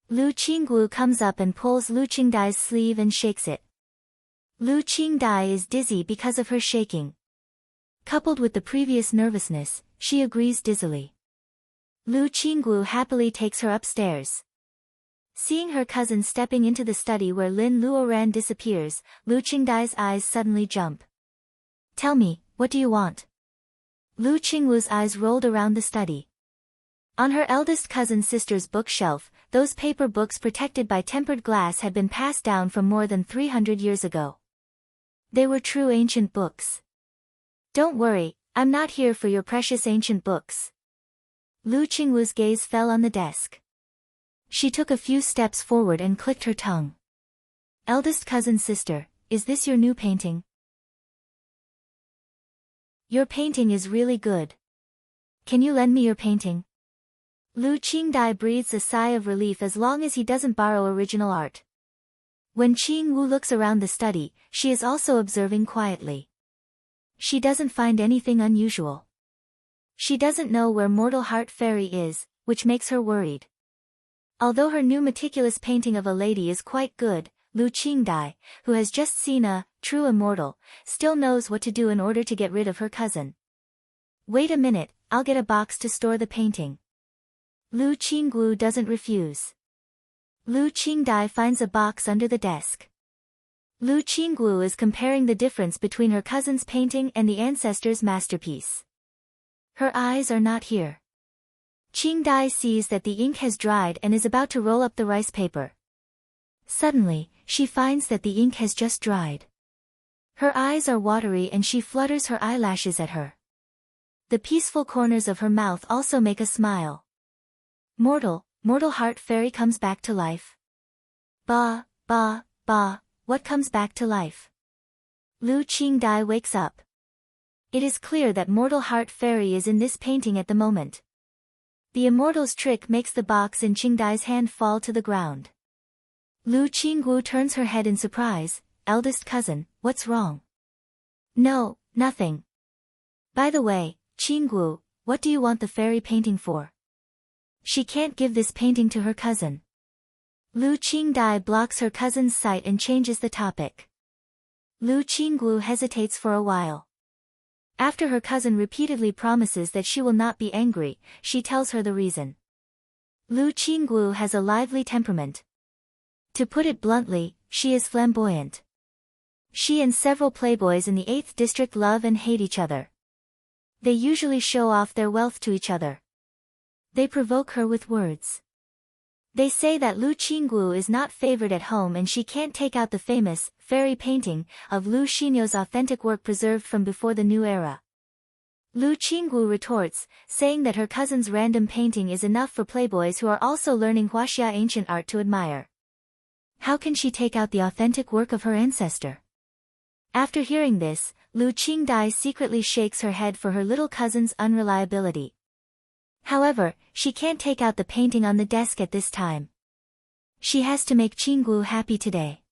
A: Lu Qingwu comes up and pulls Lu Qingdai's sleeve and shakes it. Lu Qingdai is dizzy because of her shaking. Coupled with the previous nervousness, she agrees dizzily. Lu Qingwu happily takes her upstairs. Seeing her cousin stepping into the study where Lin Luoran disappears, Lu Qingdai's eyes suddenly jump. Tell me, what do you want? Lu Qingwu's eyes rolled around the study. On her eldest cousin's sister's bookshelf, those paper books protected by tempered glass had been passed down from more than 300 years ago. They were true ancient books. Don't worry, I'm not here for your precious ancient books. Lu Qingwu's gaze fell on the desk. She took a few steps forward and clicked her tongue. Eldest cousin's sister, is this your new painting? Your painting is really good. Can you lend me your painting? Lu Qingdai breathes a sigh of relief as long as he doesn't borrow original art. When Qingwu looks around the study, she is also observing quietly. She doesn't find anything unusual. She doesn't know where Mortal Heart Fairy is, which makes her worried. Although her new meticulous painting of a lady is quite good, Lu Qingdai, who has just seen a true immortal, still knows what to do in order to get rid of her cousin. Wait a minute, I'll get a box to store the painting. Lu Qingwu doesn't refuse. Lu Qingdai finds a box under the desk. Lu Qingwu is comparing the difference between her cousin's painting and the ancestor's masterpiece. Her eyes are not here. Qingdai sees that the ink has dried and is about to roll up the rice paper. Suddenly, she finds that the ink has just dried. Her eyes are watery and she flutters her eyelashes at her. The peaceful corners of her mouth also make a smile. Mortal Heart Fairy comes back to life. Ba, ba, ba, what comes back to life? Lu Qingdai wakes up. It is clear that Mortal Heart Fairy is in this painting at the moment. The Immortal's trick makes the box in Qingdai's hand fall to the ground. Lu Qingwu turns her head in surprise. Eldest cousin, what's wrong? No, nothing. By the way, Qingwu, what do you want the fairy painting for? She can't give this painting to her cousin. Lu Qingdai blocks her cousin's sight and changes the topic. Lu Qingwu hesitates for a while. After her cousin repeatedly promises that she will not be angry, she tells her the reason. Lu Qingwu has a lively temperament. To put it bluntly, she is flamboyant. She and several playboys in the 8th district love and hate each other. They usually show off their wealth to each other. They provoke her with words. They say that Lu Qingwu is not favored at home and she can't take out the famous, fairy painting, of Lu Xinyo's authentic work preserved from before the new era. Lu Qingwu retorts, saying that her cousin's random painting is enough for playboys who are also learning Huaxia ancient art to admire. How can she take out the authentic work of her ancestor? After hearing this, Lu Qingdai secretly shakes her head for her little cousin's unreliability. However, she can't take out the painting on the desk at this time. She has to make Qingwu happy today.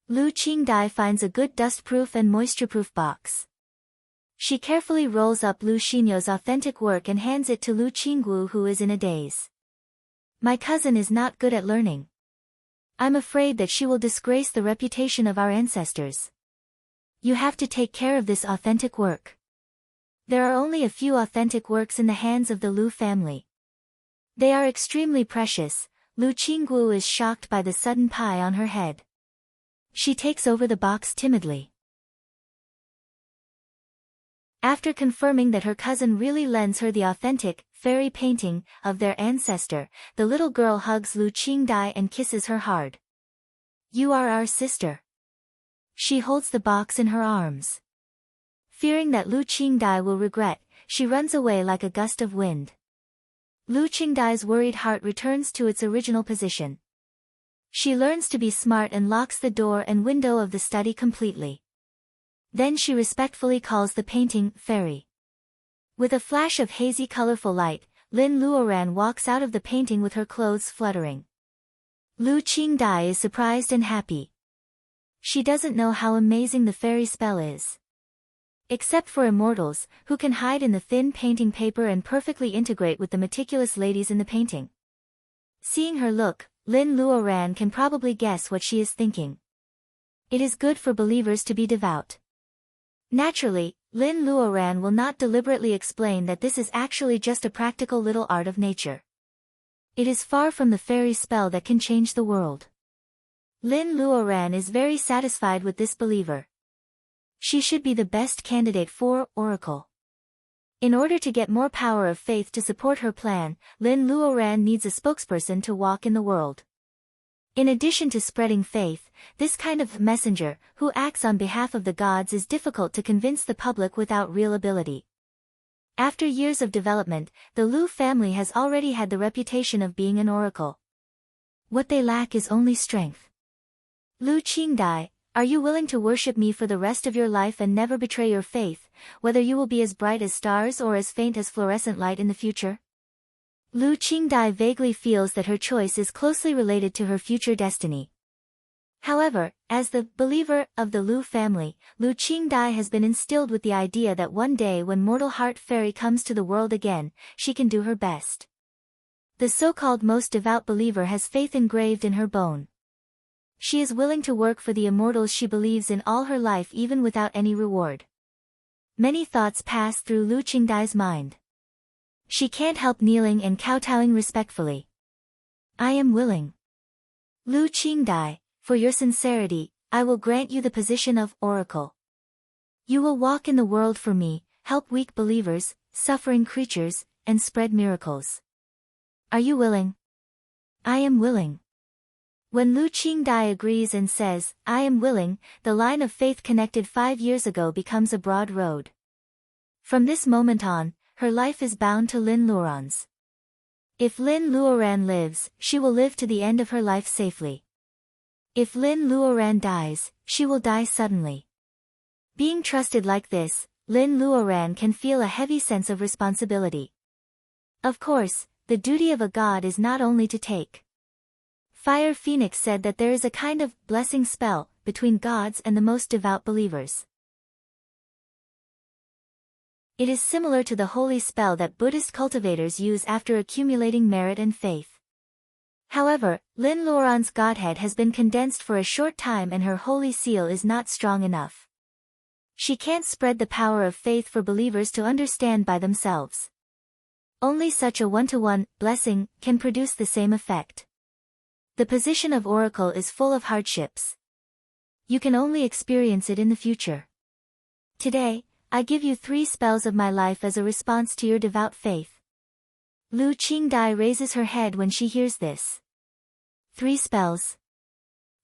A: Lu Qingdai finds a good dustproof and moisture-proof box. She carefully rolls up Lu Xinyo's authentic work and hands it to Lu Qingwu, who is in a daze. My cousin is not good at learning. I'm afraid that she will disgrace the reputation of our ancestors. You have to take care of this authentic work. There are only a few authentic works in the hands of the Lu family. They are extremely precious. Lu Qingwu is shocked by the sudden pie on her head. She takes over the box timidly. After confirming that her cousin really lends her the authentic, fairy painting, of their ancestor, the little girl hugs Lu Qingdai and kisses her hard. You are our sister. She holds the box in her arms. Fearing that Lu Qingdai will regret, she runs away like a gust of wind. Lu Qingdai's worried heart returns to its original position. She learns to be smart and locks the door and window of the study completely. Then she respectfully calls the painting fairy. With a flash of hazy colorful light, Lin Luoran walks out of the painting with her clothes fluttering. Lu Qingdai is surprised and happy. She doesn't know how amazing the fairy spell is. Except for immortals, who can hide in the thin painting paper and perfectly integrate with the meticulous ladies in the painting. Seeing her look, Lin Luoran can probably guess what she is thinking. It is good for believers to be devout. Naturally, Lin Luoran will not deliberately explain that this is actually just a practical little art of nature. It is far from the fairy spell that can change the world. Lin Luoran is very satisfied with this believer. She should be the best candidate for Oracle. In order to get more power of faith to support her plan, Lin Luoran needs a spokesperson to walk in the world. In addition to spreading faith, this kind of messenger, who acts on behalf of the gods, is difficult to convince the public without real ability. After years of development, the Lu family has already had the reputation of being an oracle. What they lack is only strength. Lu Qingdai, are you willing to worship me for the rest of your life and never betray your faith, whether you will be as bright as stars or as faint as fluorescent light in the future? Lu Qingdai vaguely feels that her choice is closely related to her future destiny. However, as the believer of the Lu family, Lu Qingdai has been instilled with the idea that one day when Mortal Heart Fairy comes to the world again, she can do her best. The so-called most devout believer has faith engraved in her bone. She is willing to work for the immortals she believes in all her life even without any reward. Many thoughts pass through Lu Qingdai's mind. She can't help kneeling and kowtowing respectfully. I am willing. Lu Qingdai, for your sincerity, I will grant you the position of Oracle. You will walk in the world for me, help weak believers, suffering creatures, and spread miracles. Are you willing? I am willing. When Lu Qingdai agrees and says, I am willing, the line of faith connected 5 years ago becomes a broad road. From this moment on, her life is bound to Lin Luoran's. If Lin Luoran lives, she will live to the end of her life safely. If Lin Luoran dies, she will die suddenly. Being trusted like this, Lin Luoran can feel a heavy sense of responsibility. Of course, the duty of a god is not only to take. Fire Phoenix said that there is a kind of blessing spell between gods and the most devout believers. It is similar to the holy spell that Buddhist cultivators use after accumulating merit and faith. However, Lin Luoran's godhead has been condensed for a short time and her holy seal is not strong enough. She can't spread the power of faith for believers to understand by themselves. Only such a one-to-one blessing can produce the same effect. The position of Oracle is full of hardships. You can only experience it in the future. Today, I give you 3 spells of my life as a response to your devout faith. Lu Qingdai raises her head when she hears this. 3 spells.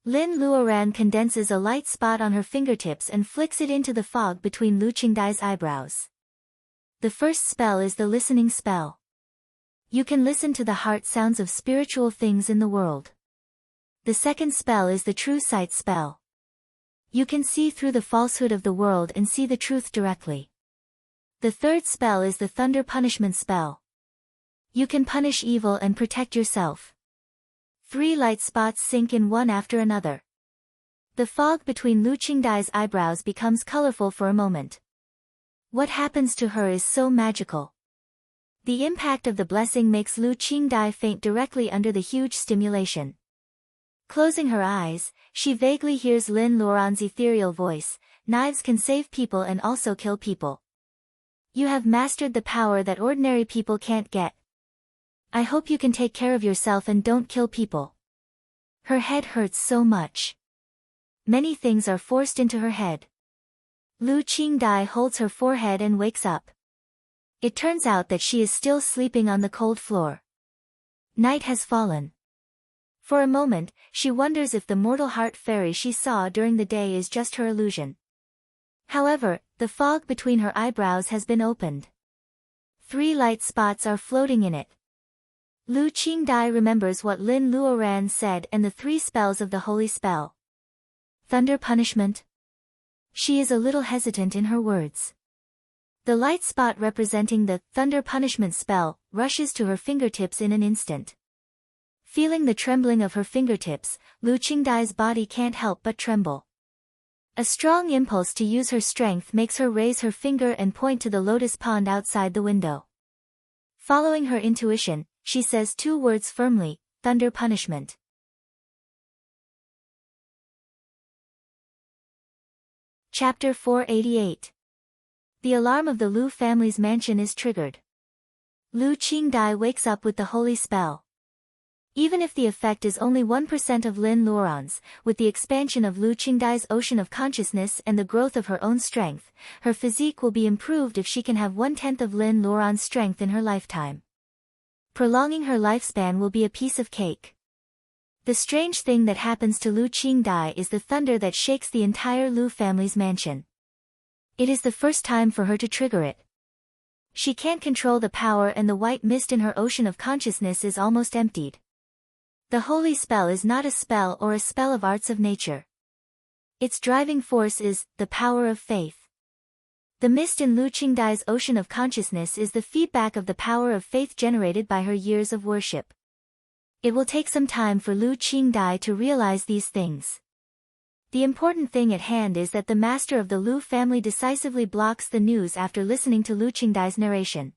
A: Lin Luoran condenses a light spot on her fingertips and flicks it into the fog between Lu Qingdai's eyebrows. The first spell is the listening spell. You can listen to the heart sounds of spiritual things in the world. The second spell is the true sight spell. You can see through the falsehood of the world and see the truth directly. The third spell is the thunder punishment spell. You can punish evil and protect yourself. 3 light spots sink in one after another. The fog between Lu Qingdai's eyebrows becomes colorful for a moment. What happens to her is so magical. The impact of the blessing makes Lu Qingdai faint directly under the huge stimulation. Closing her eyes, she vaguely hears Lin Luoran's ethereal voice, knives can save people and also kill people. You have mastered the power that ordinary people can't get. I hope you can take care of yourself and don't kill people. Her head hurts so much. Many things are forced into her head. Lu Qingdai holds her forehead and wakes up. It turns out that she is still sleeping on the cold floor. Night has fallen. For a moment, she wonders if the mortal heart fairy she saw during the day is just her illusion. However, the fog between her eyebrows has been opened. 3 light spots are floating in it. Lu Qingdai remembers what Lin Luoran said and the 3 spells of the holy spell. Thunder punishment. She is a little hesitant in her words. The light spot representing the thunder punishment spell rushes to her fingertips in an instant. Feeling the trembling of her fingertips, Lu Qingdai's body can't help but tremble. A strong impulse to use her strength makes her raise her finger and point to the lotus pond outside the window. Following her intuition, she says 2 words firmly, thunder punishment. Chapter 488. The alarm of the Lu family's mansion is triggered. Lu Qingdai wakes up with the holy spell. Even if the effect is only 1% of Lin Luoran's, with the expansion of Lu Qingdai's ocean of consciousness and the growth of her own strength, her physique will be improved if she can have 1/10 of Lin Luoran's strength in her lifetime. Prolonging her lifespan will be a piece of cake. The strange thing that happens to Lu Qingdai is the thunder that shakes the entire Lu family's mansion. It is the first time for her to trigger it. She can't control the power and the white mist in her ocean of consciousness is almost emptied. The holy spell is not a spell or a spell of arts of nature. Its driving force is the power of faith. The mist in Lu Qingdai's ocean of consciousness is the feedback of the power of faith generated by her years of worship. It will take some time for Lu Qingdai to realize these things. The important thing at hand is that the master of the Lu family decisively blocks the news after listening to Lu Qingdai's narration.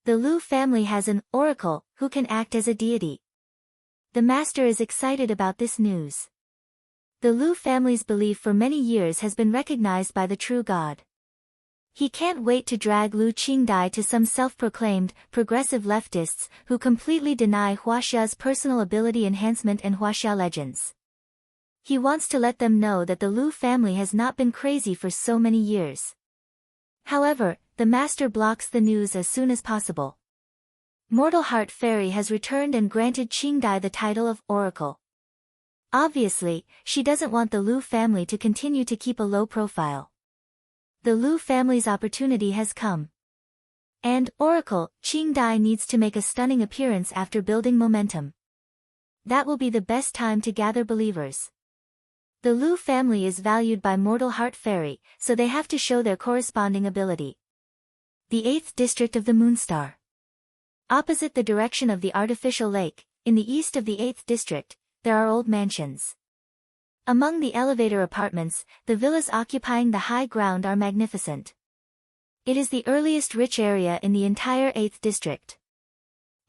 A: The Lu family has an oracle who can act as a deity. The master is excited about this news. The Lu family's belief for many years has been recognized by the true God. He can't wait to drag Lu Qingdai to some self-proclaimed, progressive leftists who completely deny Huaxia's personal ability enhancement and Huaxia legends. He wants to let them know that the Lu family has not been crazy for so many years. However, the master blocks the news as soon as possible. Mortal Heart Fairy has returned and granted Qingdai the title of Oracle. Obviously, she doesn't want the Lu family to continue to keep a low profile. The Lu family's opportunity has come. And, Oracle, Qingdai needs to make a stunning appearance after building momentum. That will be the best time to gather believers. The Lu family is valued by Mortal Heart Fairy, so they have to show their corresponding ability. The 8th district of the Moonstar. Opposite the direction of the artificial lake, in the east of the 8th district, there are old mansions. Among the elevator apartments, the villas occupying the high ground are magnificent. It is the earliest rich area in the entire 8th district.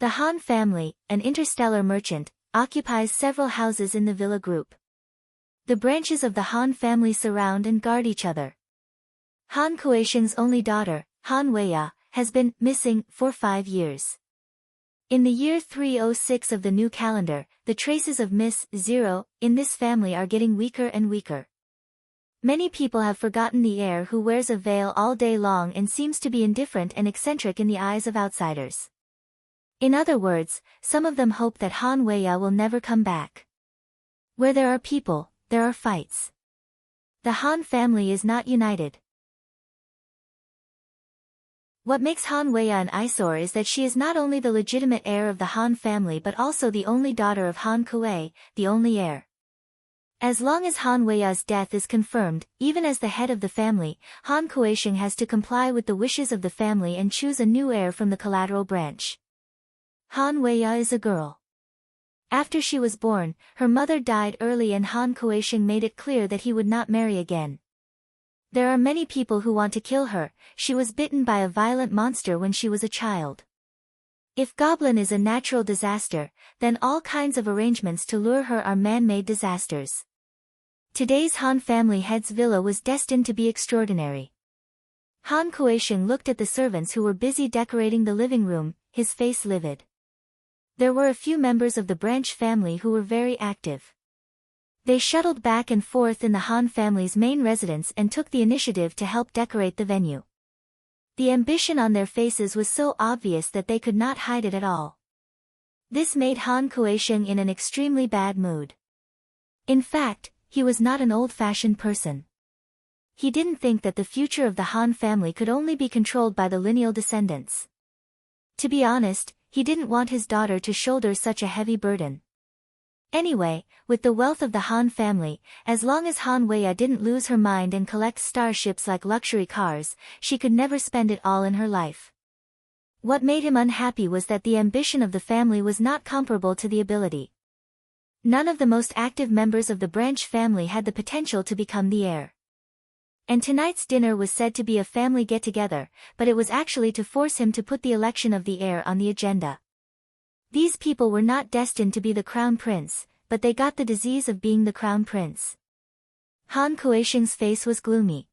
A: The Han family, an interstellar merchant, occupies several houses in the villa group. The branches of the Han family surround and guard each other. Han Kueisheng's only daughter, Han Weiya, has been missing for 5 years. In the year 306 of the new calendar, the traces of Miss Zero in this family are getting weaker and weaker. Many people have forgotten the heir who wears a veil all day long and seems to be indifferent and eccentric in the eyes of outsiders. In other words, some of them hope that Han Weiya will never come back. Where there are people, there are fights. The Han family is not united. What makes Han Weiya an eyesore is that she is not only the legitimate heir of the Han family but also the only daughter of Han Kuei, the only heir. As long as Han Weiya's death is confirmed, even as the head of the family, Han Kueisheng has to comply with the wishes of the family and choose a new heir from the collateral branch. Han Weiya is a girl. After she was born, her mother died early and Han Kueisheng made it clear that he would not marry again. There are many people who want to kill her. She was bitten by a violent monster when she was a child. If goblin is a natural disaster, then all kinds of arrangements to lure her are man-made disasters. Today's Han family head's villa was destined to be extraordinary. Han Kueisheng looked at the servants who were busy decorating the living room, his face livid. There were a few members of the branch family who were very active. They shuttled back and forth in the Han family's main residence and took the initiative to help decorate the venue. The ambition on their faces was so obvious that they could not hide it at all. This made Han Kueisheng in an extremely bad mood. In fact, he was not an old-fashioned person. He didn't think that the future of the Han family could only be controlled by the lineal descendants. To be honest, he didn't want his daughter to shoulder such a heavy burden. Anyway, with the wealth of the Han family, as long as Han Weiya didn't lose her mind and collect starships like luxury cars, she could never spend it all in her life. What made him unhappy was that the ambition of the family was not comparable to the ability. None of the most active members of the branch family had the potential to become the heir. And tonight's dinner was said to be a family get-together, but it was actually to force him to put the election of the heir on the agenda. These people were not destined to be the crown prince, but they got the disease of being the crown prince. Han Kueisheng's face was gloomy.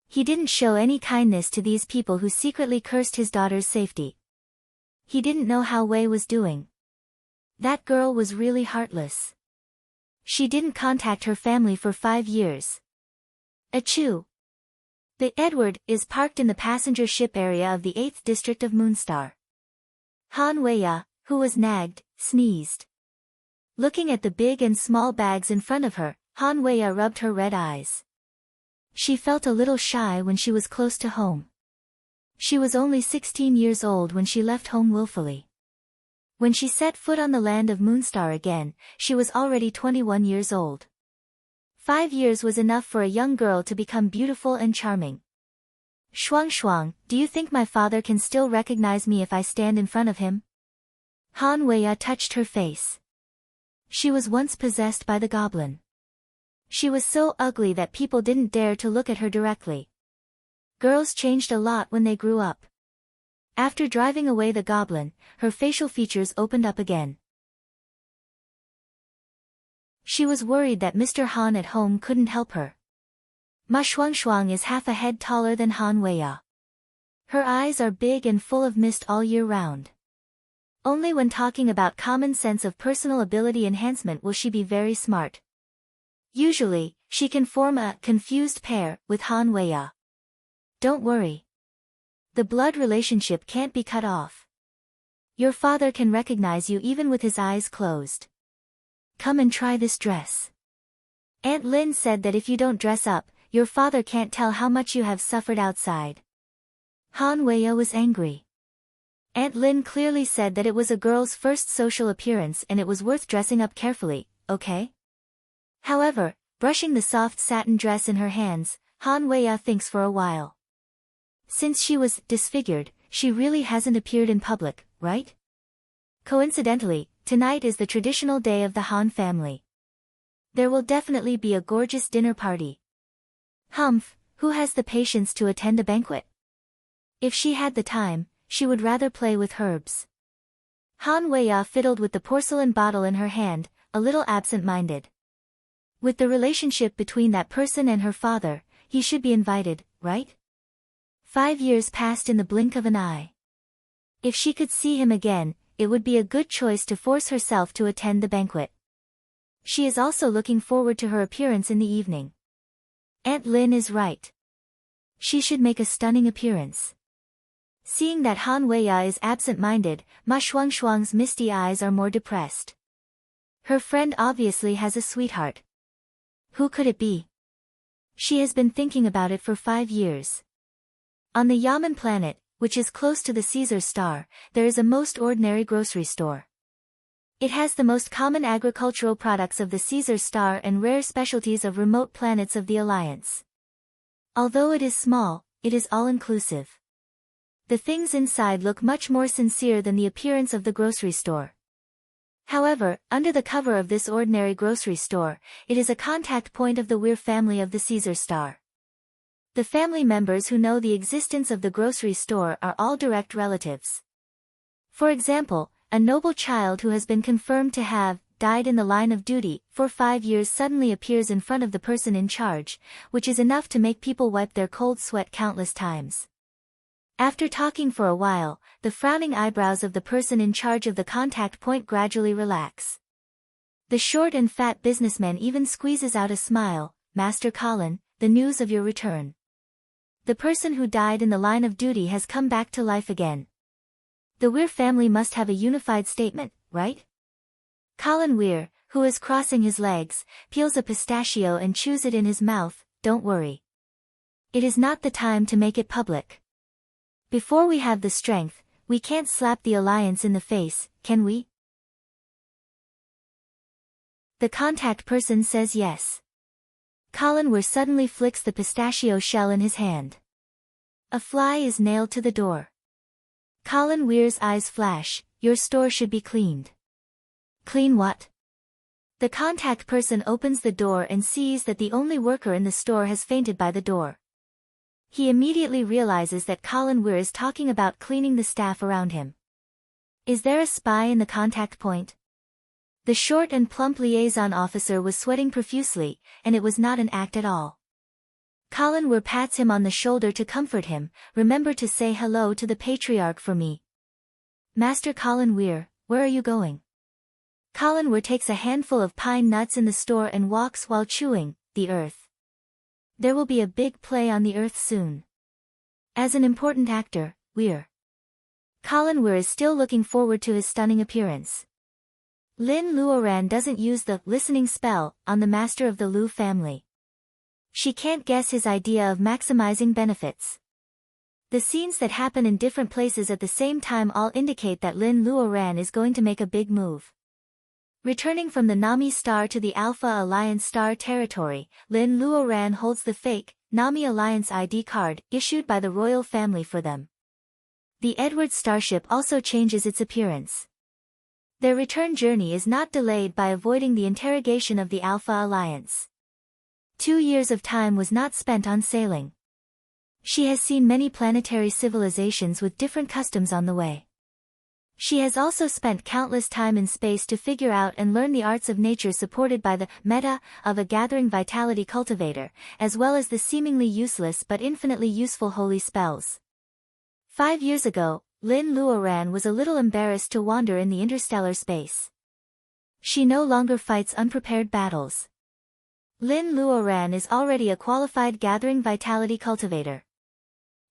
A: He didn't show any kindness to these people who secretly cursed his daughter's safety. He didn't know how Wei was doing. That girl was really heartless. She didn't contact her family for 5 years. Achoo! The Edward is parked in the passenger ship area of the 8th district of Moonstar. Han Weiya, who was nagged, sneezed. Looking at the big and small bags in front of her, Han Weiya rubbed her red eyes. She felt a little shy when she was close to home. She was only 16 years old when she left home willfully. When she set foot on the land of Moonstar again, she was already 21 years old. 5 years was enough for a young girl to become beautiful and charming. Shuang Shuang, do you think my father can still recognize me if I stand in front of him? Han Weiya touched her face. She was once possessed by the goblin. She was so ugly that people didn't dare to look at her directly. Girls changed a lot when they grew up. After driving away the goblin, her facial features opened up again. She was worried that Mr. Han at home couldn't help her. Ma Shuang is half a head taller than Han Weiya. Her eyes are big and full of mist all year round. Only when talking about common sense of personal ability enhancement will she be very smart. Usually, she can form a confused pair with Han Weiya. Don't worry. The blood relationship can't be cut off. Your father can recognize you even with his eyes closed. Come and try this dress. Aunt Lin said that if you don't dress up, your father can't tell how much you have suffered outside. Han Weiya was angry. Aunt Lin clearly said that it was a girl's first social appearance and it was worth dressing up carefully, okay? However, brushing the soft satin dress in her hands, Han Weiya thinks for a while. Since she was disfigured, she really hasn't appeared in public, right? Coincidentally, tonight is the traditional day of the Han family. There will definitely be a gorgeous dinner party. Humph, who has the patience to attend a banquet? If she had the time, she would rather play with herbs. Han Weiya fiddled with the porcelain bottle in her hand, a little absent-minded. With the relationship between that person and her father, he should be invited, right? 5 years passed in the blink of an eye. If she could see him again, it would be a good choice to force herself to attend the banquet. She is also looking forward to her appearance in the evening. Aunt Lin is right. She should make a stunning appearance. Seeing that Han Weiya is absent-minded, Ma Shuang's misty eyes are more depressed. Her friend obviously has a sweetheart. Who could it be? She has been thinking about it for 5 years. On the Yamen planet, which is close to the Caesar star, there is a most ordinary grocery store. It has the most common agricultural products of the Caesar star and rare specialties of remote planets of the Alliance. Although it is small, it is all-inclusive. The things inside look much more sincere than the appearance of the grocery store. However, under the cover of this ordinary grocery store, it is a contact point of the Weir family of the Caesar star. The family members who know the existence of the grocery store are all direct relatives. For example, a noble child who has been confirmed to have died in the line of duty for 5 years suddenly appears in front of the person in charge, which is enough to make people wipe their cold sweat countless times. After talking for a while, the frowning eyebrows of the person in charge of the contact point gradually relax. The short and fat businessman even squeezes out a smile. Master Colin, the news of your return. The person who died in the line of duty has come back to life again. The Weir family must have a unified statement, right? Colin Weir, who is crossing his legs, peels a pistachio and chews it in his mouth. Don't worry. It is not the time to make it public. Before we have the strength, We can't slap the alliance in the face, can we? The contact person says yes. Colin Weir suddenly flicks the pistachio shell in his hand. A fly is nailed to the door. Colin Weir's eyes flash. Your store should be cleaned. Clean what? The contact person opens the door and sees that the only worker in the store has fainted by the door. He immediately realizes that Colin Weir is talking about cleaning the staff around him. Is there a spy in the contact point? The short and plump liaison officer was sweating profusely, and it was not an act at all. Colin Weir pats him on the shoulder to comfort him. Remember to say hello to the patriarch for me. Master Colin Weir, where are you going? Colin Weir takes a handful of pine nuts in the store and walks while chewing the earth. There will be a big play on the earth soon. As an important actor, Weir. Colin Weir is still looking forward to his stunning appearance. Lin Luoran doesn't use the listening spell on the master of the Lu family. She can't guess his idea of maximizing benefits. The scenes that happen in different places at the same time all indicate that Lin Luoran is going to make a big move. Returning from the Nami Star to the Alpha Alliance Star territory, Lin Luoran holds the fake Nami Alliance ID card issued by the royal family for them. The Edward starship also changes its appearance. Their return journey is not delayed by avoiding the interrogation of the Alpha Alliance. 2 years of time was not spent on sailing. She has seen many planetary civilizations with different customs on the way. She has also spent countless time in space to figure out and learn the arts of nature supported by the meta of a gathering vitality cultivator, as well as the seemingly useless but infinitely useful holy spells. 5 years ago, Lin Luoran was a little embarrassed to wander in the interstellar space. She no longer fights unprepared battles. Lin Luoran is already a qualified gathering vitality cultivator.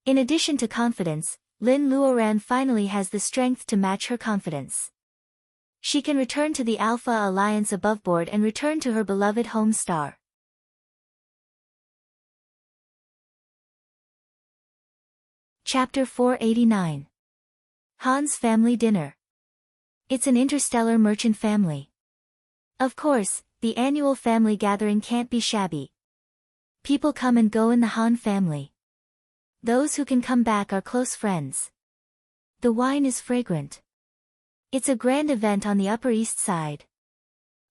A: In addition to confidence, Lin Luoran finally has the strength to match her confidence. She can return to the Alpha Alliance aboveboard and return to her beloved home star. Chapter 489. Han's Family Dinner. It's an interstellar merchant family. Of course, the annual family gathering can't be shabby. People come and go in the Han family. Those who can come back are close friends. The wine is fragrant. It's a grand event on the Upper East Side.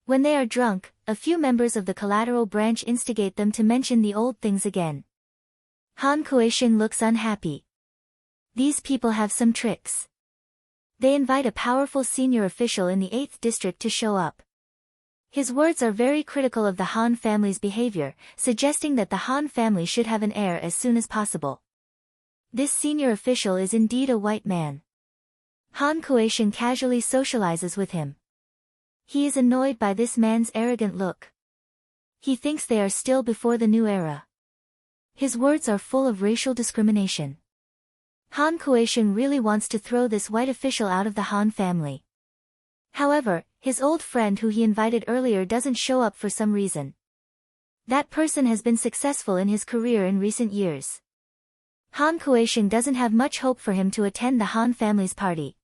A: When they are drunk, a few members of the collateral branch instigate them to mention the old things again. Han Kuei-sheng looks unhappy. These people have some tricks. They invite a powerful senior official in the 8th district to show up. His words are very critical of the Han family's behavior, suggesting that the Han family should have an heir as soon as possible. This senior official is indeed a white man. Han Kuei-sheng casually socializes with him. He is annoyed by this man's arrogant look. He thinks they are still before the new era. His words are full of racial discrimination. Han Kuei-sheng really wants to throw this white official out of the Han family. However, his old friend who he invited earlier doesn't show up for some reason. That person has been successful in his career in recent years. Han Kuei-sheng doesn't have much hope for him to attend the Han family's party.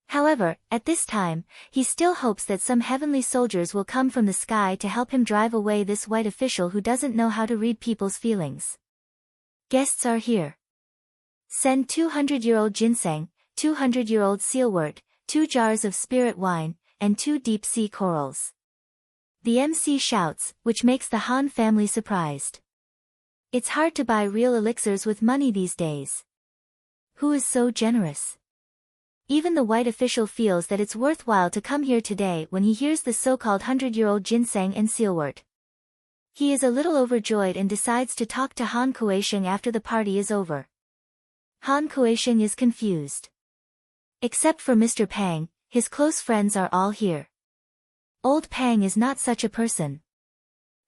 A: However, at this time, he still hopes that some heavenly soldiers will come from the sky to help him drive away this white official who doesn't know how to read people's feelings. Guests are here. Send 200-year-old ginseng, 200-year-old sealwort, 2 jars of spirit wine, and 2 deep-sea corals. The MC shouts, which makes the Han family surprised. It's hard to buy real elixirs with money these days. Who is so generous? Even the white official feels that it's worthwhile to come here today when he hears the so-called 100-year-old ginseng and sealwort. He is a little overjoyed and decides to talk to Han Kuei-sheng after the party is over. Han Kuei-sheng is confused. Except for Mr. Pang, his close friends are all here. Old Pang is not such a person.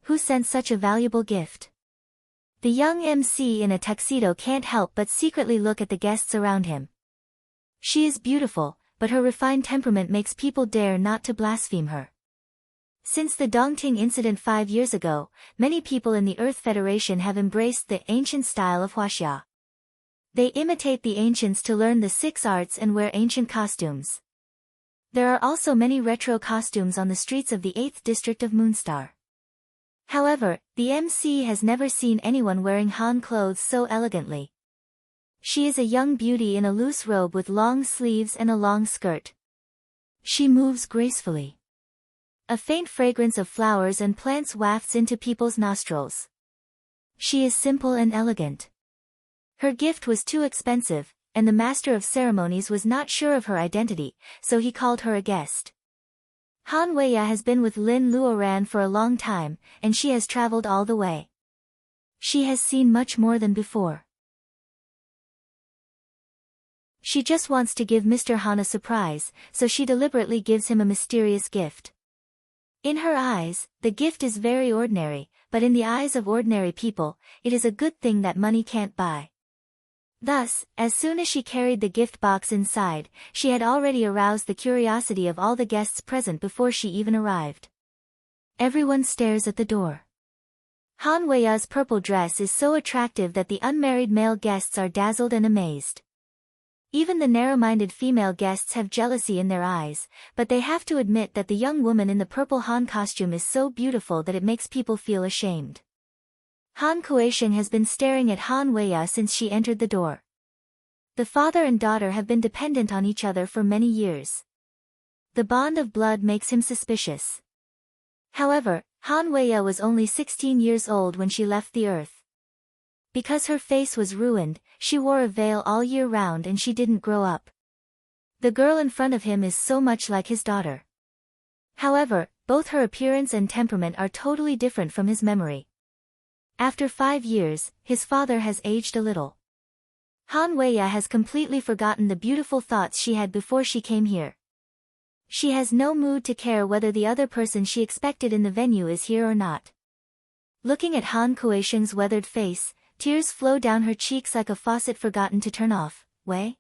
A: Who sent such a valuable gift? The young MC in a tuxedo can't help but secretly look at the guests around him. She is beautiful, but her refined temperament makes people dare not to blaspheme her. Since the Dongting incident 5 years ago, many people in the Earth Federation have embraced the ancient style of Huaxia. They imitate the ancients to learn the 6 arts and wear ancient costumes. There are also many retro costumes on the streets of the 8th district of Moonstar. However, the MC has never seen anyone wearing Han clothes so elegantly. She is a young beauty in a loose robe with long sleeves and a long skirt. She moves gracefully. A faint fragrance of flowers and plants wafts into people's nostrils. She is simple and elegant. Her gift was too expensive, and the master of ceremonies was not sure of her identity, so he called her a guest. Han Weiya has been with Lin Luoran for a long time, and she has traveled all the way. She has seen much more than before. She just wants to give Mr. Han a surprise, so she deliberately gives him a mysterious gift. In her eyes, the gift is very ordinary, but in the eyes of ordinary people, it is a good thing that money can't buy. Thus, as soon as she carried the gift box inside, she had already aroused the curiosity of all the guests present before she even arrived. Everyone stares at the door. Han Weiya's purple dress is so attractive that the unmarried male guests are dazzled and amazed. Even the narrow-minded female guests have jealousy in their eyes, but they have to admit that the young woman in the purple Han costume is so beautiful that it makes people feel ashamed. Han Kuei-sheng has been staring at Han Weiya since she entered the door. The father and daughter have been dependent on each other for many years. The bond of blood makes him suspicious. However, Han Weiya was only 16 years old when she left the earth. Because her face was ruined, she wore a veil all year round and she didn't grow up. The girl in front of him is so much like his daughter. However, both her appearance and temperament are totally different from his memory. After 5 years, his father has aged a little. Han Weiya has completely forgotten the beautiful thoughts she had before she came here. She has no mood to care whether the other person she expected in the venue is here or not. Looking at Han Kuei-sheng's weathered face, tears flow down her cheeks like a faucet forgotten to turn off. Wei?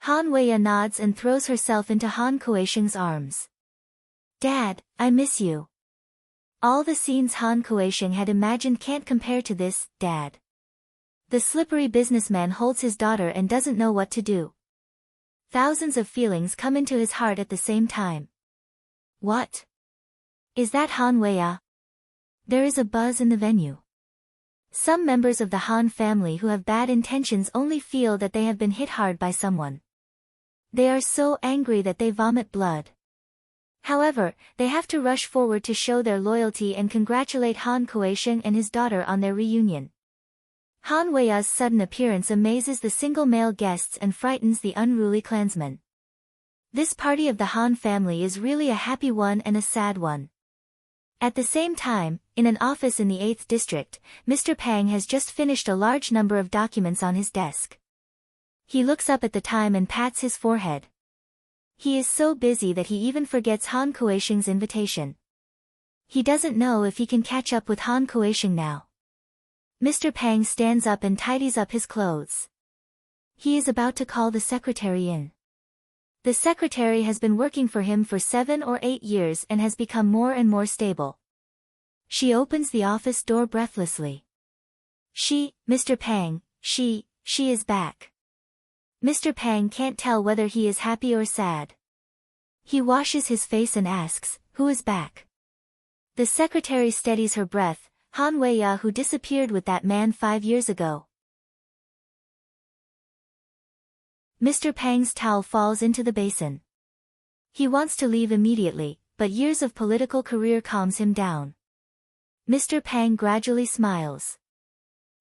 A: Han Weiya nods and throws herself into Han Kuei-sheng's arms. Dad, I miss you. All the scenes Han Kuei-sheng had imagined can't compare to this, Dad. The slippery businessman holds his daughter and doesn't know what to do. Thousands of feelings come into his heart at the same time. What? Is that Han Weiya? There is a buzz in the venue. Some members of the Han family who have bad intentions only feel that they have been hit hard by someone. They are so angry that they vomit blood. However, they have to rush forward to show their loyalty and congratulate Han Kuei-sheng and his daughter on their reunion. Han Weiya's sudden appearance amazes the single male guests and frightens the unruly clansmen. This party of the Han family is really a happy one and a sad one. At the same time, in an office in the 8th district, Mr. Pang has just finished a large number of documents on his desk. He looks up at the time and pats his forehead. He is so busy that he even forgets Han Kuei-sheng's invitation. He doesn't know if he can catch up with Han Kuei-sheng now. Mr. Pang stands up and tidies up his clothes. He is about to call the secretary in. The secretary has been working for him for 7 or 8 years and has become more and more stable. She opens the office door breathlessly. Mr. Pang, she is back. Mr. Pang can't tell whether he is happy or sad. He washes his face and asks, who is back? The secretary steadies her breath, Han Weiya who disappeared with that man 5 years ago. Mr. Pang's towel falls into the basin. He wants to leave immediately, but years of political career calms him down. Mr. Pang gradually smiles.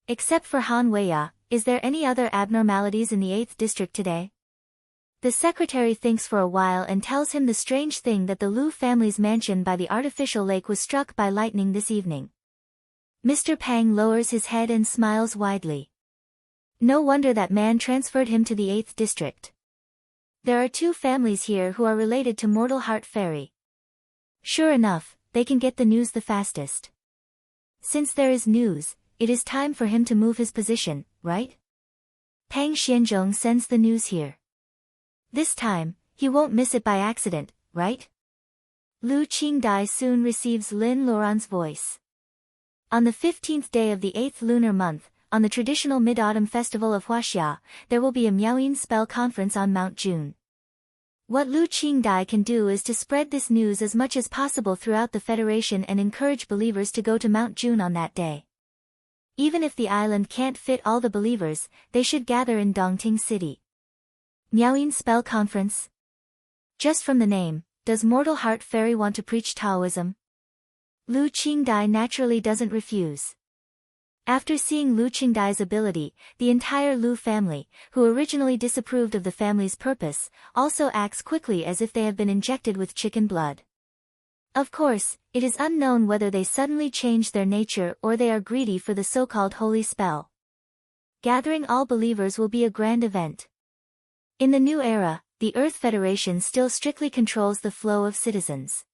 A: Except for Han Weiya, is there any other abnormalities in the 8th district today? The secretary thinks for a while and tells him the strange thing that the Liu family's mansion by the artificial lake was struck by lightning this evening. Mr. Pang lowers his head and smiles widely. No wonder that man transferred him to the 8th district. There are 2 families here who are related to Mortal Heart Fairy. Sure enough, they can get the news the fastest. Since there is news, it is time for him to move his position, right? Pang Xianzhong sends the news here. This time, he won't miss it by accident, right? Lu Qingdai soon receives Lin Luoran's voice. On the 15th day of the 8th lunar month, on the traditional Mid-Autumn Festival of Huaxia, there will be a Miaoyin spell conference on Mount June. What Lu Qingdai can do is to spread this news as much as possible throughout the Federation and encourage believers to go to Mount June on that day. Even if the island can't fit all the believers, they should gather in Dongting City. Miaoyin Spell Conference? Just from the name, does Mortal Heart Fairy want to preach Taoism? Lu Qingdai naturally doesn't refuse. After seeing Lu Qingdai's ability, the entire Lu family, who originally disapproved of the family's purpose, also acts quickly as if they have been injected with chicken blood. Of course, it is unknown whether they suddenly change their nature or they are greedy for the so-called holy spell. Gathering all believers will be a grand event. In the new era, the Earth Federation still strictly controls the flow of citizens.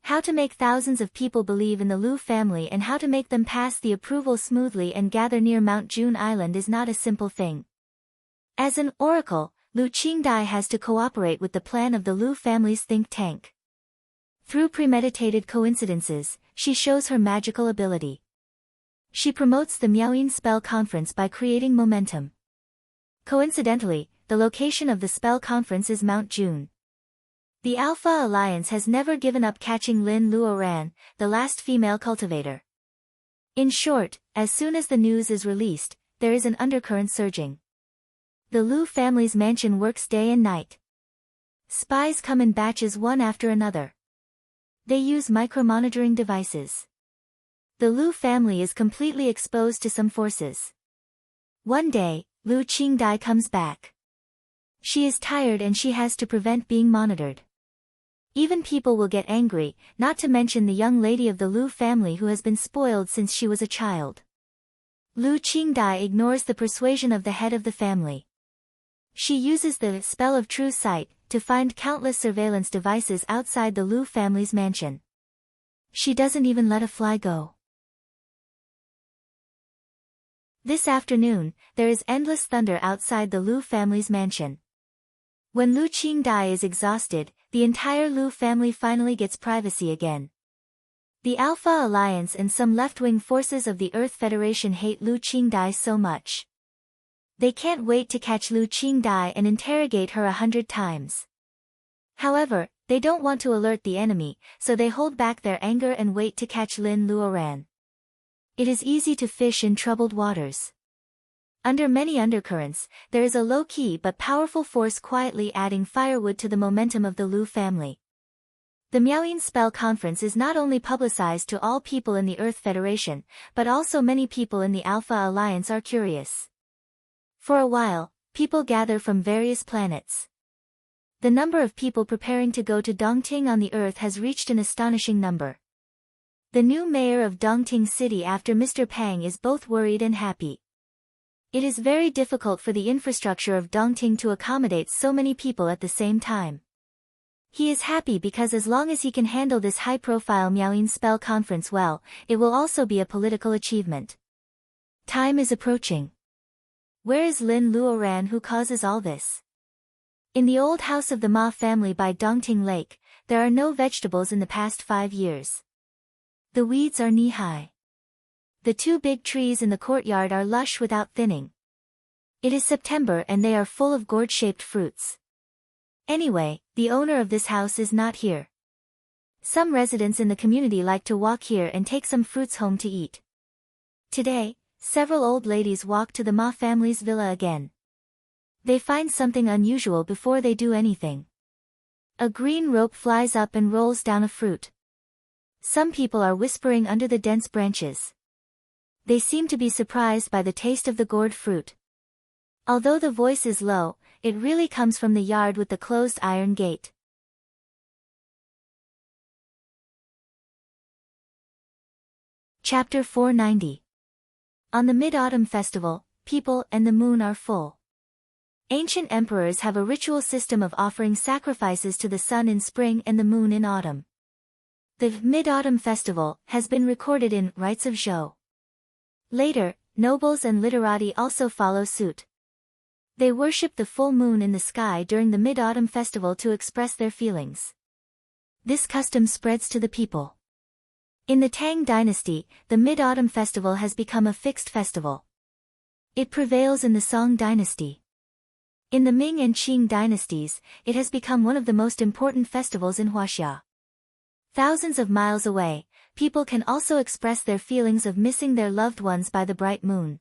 A: How to make thousands of people believe in the Lu family and how to make them pass the approval smoothly and gather near Mount June Island is not a simple thing. As an oracle, Lu Qingdai has to cooperate with the plan of the Lu family's think tank. Through premeditated coincidences, she shows her magical ability. She promotes the Miaoyin Spell Conference by creating momentum. Coincidentally, the location of the spell conference is Mount June. The Alpha Alliance has never given up catching Lin Luoran, the last female cultivator. In short, as soon as the news is released, there is an undercurrent surging. The Lu family's mansion works day and night. Spies come in batches one after another. They use micromonitoring devices. The Lu family is completely exposed to some forces. One day, Lu Qingdai comes back. She is tired and she has to prevent being monitored. Even people will get angry, not to mention the young lady of the Lu family who has been spoiled since she was a child. Lu Qingdai ignores the persuasion of the head of the family. She uses the spell of true sight to find countless surveillance devices outside the Lu family's mansion. She doesn't even let a fly go. This afternoon, there is endless thunder outside the Lu family's mansion. When Lu Qingdai is exhausted, the entire Lu family finally gets privacy again. The Alpha Alliance and some left-wing forces of the Earth Federation hate Lu Qingdai so much. They can't wait to catch Lu Qingdai and interrogate her 100 times. However, they don't want to alert the enemy, so they hold back their anger and wait to catch Lin Luoran. It is easy to fish in troubled waters. Under many undercurrents, there is a low-key but powerful force quietly adding firewood to the momentum of the Lu family. The Miaoyin Spell Conference is not only publicized to all people in the Earth Federation, but also many people in the Alpha Alliance are curious. For a while, people gather from various planets. The number of people preparing to go to Dongting on the Earth has reached an astonishing number. The new mayor of Dongting City after Mr. Pang is both worried and happy. It is very difficult for the infrastructure of Dongting to accommodate so many people at the same time. He is happy because as long as he can handle this high-profile Miaoyin Spell Conference well, it will also be a political achievement. Time is approaching. Where is Lin Luoran who causes all this? In the old house of the Ma family by Dongting Lake, there are no vegetables in the past 5 years. The weeds are knee-high. The 2 big trees in the courtyard are lush without thinning. It is September and they are full of gourd-shaped fruits. Anyway, the owner of this house is not here. Some residents in the community like to walk here and take some fruits home to eat. Today, several old ladies walk to the Ma family's villa again. They find something unusual before they do anything. A green rope flies up and rolls down a fruit. Some people are whispering under the dense branches. They seem to be surprised by the taste of the gourd fruit. Although the voice is low, it really comes from the yard with the closed iron gate. Chapter 490. On the Mid-Autumn Festival, people and the moon are full. Ancient emperors have a ritual system of offering sacrifices to the sun in spring and the moon in autumn. The Mid-Autumn Festival has been recorded in Rites of Zhou. Later, nobles and literati also follow suit. They worship the full moon in the sky during the Mid-Autumn Festival to express their feelings. This custom spreads to the people. In the Tang dynasty, the Mid-Autumn Festival has become a fixed festival. It prevails in the Song dynasty. In the Ming and Qing dynasties, it has become one of the most important festivals in Huaxia. Thousands of miles away, people can also express their feelings of missing their loved ones by the bright moon.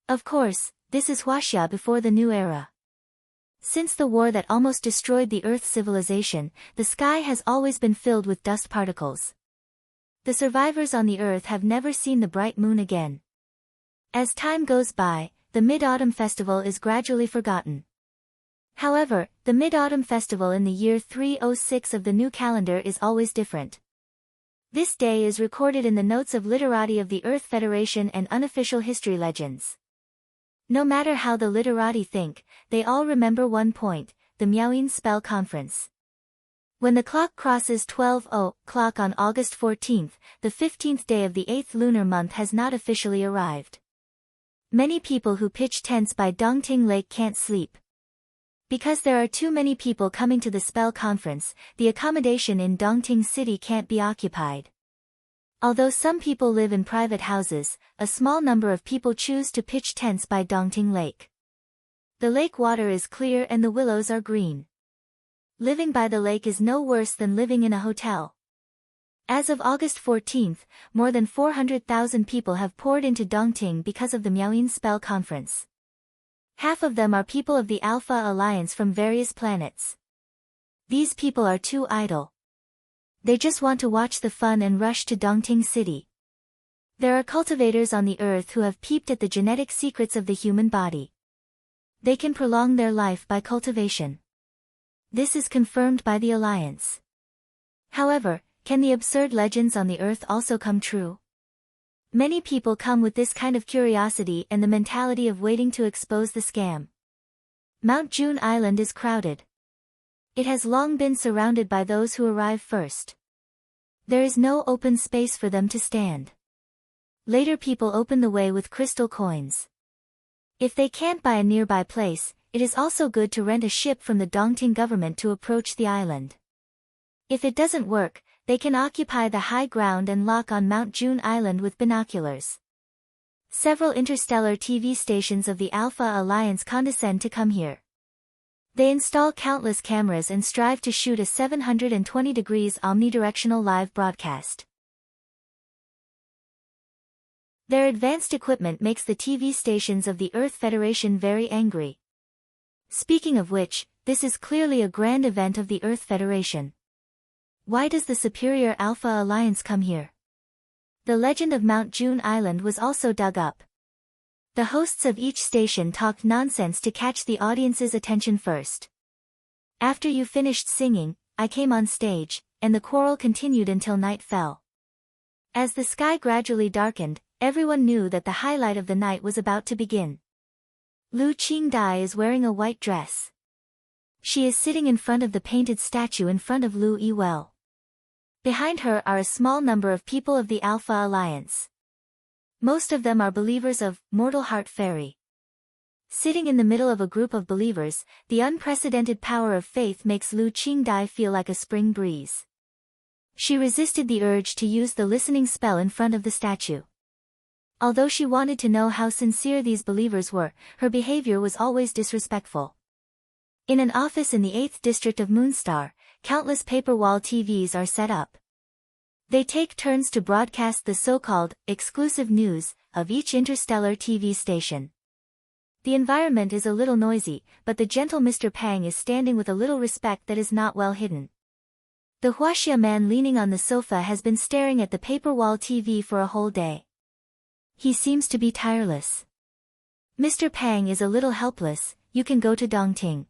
A: Of course, this is Huaxia before the new era. Since the war that almost destroyed the Earth's civilization, the sky has always been filled with dust particles. The survivors on the Earth have never seen the bright moon again. As time goes by, the Mid-Autumn Festival is gradually forgotten. However, the Mid-Autumn Festival in the year 306 of the new calendar is always different. This day is recorded in the notes of literati of the Earth Federation and unofficial history legends. No matter how the literati think, they all remember one point, the Miaoyin Spell Conference. When the clock crosses 12 o'clock on August 14th, the 15th day of the 8th lunar month has not officially arrived. Many people who pitch tents by Dongting Lake can't sleep. Because there are too many people coming to the spell conference, the accommodation in Dongting City can't be occupied. Although some people live in private houses, a small number of people choose to pitch tents by Dongting Lake. The lake water is clear and the willows are green. Living by the lake is no worse than living in a hotel. As of August 14th, more than 400,000 people have poured into Dongting because of the Miaoyin Spell Conference. Half of them are people of the Alpha Alliance from various planets. These people are too idle. They just want to watch the fun and rush to Dongting City. There are cultivators on the Earth who have peeped at the genetic secrets of the human body. They can prolong their life by cultivation. This is confirmed by the Alliance. However, can the absurd legends on the Earth also come true? Many people come with this kind of curiosity and the mentality of waiting to expose the scam. Mount June Island is crowded. It has long been surrounded by those who arrive first. There is no open space for them to stand. Later people open the way with crystal coins. If they can't buy a nearby place, it is also good to rent a ship from the Dongting government to approach the island. If it doesn't work, they can occupy the high ground and lock on Mount June Island with binoculars. Several interstellar TV stations of the Alpha Alliance condescend to come here. They install countless cameras and strive to shoot a 720 degrees omnidirectional live broadcast. Their advanced equipment makes the TV stations of the Earth Federation very angry. Speaking of which, this is clearly a grand event of the Earth Federation. Why does the superior Alpha Alliance come here? The legend of Mount June Island was also dug up. The hosts of each station talked nonsense to catch the audience's attention first. After you finished singing, I came on stage, and the quarrel continued until night fell. As the sky gradually darkened, everyone knew that the highlight of the night was about to begin. Lu Qingdai is wearing a white dress. She is sitting in front of the painted statue in front of Lu Yiwell. Behind her are a small number of people of the Alpha Alliance. Most of them are believers of Mortal Heart Fairy. Sitting in the middle of a group of believers, the unprecedented power of faith makes Lu Qingdai feel like a spring breeze. She resisted the urge to use the listening spell in front of the statue. Although she wanted to know how sincere these believers were, her behavior was always disrespectful. In an office in the 8th district of Moonstar, countless paper wall TVs are set up. They take turns to broadcast the so-called exclusive news of each interstellar TV station. The environment is a little noisy, but the gentle Mr. Pang is standing with a little respect that is not well hidden. The Huaxia man leaning on the sofa has been staring at the paper wall TV for a whole day. He seems to be tireless. Mr. Pang is a little helpless. You can go to Dongting.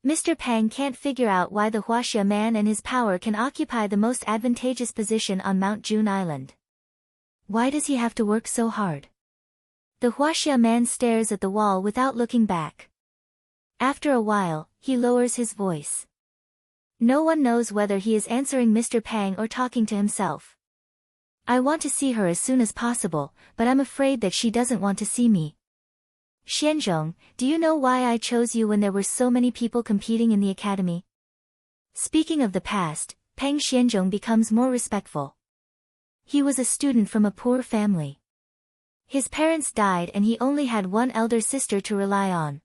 A: Mr. Pang can't figure out why the Huaxia man and his power can occupy the most advantageous position on Mount June Island. Why does he have to work so hard? The Huaxia man stares at the wall without looking back. After a while, he lowers his voice. No one knows whether he is answering Mr. Pang or talking to himself. I want to see her as soon as possible, but I'm afraid that she doesn't want to see me. Xianzhong, do you know why I chose you when there were so many people competing in the academy? Speaking of the past, Peng Xianzhong becomes more respectful. He was a student from a poor family. His parents died and he only had one elder sister to rely on.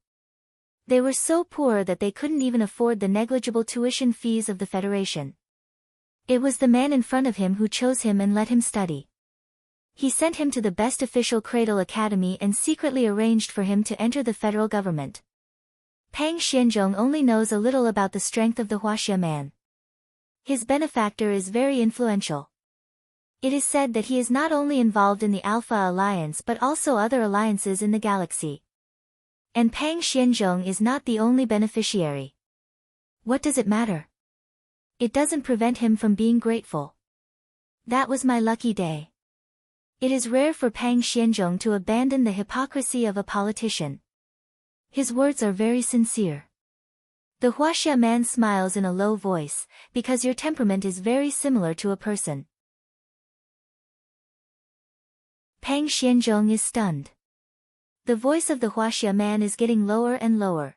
A: They were so poor that they couldn't even afford the negligible tuition fees of the Federation. It was the man in front of him who chose him and let him study. He sent him to the best official cradle academy and secretly arranged for him to enter the federal government. Pang Xianzhong only knows a little about the strength of the Huaxia man. His benefactor is very influential. It is said that he is not only involved in the Alpha Alliance but also other alliances in the galaxy. And Pang Xianzhong is not the only beneficiary. What does it matter? It doesn't prevent him from being grateful. That was my lucky day. It is rare for Pang Xianzhong to abandon the hypocrisy of a politician. His words are very sincere. The Huaxia man smiles in a low voice, because your temperament is very similar to a person. Pang Xianzhong is stunned. The voice of the Huaxia man is getting lower and lower.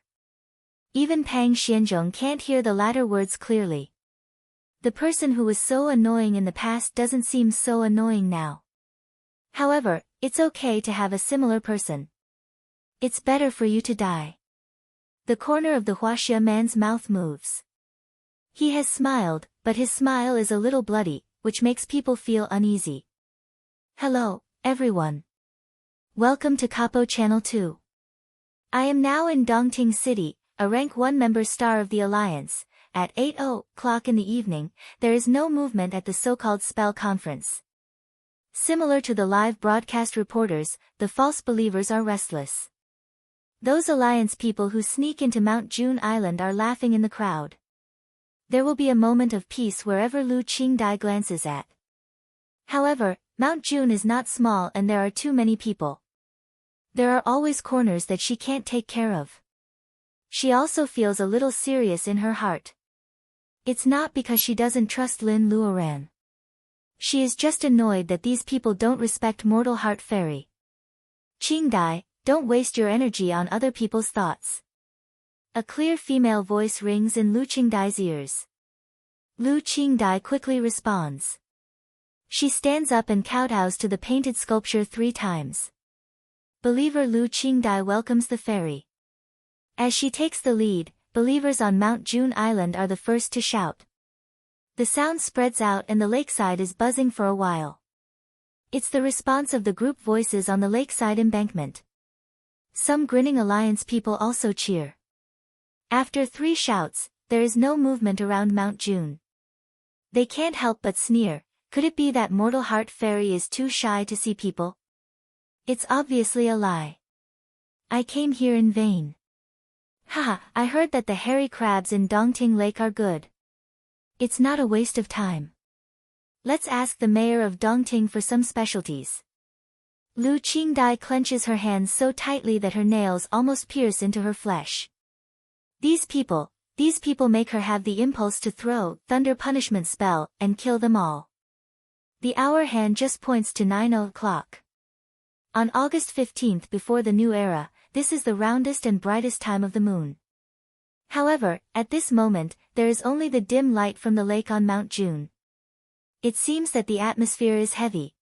A: Even Pang Xianzhong can't hear the latter words clearly. The person who was so annoying in the past doesn't seem so annoying now. However, it's okay to have a similar person. It's better for you to die. The corner of the Huaxia man's mouth moves. He has smiled, but his smile is a little bloody, which makes people feel uneasy. Hello, everyone. Welcome to Capo Channel 2. I am now in Dongting City, a rank 1 member star of the Alliance. At 8:00 in the evening, there is no movement at the so-called spell conference. Similar to the live broadcast reporters, the false believers are restless. Those Alliance people who sneak into Mount June Island are laughing in the crowd. There will be a moment of peace wherever Lu Qingdai glances at. However, Mount June is not small and there are too many people. There are always corners that she can't take care of. She also feels a little serious in her heart. It's not because she doesn't trust Lin Luoran. She is just annoyed that these people don't respect Mortal Heart Fairy. Qingdai, don't waste your energy on other people's thoughts. A clear female voice rings in Lu Qingdai's ears. Lu Qingdai quickly responds. She stands up and kowtows to the painted sculpture 3 times. Believer Lu Qingdai welcomes the fairy. As she takes the lead, believers on Mount June Island are the first to shout. The sound spreads out and the lakeside is buzzing for a while. It's the response of the group voices on the lakeside embankment. Some grinning Alliance people also cheer. After 3 shouts, there is no movement around Mount June. They can't help but sneer. Could it be that Mortal Heart Fairy is too shy to see people? It's obviously a lie. I came here in vain. Haha, I heard that the hairy crabs in Dongting Lake are good. It's not a waste of time. Let's ask the mayor of Dongting for some specialties. Lu Qingdai clenches her hands so tightly that her nails almost pierce into her flesh. These people make her have the impulse to throw thunder punishment spell and kill them all. The hour hand just points to 9:00. On August 15th before the new era, this is the roundest and brightest time of the moon. However, at this moment, there is only the dim light from the lake on Mount June. It seems that the atmosphere is heavy.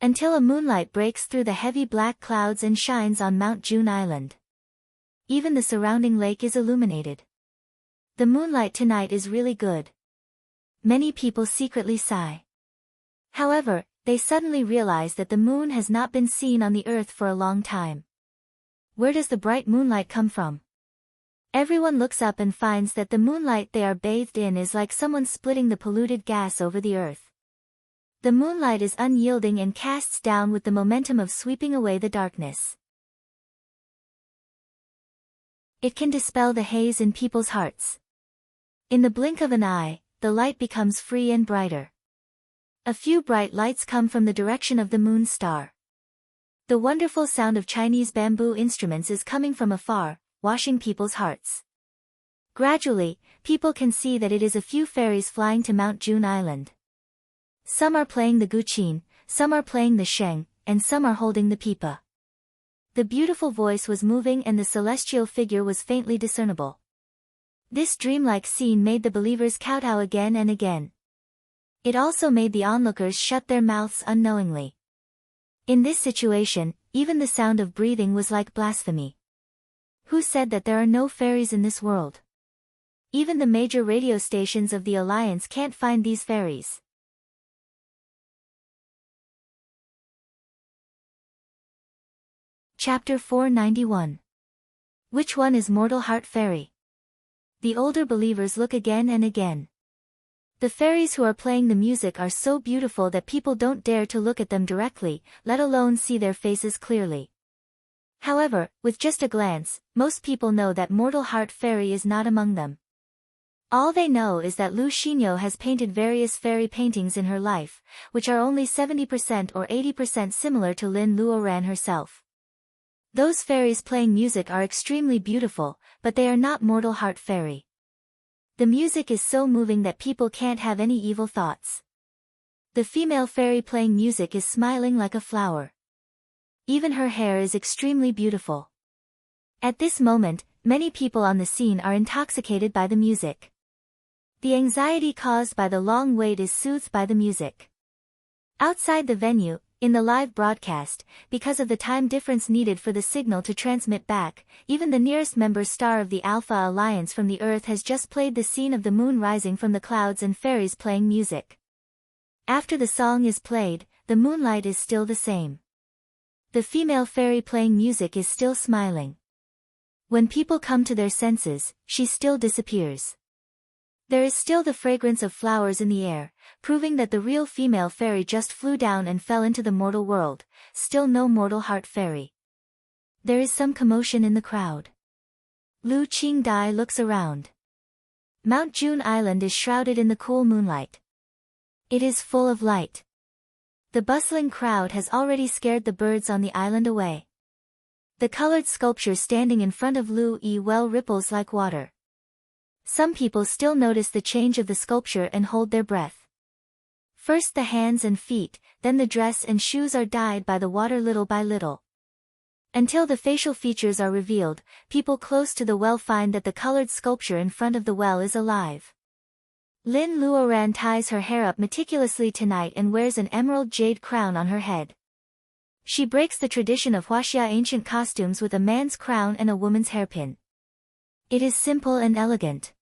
A: Until a moonlight breaks through the heavy black clouds and shines on Mount June Island. Even the surrounding lake is illuminated. The moonlight tonight is really good. Many people secretly sigh. However, they suddenly realize that the moon has not been seen on the earth for a long time. Where does the bright moonlight come from? Everyone looks up and finds that the moonlight they are bathed in is like someone splitting the polluted gas over the earth. The moonlight is unyielding and casts down with the momentum of sweeping away the darkness. It can dispel the haze in people's hearts. In the blink of an eye, the light becomes free and brighter. A few bright lights come from the direction of the moon star. The wonderful sound of Chinese bamboo instruments is coming from afar, washing people's hearts. Gradually, people can see that it is a few fairies flying to Mount June Island. Some are playing the guqin, some are playing the sheng, and some are holding the pipa. The beautiful voice was moving and the celestial figure was faintly discernible. This dreamlike scene made the believers kowtow again and again. It also made the onlookers shut their mouths unknowingly. In this situation, even the sound of breathing was like blasphemy. Who said that there are no fairies in this world? Even the major radio stations of the Alliance can't find these fairies. Chapter 491. Which one is Mortal Heart Fairy? The older believers look again and again. The fairies who are playing the music are so beautiful that people don't dare to look at them directly, let alone see their faces clearly. However, with just a glance, most people know that Mortal Heart Fairy is not among them. All they know is that Lu Xinyo has painted various fairy paintings in her life, which are only 70% or 80% similar to Lin Luoran herself. Those fairies playing music are extremely beautiful, but they are not Mortal Heart Fairy. The music is so moving that people can't have any evil thoughts. The female fairy playing music is smiling like a flower. Even her hair is extremely beautiful. At this moment, many people on the scene are intoxicated by the music. The anxiety caused by the long wait is soothed by the music. Outside the venue, in the live broadcast, because of the time difference needed for the signal to transmit back, even the nearest member star of the Alpha Alliance from the Earth has just played the scene of the moon rising from the clouds and fairies playing music. After the song is played, the moonlight is still the same. The female fairy playing music is still smiling. When people come to their senses, she still disappears. There is still the fragrance of flowers in the air, proving that the real female fairy just flew down and fell into the mortal world, still no Mortal Heart Fairy. There is some commotion in the crowd. Lu Qingdai looks around. Mount June Island is shrouded in the cool moonlight. It is full of light. The bustling crowd has already scared the birds on the island away. The colored sculpture standing in front of Lu Yi well ripples like water. Some people still notice the change of the sculpture and hold their breath. First the hands and feet, then the dress and shoes are dyed by the water little by little. Until the facial features are revealed, people close to the well find that the colored sculpture in front of the well is alive. Lin Luoran ties her hair up meticulously tonight and wears an emerald jade crown on her head. She breaks the tradition of Huaxia ancient costumes with a man's crown and a woman's hairpin. It is simple and elegant.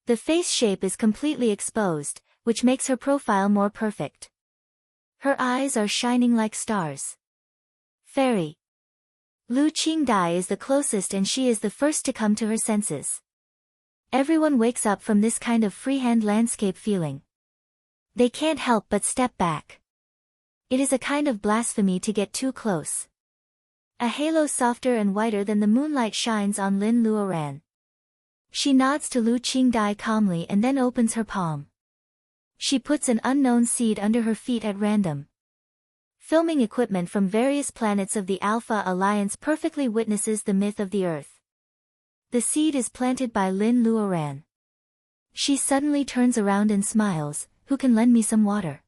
A: The face shape is completely exposed, which makes her profile more perfect. Her eyes are shining like stars. Fairy. Lu Qingdai is the closest and she is the first to come to her senses. Everyone wakes up from this kind of freehand landscape feeling. They can't help but step back. It is a kind of blasphemy to get too close. A halo softer and whiter than the moonlight shines on Lin Luoran. She nods to Lu Qingdai calmly and then opens her palm. She puts an unknown seed under her feet at random. Filming equipment from various planets of the Alpha Alliance perfectly witnesses the myth of the Earth. The seed is planted by Lin Luoran. She suddenly turns around and smiles, "Who can lend me some water?"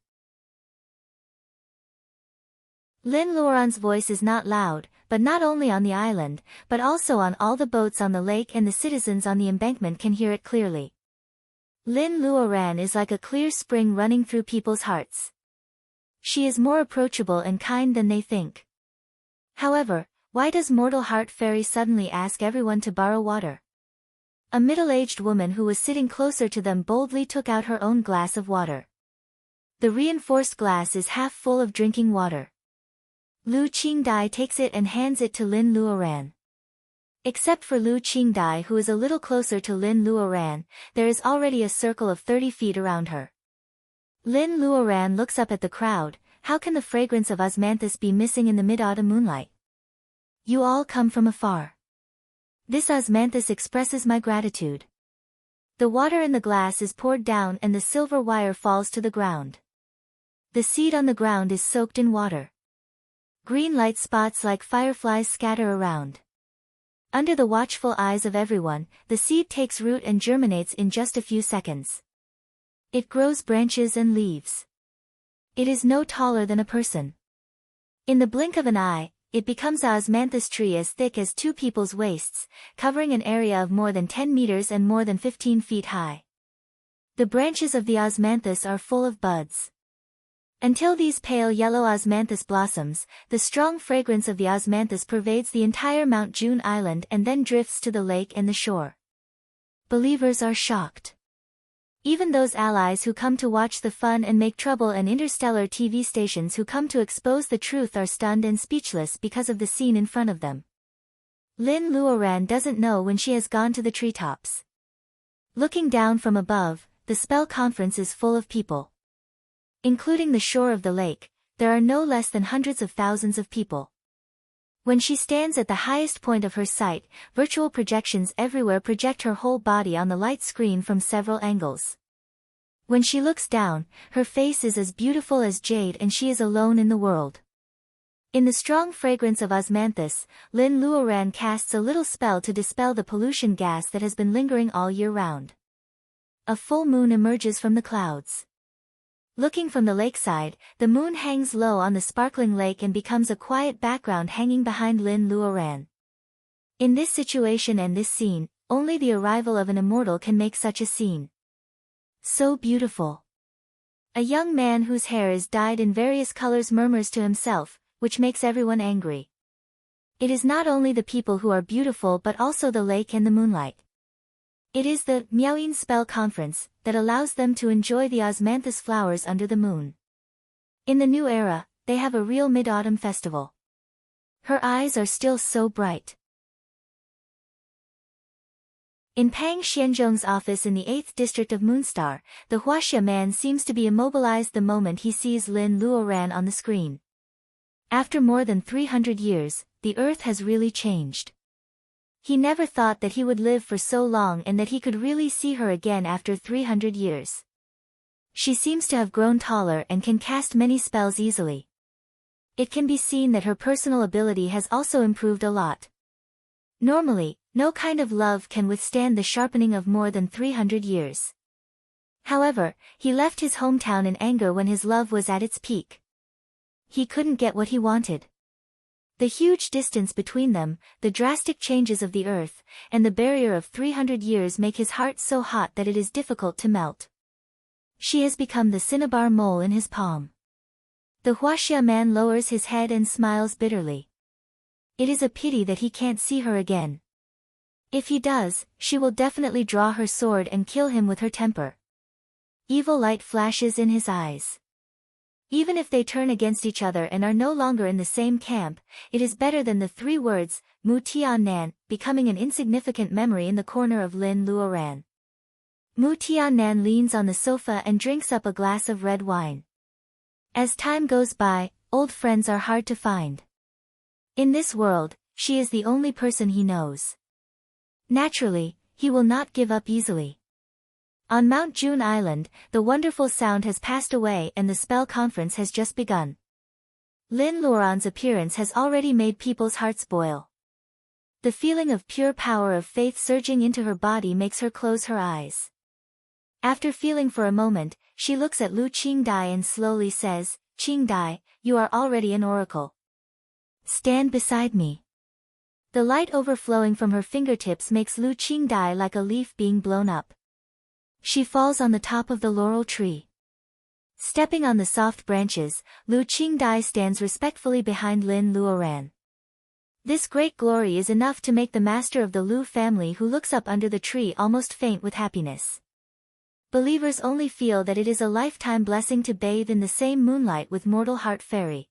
A: Lin Luoran's voice is not loud, but not only on the island, but also on all the boats on the lake, and the citizens on the embankment can hear it clearly. Lin Luoran is like a clear spring running through people's hearts. She is more approachable and kind than they think. However, why does Mortal Heart Fairy suddenly ask everyone to borrow water? A middle-aged woman who was sitting closer to them boldly took out her own glass of water. The reinforced glass is half full of drinking water. Lu Qingdai takes it and hands it to Lin Luoran. Except for Lu Qingdai, who is a little closer to Lin Luoran, there is already a circle of 30 feet around her. Lin Luoran looks up at the crowd. How can the fragrance of osmanthus be missing in the mid-autumn moonlight? You all come from afar. This osmanthus expresses my gratitude. The water in the glass is poured down and the silver wire falls to the ground. The seed on the ground is soaked in water. Green light spots like fireflies scatter around. Under the watchful eyes of everyone, the seed takes root and germinates in just a few seconds. It grows branches and leaves. It is no taller than a person. In the blink of an eye, it becomes a osmanthus tree as thick as two people's waists, covering an area of more than 10 meters and more than 15 feet high. The branches of the osmanthus are full of buds. Until these pale yellow osmanthus blossoms, the strong fragrance of the osmanthus pervades the entire Mount June Island and then drifts to the lake and the shore. Believers are shocked. Even those allies who come to watch the fun and make trouble and interstellar TV stations who come to expose the truth are stunned and speechless because of the scene in front of them. Lin Luoran doesn't know when she has gone to the treetops. Looking down from above, the spell conference is full of people. Including the shore of the lake, there are no less than hundreds of thousands of people. When she stands at the highest point of her sight, virtual projections everywhere project her whole body on the light screen from several angles. When she looks down, her face is as beautiful as jade and she is alone in the world. In the strong fragrance of osmanthus, Lin Luoran casts a little spell to dispel the pollution gas that has been lingering all year round. A full moon emerges from the clouds. Looking from the lakeside, the moon hangs low on the sparkling lake and becomes a quiet background hanging behind Lin Luoran. In this situation and this scene, only the arrival of an immortal can make such a scene. So beautiful. A young man whose hair is dyed in various colors murmurs to himself, which makes everyone angry. It is not only the people who are beautiful but also the lake and the moonlight. It is the Miaoyin spell conference that allows them to enjoy the osmanthus flowers under the moon. In the new era, they have a real mid-autumn festival. Her eyes are still so bright. In Pang Xianzhong's office in the 8th district of Moonstar, the Huaxia man seems to be immobilized the moment he sees Lin Luoran on the screen. After more than 300 years, the earth has really changed. He never thought that he would live for so long and that he could really see her again after 300 years. She seems to have grown taller and can cast many spells easily. It can be seen that her personal ability has also improved a lot. Normally, no kind of love can withstand the sharpening of more than 300 years. However, he left his hometown in anger when his love was at its peak. He couldn't get what he wanted. The huge distance between them, the drastic changes of the earth, and the barrier of 300 years make his heart so hot that it is difficult to melt. She has become the cinnabar mole in his palm. The Huaxia man lowers his head and smiles bitterly. It is a pity that he can't see her again. If he does, she will definitely draw her sword and kill him with her temper. Evil light flashes in his eyes. Even if they turn against each other and are no longer in the same camp, it is better than the 3 words, Mu Tian Nan, becoming an insignificant memory in the corner of Lin Luoran. Mu Tian Nan leans on the sofa and drinks up a glass of red wine. As time goes by, old friends are hard to find. In this world, she is the only person he knows. Naturally, he will not give up easily. On Mount June Island, the wonderful sound has passed away and the spell conference has just begun. Lin Luoran's appearance has already made people's hearts boil. The feeling of pure power of faith surging into her body makes her close her eyes. After feeling for a moment, she looks at Lu Qingdai and slowly says, "Qingdai, you are already an oracle. Stand beside me." The light overflowing from her fingertips makes Lu Qingdai like a leaf being blown up. She falls on the top of the laurel tree. Stepping on the soft branches, Lu Qingdai stands respectfully behind Lin Luoran. This great glory is enough to make the master of the Lu family who looks up under the tree almost faint with happiness. Believers only feel that it is a lifetime blessing to bathe in the same moonlight with Mortal Heart Fairy.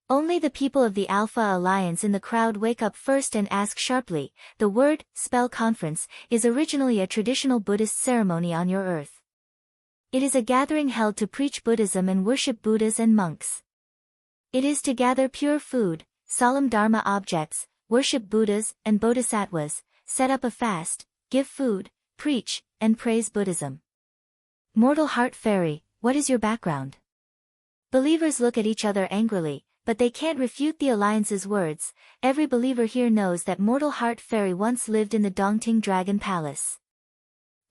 A: Only the people of the Alpha Alliance in the crowd wake up first and ask sharply, the word, spell conference, is originally a traditional Buddhist ceremony on your earth. It is a gathering held to preach Buddhism and worship Buddhas and monks. It is to gather pure food, solemn Dharma objects, worship Buddhas and Bodhisattvas, set up a fast, give food, preach, and praise Buddhism. Mortal Heart Fairy, what is your background? Believers look at each other angrily, but they can't refute the Alliance's words. Every believer here knows that Mortal Heart Fairy once lived in the Dongting Dragon Palace.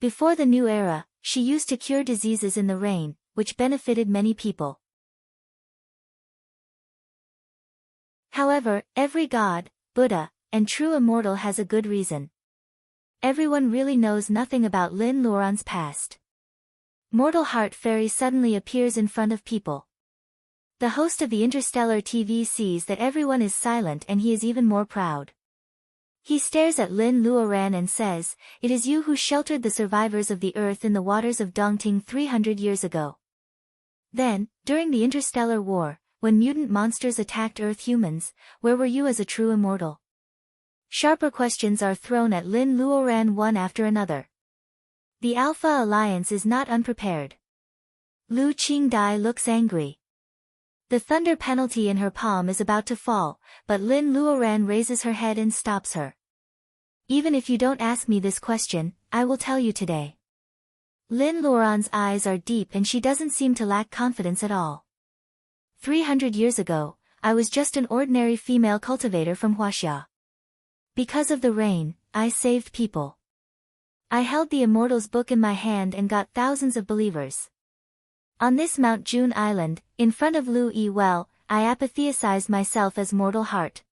A: Before the new era, she used to cure diseases in the rain, which benefited many people. However, every god, Buddha, and true immortal has a good reason. Everyone really knows nothing about Lin Luoran's past. Mortal Heart Fairy suddenly appears in front of people. The host of the Interstellar TV sees that everyone is silent and he is even more proud. He stares at Lin Luoran and says, "It is you who sheltered the survivors of the Earth in the waters of Dongting 300 years ago. Then, during the Interstellar War, when mutant monsters attacked Earth humans, where were you as a true immortal?" Sharper questions are thrown at Lin Luoran one after another. The Alpha Alliance is not unprepared. Lu Qingdai looks angry. The thunder penalty in her palm is about to fall, but Lin Luoran raises her head and stops her. "Even if you don't ask me this question, I will tell you today." Lin Luoran's eyes are deep and she doesn't seem to lack confidence at all. 300 years ago, I was just an ordinary female cultivator from Huaxia. Because of the rain, I saved people. I held the Immortal's book in my hand and got thousands of believers. On this Mount June Island, in front of Lu Yi Well, I apotheosized myself as Mortal Heart.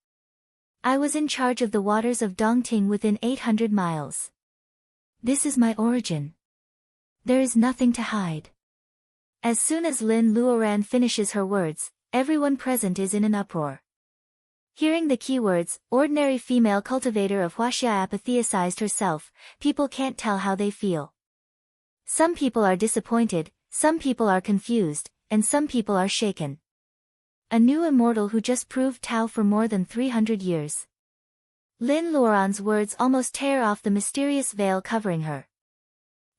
A: I was in charge of the waters of Dongting within 800 miles. This is my origin. There is nothing to hide. As soon as Lin Luoran finishes her words, everyone present is in an uproar. Hearing the keywords, ordinary female cultivator of Huaxia apotheosized herself, people can't tell how they feel. Some people are disappointed, some people are confused, and some people are shaken. A new immortal who just proved Tao for more than 300 years. Lin Luoran's words almost tear off the mysterious veil covering her.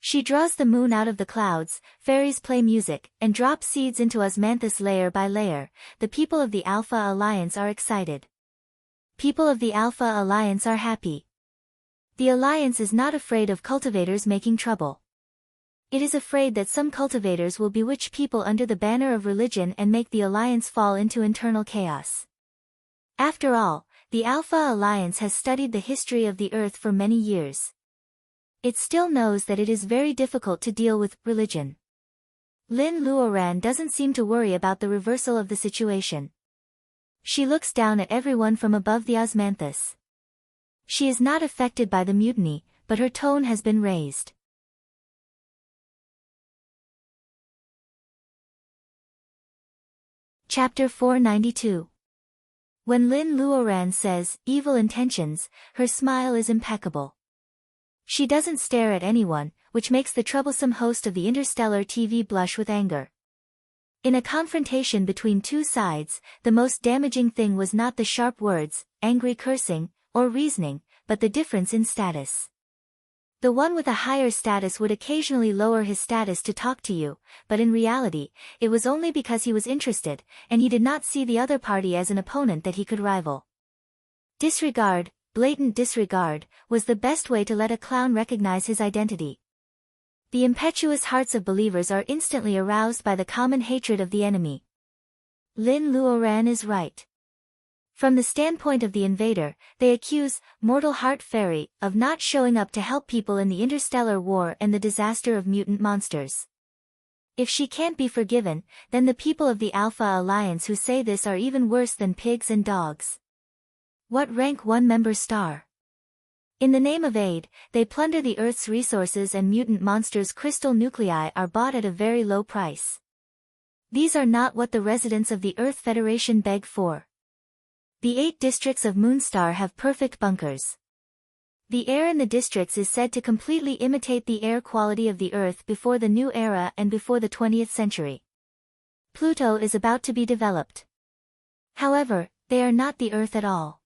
A: She draws the moon out of the clouds, fairies play music, and drop seeds into osmanthus layer by layer. The people of the Alpha Alliance are excited. People of the Alpha Alliance are happy. The Alliance is not afraid of cultivators making trouble. It is afraid that some cultivators will bewitch people under the banner of religion and make the Alliance fall into internal chaos. After all, the Alpha Alliance has studied the history of the Earth for many years. It still knows that it is very difficult to deal with religion. Lin Luoran doesn't seem to worry about the reversal of the situation. She looks down at everyone from above the osmanthus. She is not affected by the mutiny, but her tone has been raised. Chapter 492. When Lin Luoran says, "evil intentions," her smile is impeccable. She doesn't stare at anyone, which makes the troublesome host of the Interstellar TV blush with anger. In a confrontation between two sides, the most damaging thing was not the sharp words, angry cursing, or reasoning, but the difference in status. The one with a higher status would occasionally lower his status to talk to you, but in reality, it was only because he was interested, and he did not see the other party as an opponent that he could rival. Disregard, blatant disregard, was the best way to let a clown recognize his identity. The impetuous hearts of believers are instantly aroused by the common hatred of the enemy. Lin Luoran is right. From the standpoint of the invader, they accuse Mortal Heart Fairy of not showing up to help people in the interstellar war and the disaster of mutant monsters. If she can't be forgiven, then the people of the Alpha Alliance who say this are even worse than pigs and dogs. What rank 1 member star? In the name of aid, they plunder the Earth's resources and mutant monsters' crystal nuclei are bought at a very low price. These are not what the residents of the Earth Federation beg for. The 8 districts of Moonstar have perfect bunkers. The air in the districts is said to completely imitate the air quality of the Earth before the new era and before the 20th century. Pluto is about to be developed. However, they are not the Earth at all.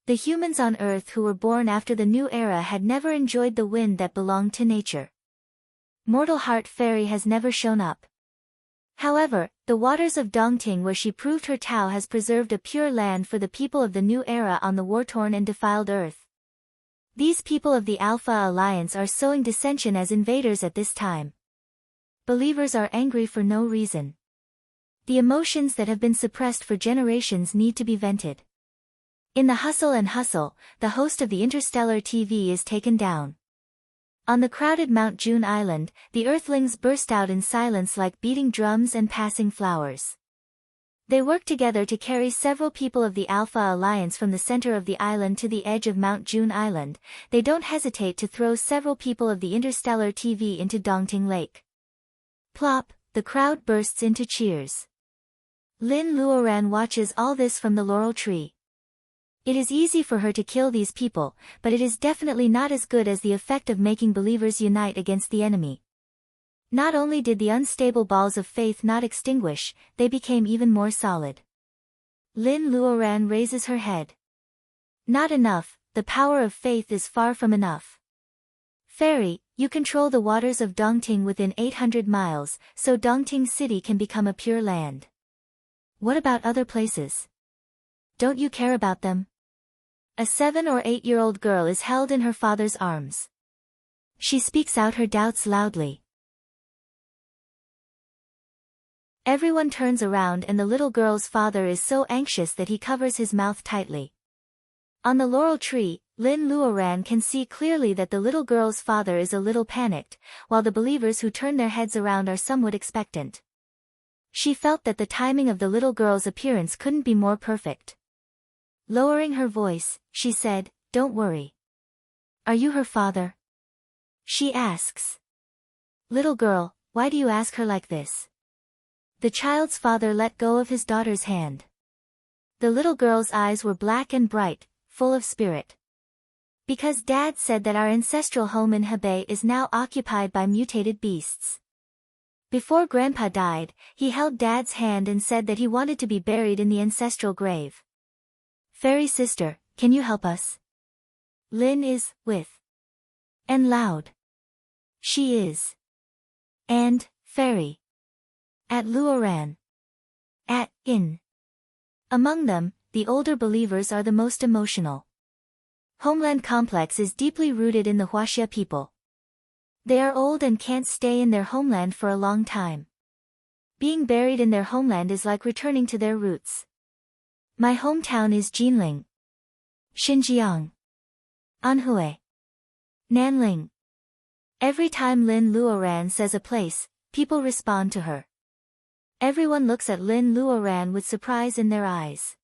A: The humans on Earth who were born after the new era had never enjoyed the wind that belonged to nature. Mortal Heart Fairy has never shown up. However, the waters of Dongting where she proved her Tao has preserved a pure land for the people of the new era on the war-torn and defiled Earth. These people of the Alpha Alliance are sowing dissension as invaders at this time. Believers are angry for no reason. The emotions that have been suppressed for generations need to be vented. In the hustle and hustle, the host of the Interstellar TV is taken down. On the crowded Mount June Island, the Earthlings burst out in silence like beating drums and passing flowers. They work together to carry several people of the Alpha Alliance from the center of the island to the edge of Mount June Island. They don't hesitate to throw several people of the Interstellar TV into Dongting Lake. Plop, the crowd bursts into cheers. Lin Luoran watches all this from the laurel tree. It is easy for her to kill these people, but it is definitely not as good as the effect of making believers unite against the enemy. Not only did the unstable balls of faith not extinguish, they became even more solid. Lin Luoran raises her head. Not enough, the power of faith is far from enough. Fairy, you control the waters of Dongting within 800 miles, so Dongting City can become a pure land. What about other places? Don't you care about them? A 7 or 8-year-old girl is held in her father's arms. She speaks out her doubts loudly. Everyone turns around and the little girl's father is so anxious that he covers his mouth tightly. On the laurel tree, Lin Luoran can see clearly that the little girl's father is a little panicked, while the believers who turn their heads around are somewhat expectant. She felt that the timing of the little girl's appearance couldn't be more perfect. Lowering her voice, she said, "Don't worry. Are you her father?" She asks. "Little girl, why do you ask her like this?" The child's father let go of his daughter's hand. The little girl's eyes were black and bright, full of spirit. "Because Dad said that our ancestral home in Hebei is now occupied by mutated beasts. Before Grandpa died, he held Dad's hand and said that he wanted to be buried in the ancestral grave. Fairy sister, can you help us?" Lin is, with. And loud. She is. And, fairy. At Luoran. At, in. Among them, the older believers are the most emotional. Homeland complex is deeply rooted in the Huaxia people. They are old and can't stay in their homeland for a long time. Being buried in their homeland is like returning to their roots. My hometown is Jinling, Xinjiang, Anhui, Nanling. Every time Lin Luoran says a place, people respond to her. Everyone looks at Lin Luoran with surprise in their eyes.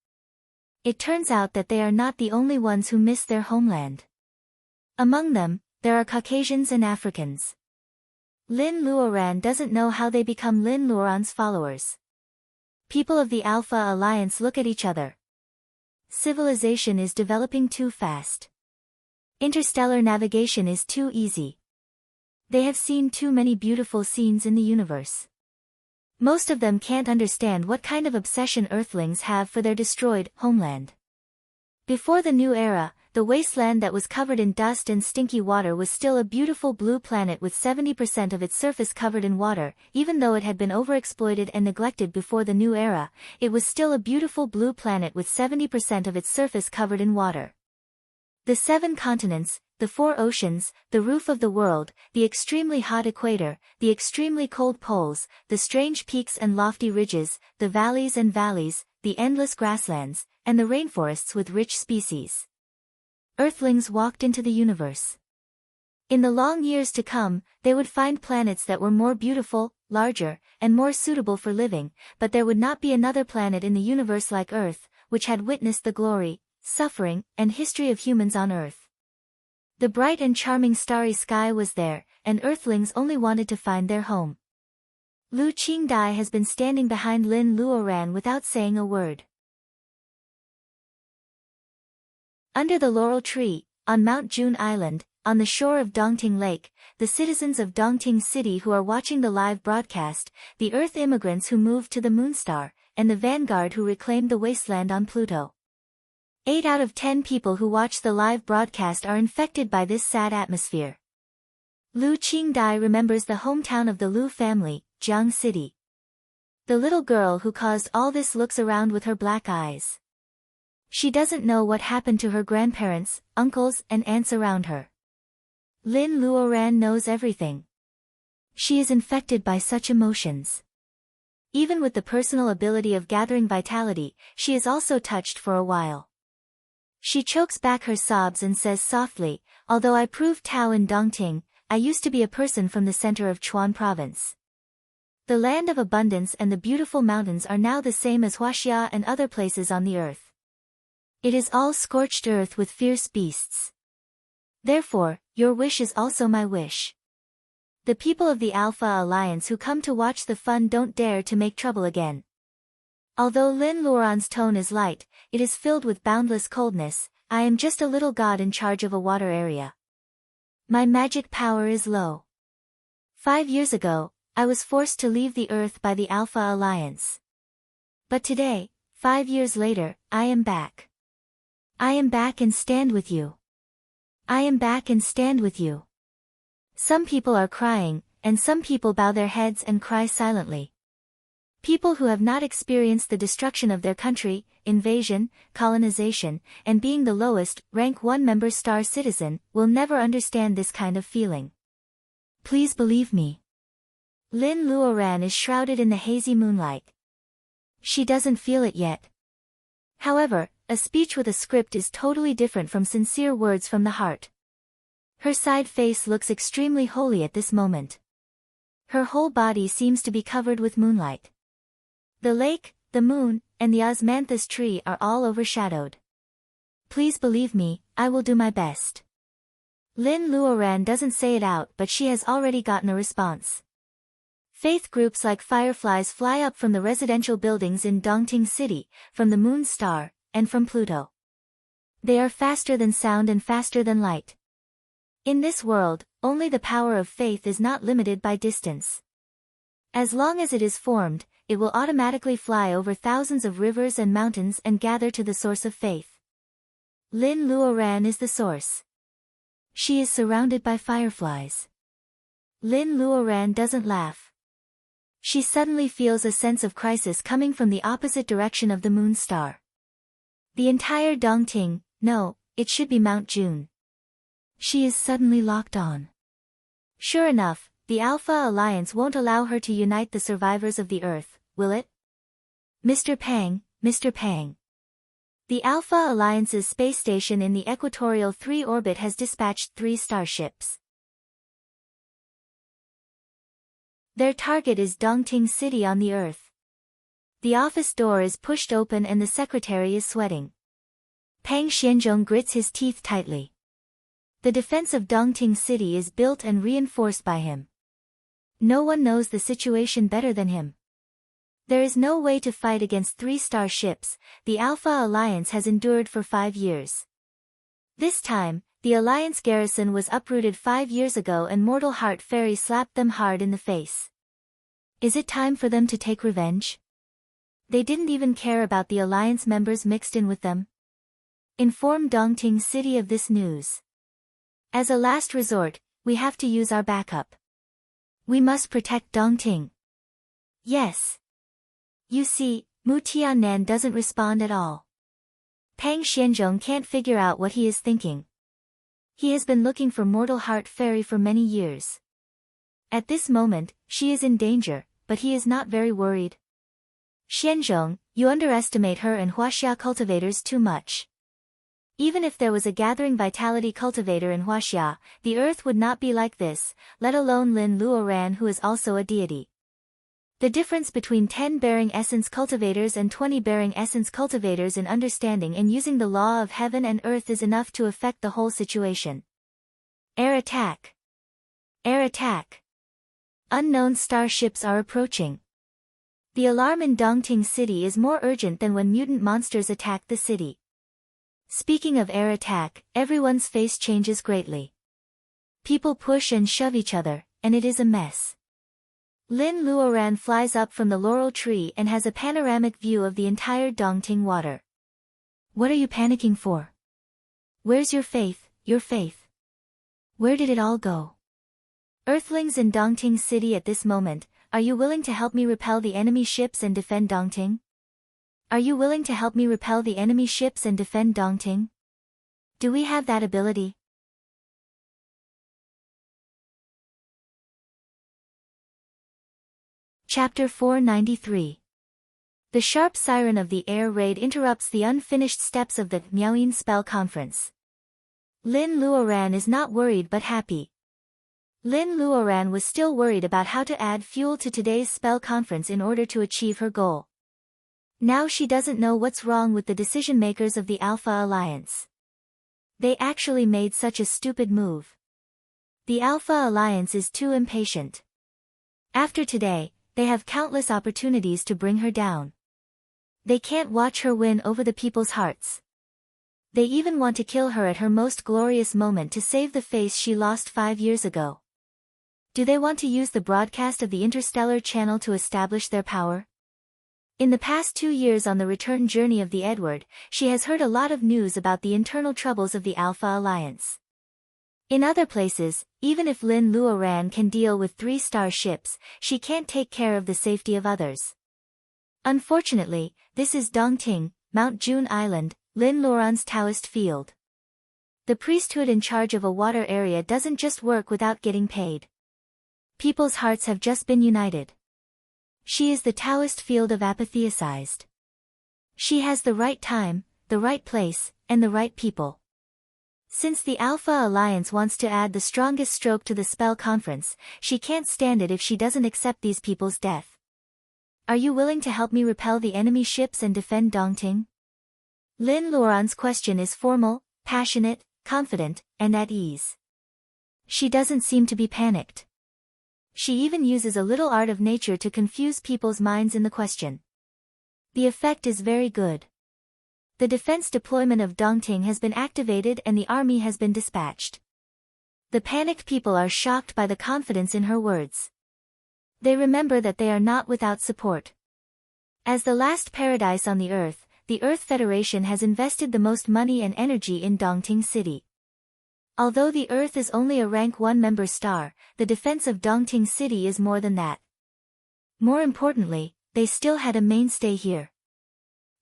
A: It turns out that they are not the only ones who miss their homeland. Among them, there are Caucasians and Africans. Lin Luoran doesn't know how they become Lin Luoran's followers. People of the Alpha Alliance look at each other. Civilization is developing too fast. Interstellar navigation is too easy. They have seen too many beautiful scenes in the universe. Most of them can't understand what kind of obsession Earthlings have for their destroyed homeland. Before the new era, the wasteland that was covered in dust and stinky water was still a beautiful blue planet with 70% of its surface covered in water. Even though it had been overexploited and neglected before the new era, it was still a beautiful blue planet with 70% of its surface covered in water. The 7 continents, the 4 oceans, the roof of the world, the extremely hot equator, the extremely cold poles, the strange peaks and lofty ridges, the valleys and valleys, the endless grasslands, and the rainforests with rich species. Earthlings walked into the universe. In the long years to come, they would find planets that were more beautiful, larger, and more suitable for living, but there would not be another planet in the universe like Earth, which had witnessed the glory, suffering, and history of humans on Earth. The bright and charming starry sky was there, and Earthlings only wanted to find their home. Lu Qingdai has been standing behind Lin Luoran without saying a word. Under the laurel tree, on Mount June Island, on the shore of Dongting Lake, the citizens of Dongting City who are watching the live broadcast, the Earth immigrants who moved to the Moonstar, and the vanguard who reclaimed the wasteland on Pluto. 8 out of 10 people who watch the live broadcast are infected by this sad atmosphere. Lu Qingdai remembers the hometown of the Lu family, Jiang City. The little girl who caused all this looks around with her black eyes. She doesn't know what happened to her grandparents, uncles, and aunts around her. Lin Luoran knows everything. She is infected by such emotions. Even with the personal ability of gathering vitality, she is also touched for a while. She chokes back her sobs and says softly, "Although I proved Tao in Dongting, I used to be a person from the center of Chuan province. The land of abundance and the beautiful mountains are now the same as Huaxia and other places on the earth. It is all scorched earth with fierce beasts. Therefore, your wish is also my wish. The people of the Alpha Alliance who come to watch the fun don't dare to make trouble again. Although Lin Luoran's tone is light, it is filled with boundless coldness. I am just a little god in charge of a water area. My magic power is low. 5 years ago, I was forced to leave the Earth by the Alpha Alliance. But today, 5 years later, I am back. I am back and stand with you. I am back and stand with you. Some people are crying, and some people bow their heads and cry silently. People who have not experienced the destruction of their country, invasion, colonization, and being the lowest, rank 1 member star citizen, will never understand this kind of feeling. Please believe me. Lin Luoran is shrouded in the hazy moonlight. She doesn't feel it yet. However, a speech with a script is totally different from sincere words from the heart. Her side face looks extremely holy at this moment. Her whole body seems to be covered with moonlight. The lake, the moon, and the osmanthus tree are all overshadowed. Please believe me, I will do my best. Lin Luoran doesn't say it out, but she has already gotten a response. Faith groups like fireflies fly up from the residential buildings in Dongting City, from the Moon Star, and from Pluto. They are faster than sound and faster than light. In this world, only the power of faith is not limited by distance. As long as it is formed, it will automatically fly over thousands of rivers and mountains and gather to the source of faith. Lin Luoran is the source. She is surrounded by fireflies. Lin Luoran doesn't laugh. She suddenly feels a sense of crisis coming from the opposite direction of the moon star. The entire Dongting, no, it should be Mount June. She is suddenly locked on. Sure enough, the Alpha Alliance won't allow her to unite the survivors of the Earth, will it? Mr. Pang, Mr. Pang. The Alpha Alliance's space station in the Equatorial 3 orbit has dispatched 3 starships. Their target is Dongting City on the Earth. The office door is pushed open and the secretary is sweating. Pang Xianzhong grits his teeth tightly. The defense of Dongting City is built and reinforced by him. No one knows the situation better than him. There is no way to fight against 3 starships. The Alpha Alliance has endured for 5 years. This time, the Alliance garrison was uprooted 5 years ago and Mortal Heart Fairy slapped them hard in the face. Is it time for them to take revenge? They didn't even care about the Alliance members mixed in with them. Inform Dongting City of this news. As a last resort, we have to use our backup. We must protect Dongting. Yes. You see, Mu Tiannan doesn't respond at all. Pang Xianzhong can't figure out what he is thinking. He has been looking for Mortal Heart Fairy for many years. At this moment, she is in danger, but he is not very worried. Xianzhong, you underestimate her and Huaxia cultivators too much. Even if there was a gathering vitality cultivator in Huaxia, the earth would not be like this, let alone Lin Luoran who is also a deity. The difference between 10 bearing essence cultivators and 20 bearing essence cultivators in understanding and using the law of heaven and earth is enough to affect the whole situation. Air attack. Air attack. Unknown starships are approaching. The alarm in Dongting City is more urgent than when mutant monsters attack the city. Speaking of air attack, everyone's face changes greatly. People push and shove each other, and it is a mess. Lin Luoran flies up from the laurel tree and has a panoramic view of the entire Dongting water. What are you panicking for? Where's your faith, your faith? Where did it all go? Earthlings in Dongting City at this moment, are you willing to help me repel the enemy ships and defend Dongting? Are you willing to help me repel the enemy ships and defend Dongting? Do we have that ability? Chapter 493. The sharp siren of the air raid interrupts the unfinished steps of the Miaoyin spell conference. Lin Luoran is not worried but happy. Lin Luoran was still worried about how to add fuel to today's spell conference in order to achieve her goal. Now she doesn't know what's wrong with the decision-makers of the Alpha Alliance. They actually made such a stupid move. The Alpha Alliance is too impatient. After today, they have countless opportunities to bring her down. They can't watch her win over the people's hearts. They even want to kill her at her most glorious moment to save the face she lost 5 years ago. Do they want to use the broadcast of the Interstellar Channel to establish their power? In the past 2 years on the return journey of the Edward, she has heard a lot of news about the internal troubles of the Alpha Alliance. In other places, even if Lin Luoran can deal with 3-star ships, she can't take care of the safety of others. Unfortunately, this is Dongting, Mount June Island, Lin Luoran's Taoist field. The priesthood in charge of a water area doesn't just work without getting paid. People's hearts have just been united. She is the Taoist field of apatheicized. She has the right time, the right place, and the right people. Since the Alpha Alliance wants to add the strongest stroke to the spell conference, she can't stand it if she doesn't accept these people's death. Are you willing to help me repel the enemy ships and defend Dongting? Lin Luoran's question is formal, passionate, confident, and at ease. She doesn't seem to be panicked. She even uses a little art of nature to confuse people's minds in the question. The effect is very good. The defense deployment of Dongting has been activated and the army has been dispatched. The panicked people are shocked by the confidence in her words. They remember that they are not without support. As the last paradise on the Earth Federation has invested the most money and energy in Dongting City. Although the Earth is only a rank 1 member star, the defense of Dongting City is more than that. More importantly, they still had a mainstay here.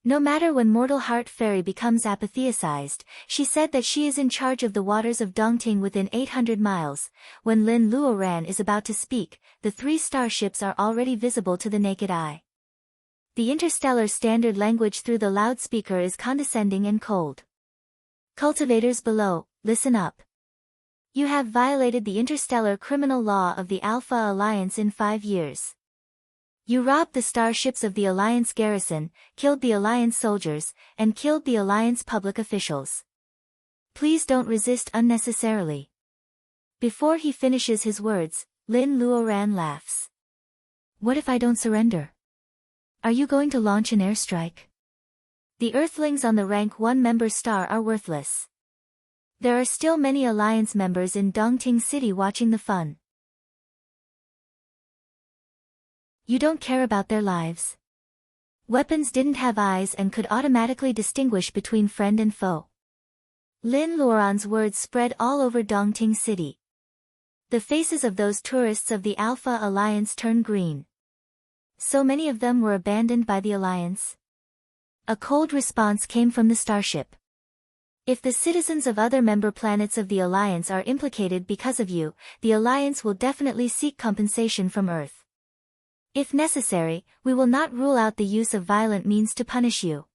A: No matter when Mortal Heart Fairy becomes apatheicized, she said that she is in charge of the waters of Dongting within 800 miles. When Lin Luoran is about to speak, the 3 starships are already visible to the naked eye. The interstellar standard language through the loudspeaker is condescending and cold. Cultivators below, listen up. You have violated the interstellar criminal law of the Alpha Alliance in 5 years. You robbed the starships of the Alliance garrison, killed the Alliance soldiers, and killed the Alliance public officials. Please don't resist unnecessarily. Before he finishes his words, Lin Luoran laughs. What if I don't surrender? Are you going to launch an airstrike? The Earthlings on the rank 1 member star are worthless. There are still many Alliance members in Dongting City watching the fun. You don't care about their lives. Weapons didn't have eyes and could automatically distinguish between friend and foe. Lin Luoran's words spread all over Dongting City. The faces of those tourists of the Alpha Alliance turn green. So many of them were abandoned by the Alliance. A cold response came from the starship. If the citizens of other member planets of the Alliance are implicated because of you, the Alliance will definitely seek compensation from Earth. If necessary, we will not rule out the use of violent means to punish you.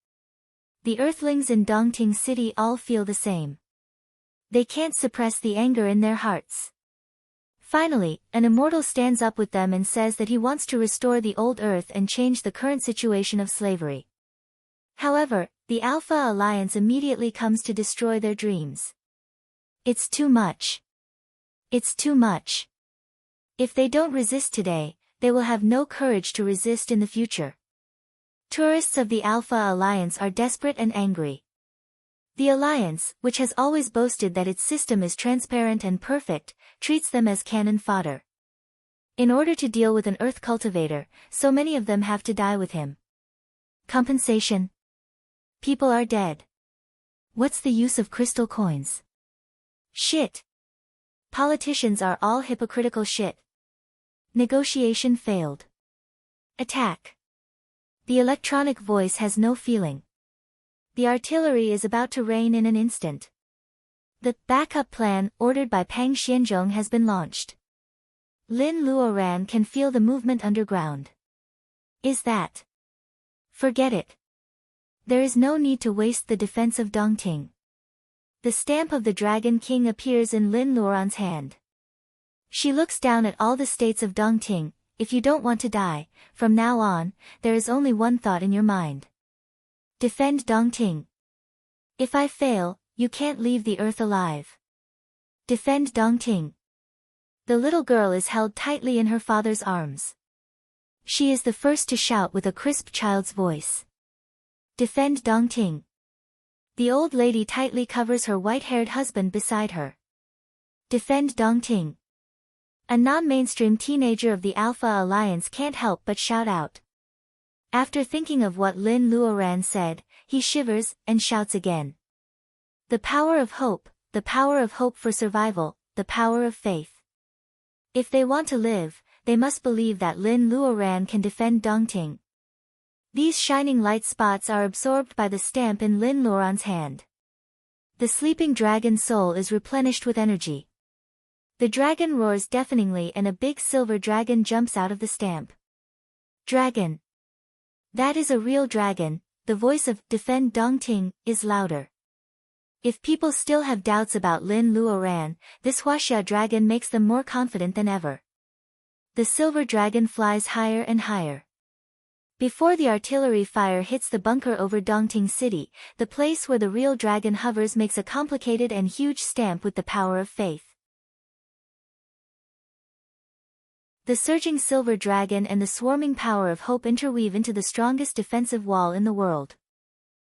A: The Earthlings in Dongting City all feel the same. They can't suppress the anger in their hearts. Finally, an Immortal stands up with them and says that he wants to restore the old Earth and change the current situation of slavery. However, the Alpha Alliance immediately comes to destroy their dreams. It's too much. It's too much. If they don't resist today, they will have no courage to resist in the future. Tourists of the Alpha Alliance are desperate and angry. The Alliance, which has always boasted that its system is transparent and perfect, treats them as cannon fodder. In order to deal with an Earth cultivator, so many of them have to die with him. Compensation. People are dead. What's the use of crystal coins? Shit. Politicians are all hypocritical shit. Negotiation failed. Attack. The electronic voice has no feeling. The artillery is about to rain in an instant. The backup plan ordered by Pang Xianzhong has been launched. Lin Luoran can feel the movement underground. Is that? Forget it. There is no need to waste the defense of Dongting. The stamp of the Dragon King appears in Lin Luoran's hand. She looks down at all the states of Dongting. If you don't want to die, from now on, there is only one thought in your mind. Defend Dongting. If I fail, you can't leave the Earth alive. Defend Dongting. The little girl is held tightly in her father's arms. She is the first to shout with a crisp child's voice. Defend Dongting. The old lady tightly covers her white-haired husband beside her. Defend Dongting. A non-mainstream teenager of the Alpha Alliance can't help but shout out. After thinking of what Lin Luoran said, he shivers and shouts again. The power of hope for survival, the power of faith. If they want to live, they must believe that Lin Luoran can defend Dongting. These shining light spots are absorbed by the stamp in Lin Luoran's hand. The sleeping dragon's soul is replenished with energy. The dragon roars deafeningly and a big silver dragon jumps out of the stamp. Dragon. That is a real dragon. The voice of Defend Dongting is louder. If people still have doubts about Lin Luoran, this Huaxia dragon makes them more confident than ever. The silver dragon flies higher and higher. Before the artillery fire hits the bunker over Dongting City, the place where the real dragon hovers makes a complicated and huge stamp with the power of faith. The surging silver dragon and the swarming power of hope interweave into the strongest defensive wall in the world.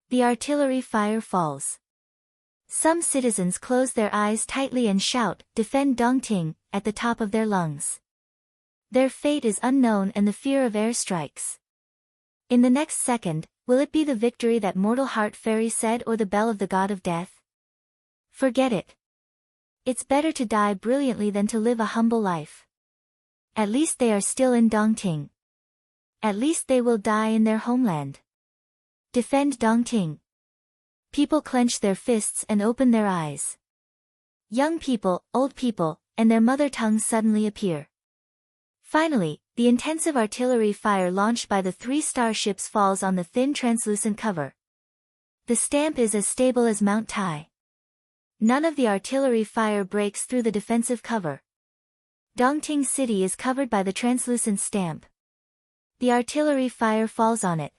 A: The artillery fire falls. Some citizens close their eyes tightly and shout, Defend Dongting, at the top of their lungs. Their fate is unknown and the fear of air strikes. In the next second, will it be the victory that Mortal Heart Fairy said or the bell of the God of Death? Forget it. It's better to die brilliantly than to live a humble life. At least they are still in Dongting. At least they will die in their homeland. Defend Dongting. People clench their fists and open their eyes. Young people, old people, and their mother tongues suddenly appear. Finally, the intensive artillery fire launched by the 3 starships falls on the thin translucent cover. The stamp is as stable as Mount Tai. None of the artillery fire breaks through the defensive cover. Dongting City is covered by the translucent stamp. The artillery fire falls on it.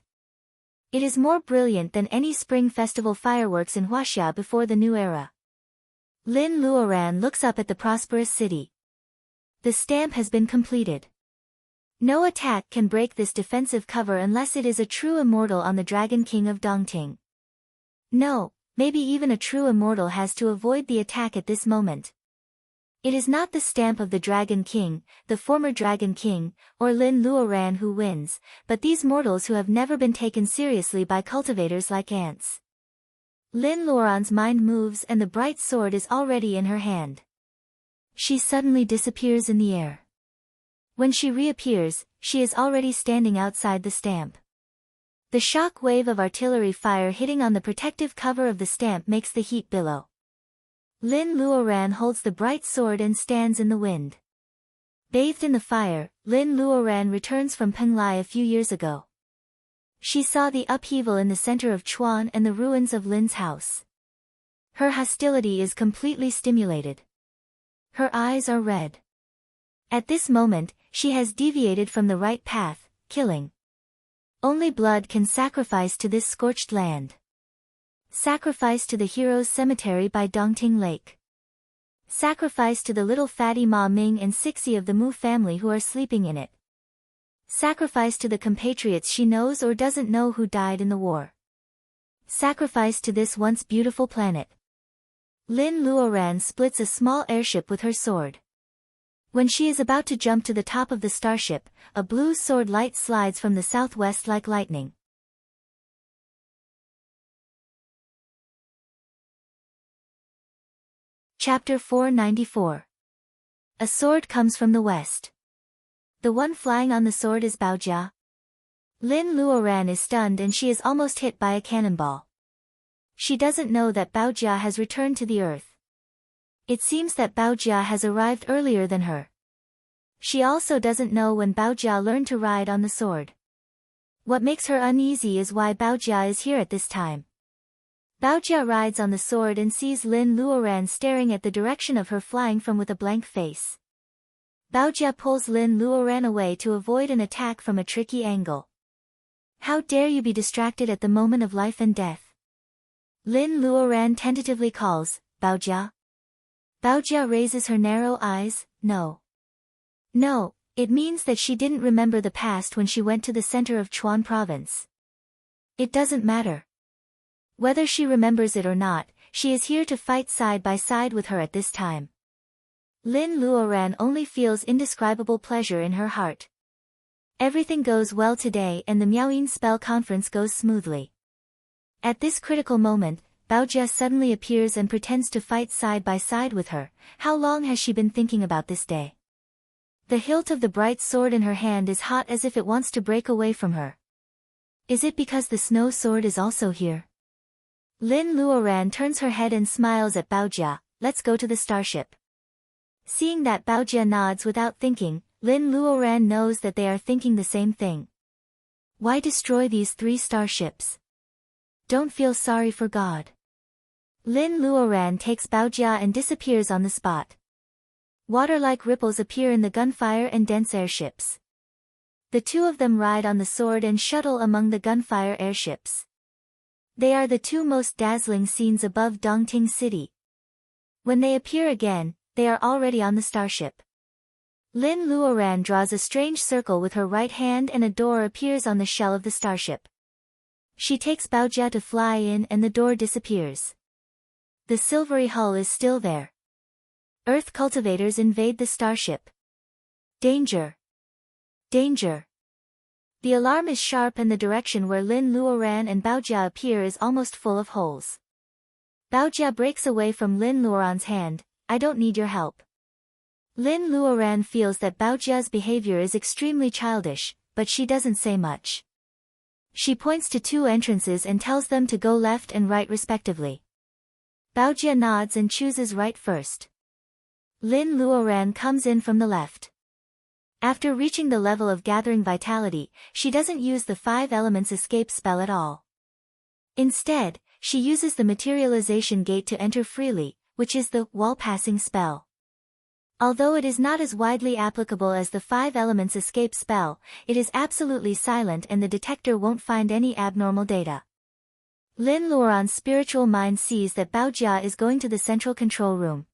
A: It is more brilliant than any spring festival fireworks in Huaxia before the new era. Lin Luoran looks up at the prosperous city. The stamp has been completed. No attack can break this defensive cover unless it is a true immortal on the Dragon King of Dongting. No, maybe even a true immortal has to avoid the attack at this moment. It is not the stamp of the Dragon King, the former Dragon King, or Lin Luoran who wins, but these mortals who have never been taken seriously by cultivators like ants. Lin Luoran's mind moves and the bright sword is already in her hand. She suddenly disappears in the air. When she reappears, she is already standing outside the stamp. The shock wave of artillery fire hitting on the protective cover of the stamp makes the heat billow. Lin Luoran holds the bright sword and stands in the wind. Bathed in the fire, Lin Luoran returns from Penglai a few years ago. She saw the upheaval in the center of Chuan and the ruins of Lin's house. Her hostility is completely stimulated. Her eyes are red. At this moment, she has deviated from the right path, killing. Only blood can sacrifice to this scorched land. Sacrifice to the heroes' cemetery by Dongting Lake. Sacrifice to the little fatty Ma Ming and Sixi of the Mu family who are sleeping in it. Sacrifice to the compatriots she knows or doesn't know who died in the war. Sacrifice to this once beautiful planet. Lin Luoran splits a small airship with her sword. When she is about to jump to the top of the starship, a blue sword light slides from the southwest like lightning. Chapter 494. A sword comes from the west. The one flying on the sword is Baojia. Lin Luoran is stunned and she is almost hit by a cannonball. She doesn't know that Baojia has returned to the earth. It seems that Baojia has arrived earlier than her. She also doesn't know when Baojia learned to ride on the sword. What makes her uneasy is why Baojia is here at this time. Baojia rides on the sword and sees Lin Luoran staring at the direction of her flying from with a blank face. Baojia pulls Lin Luoran away to avoid an attack from a tricky angle. How dare you be distracted at the moment of life and death? Lin Luoran tentatively calls, Baojia. Baojia raises her narrow eyes, no. No, it means that she didn't remember the past when she went to the center of Chuan province. It doesn't matter. Whether she remembers it or not, she is here to fight side by side with her at this time. Lin Luoran only feels indescribable pleasure in her heart. Everything goes well today and the Miaoyin spell conference goes smoothly. At this critical moment, Baojia suddenly appears and pretends to fight side by side with her. How long has she been thinking about this day? The hilt of the bright sword in her hand is hot as if it wants to break away from her. Is it because the snow sword is also here? Lin Luoran turns her head and smiles at Baojia. Let's go to the starship. Seeing that Baojia nods without thinking, Lin Luoran knows that they are thinking the same thing. Why destroy these 3 starships? Don't feel sorry for God. Lin Luoran takes Baojia and disappears on the spot. Water-like ripples appear in the gunfire and dense airships. The 2 of them ride on the sword and shuttle among the gunfire airships. They are the 2 most dazzling scenes above Dongting City. When they appear again, they are already on the starship. Lin Luoran draws a strange circle with her right hand and a door appears on the shell of the starship. She takes Baojia to fly in and the door disappears. The silvery hull is still there. Earth cultivators invade the starship. Danger! Danger! The alarm is sharp and the direction where Lin Luoran and Baojia appear is almost full of holes. Baojia breaks away from Lin Luoran's hand. I don't need your help. Lin Luoran feels that Baojia's behavior is extremely childish, but she doesn't say much. She points to 2 entrances and tells them to go left and right respectively. Baojia nods and chooses right first. Lin Luoran comes in from the left. After reaching the level of gathering vitality, she doesn't use the 5 elements escape spell at all. Instead, she uses the materialization gate to enter freely, which is the wall-passing spell. Although it is not as widely applicable as the 5 elements escape spell, it is absolutely silent and the detector won't find any abnormal data. Lin Luoran's spiritual mind sees that Baojia is going to the central control room.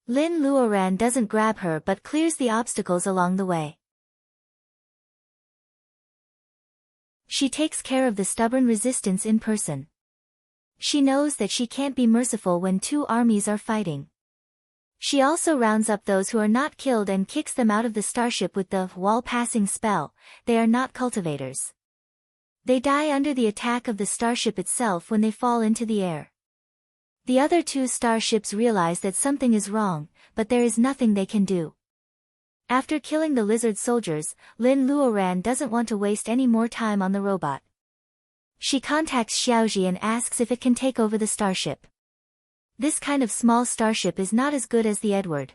A: Lin Luoran doesn't grab her but clears the obstacles along the way. She takes care of the stubborn resistance in person. She knows that she can't be merciful when 2 armies are fighting. She also rounds up those who are not killed and kicks them out of the starship with the wall-passing spell. They are not cultivators. They die under the attack of the starship itself when they fall into the air. The other 2 starships realize that something is wrong, but there is nothing they can do. After killing the lizard soldiers, Lin Luoran doesn't want to waste any more time on the robot. She contacts Xiaoji and asks if it can take over the starship. This kind of small starship is not as good as the Edward.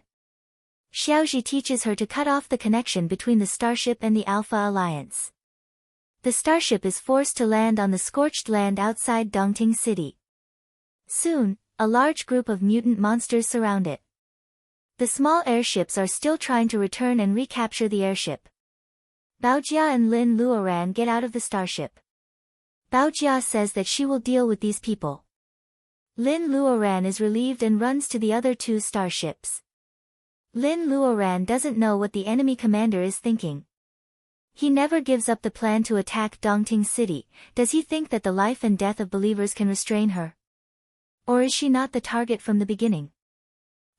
A: Xiaoji teaches her to cut off the connection between the starship and the Alpha Alliance. The starship is forced to land on the scorched land outside Dongting City. Soon, a large group of mutant monsters surround it. The small airships are still trying to return and recapture the airship. Baojia and Lin Luoran get out of the starship. Baojia says that she will deal with these people. Lin Luoran is relieved and runs to the other 2 starships. Lin Luoran doesn't know what the enemy commander is thinking. He never gives up the plan to attack Dongting City. Does he think that the life and death of believers can restrain her? Or is she not the target from the beginning?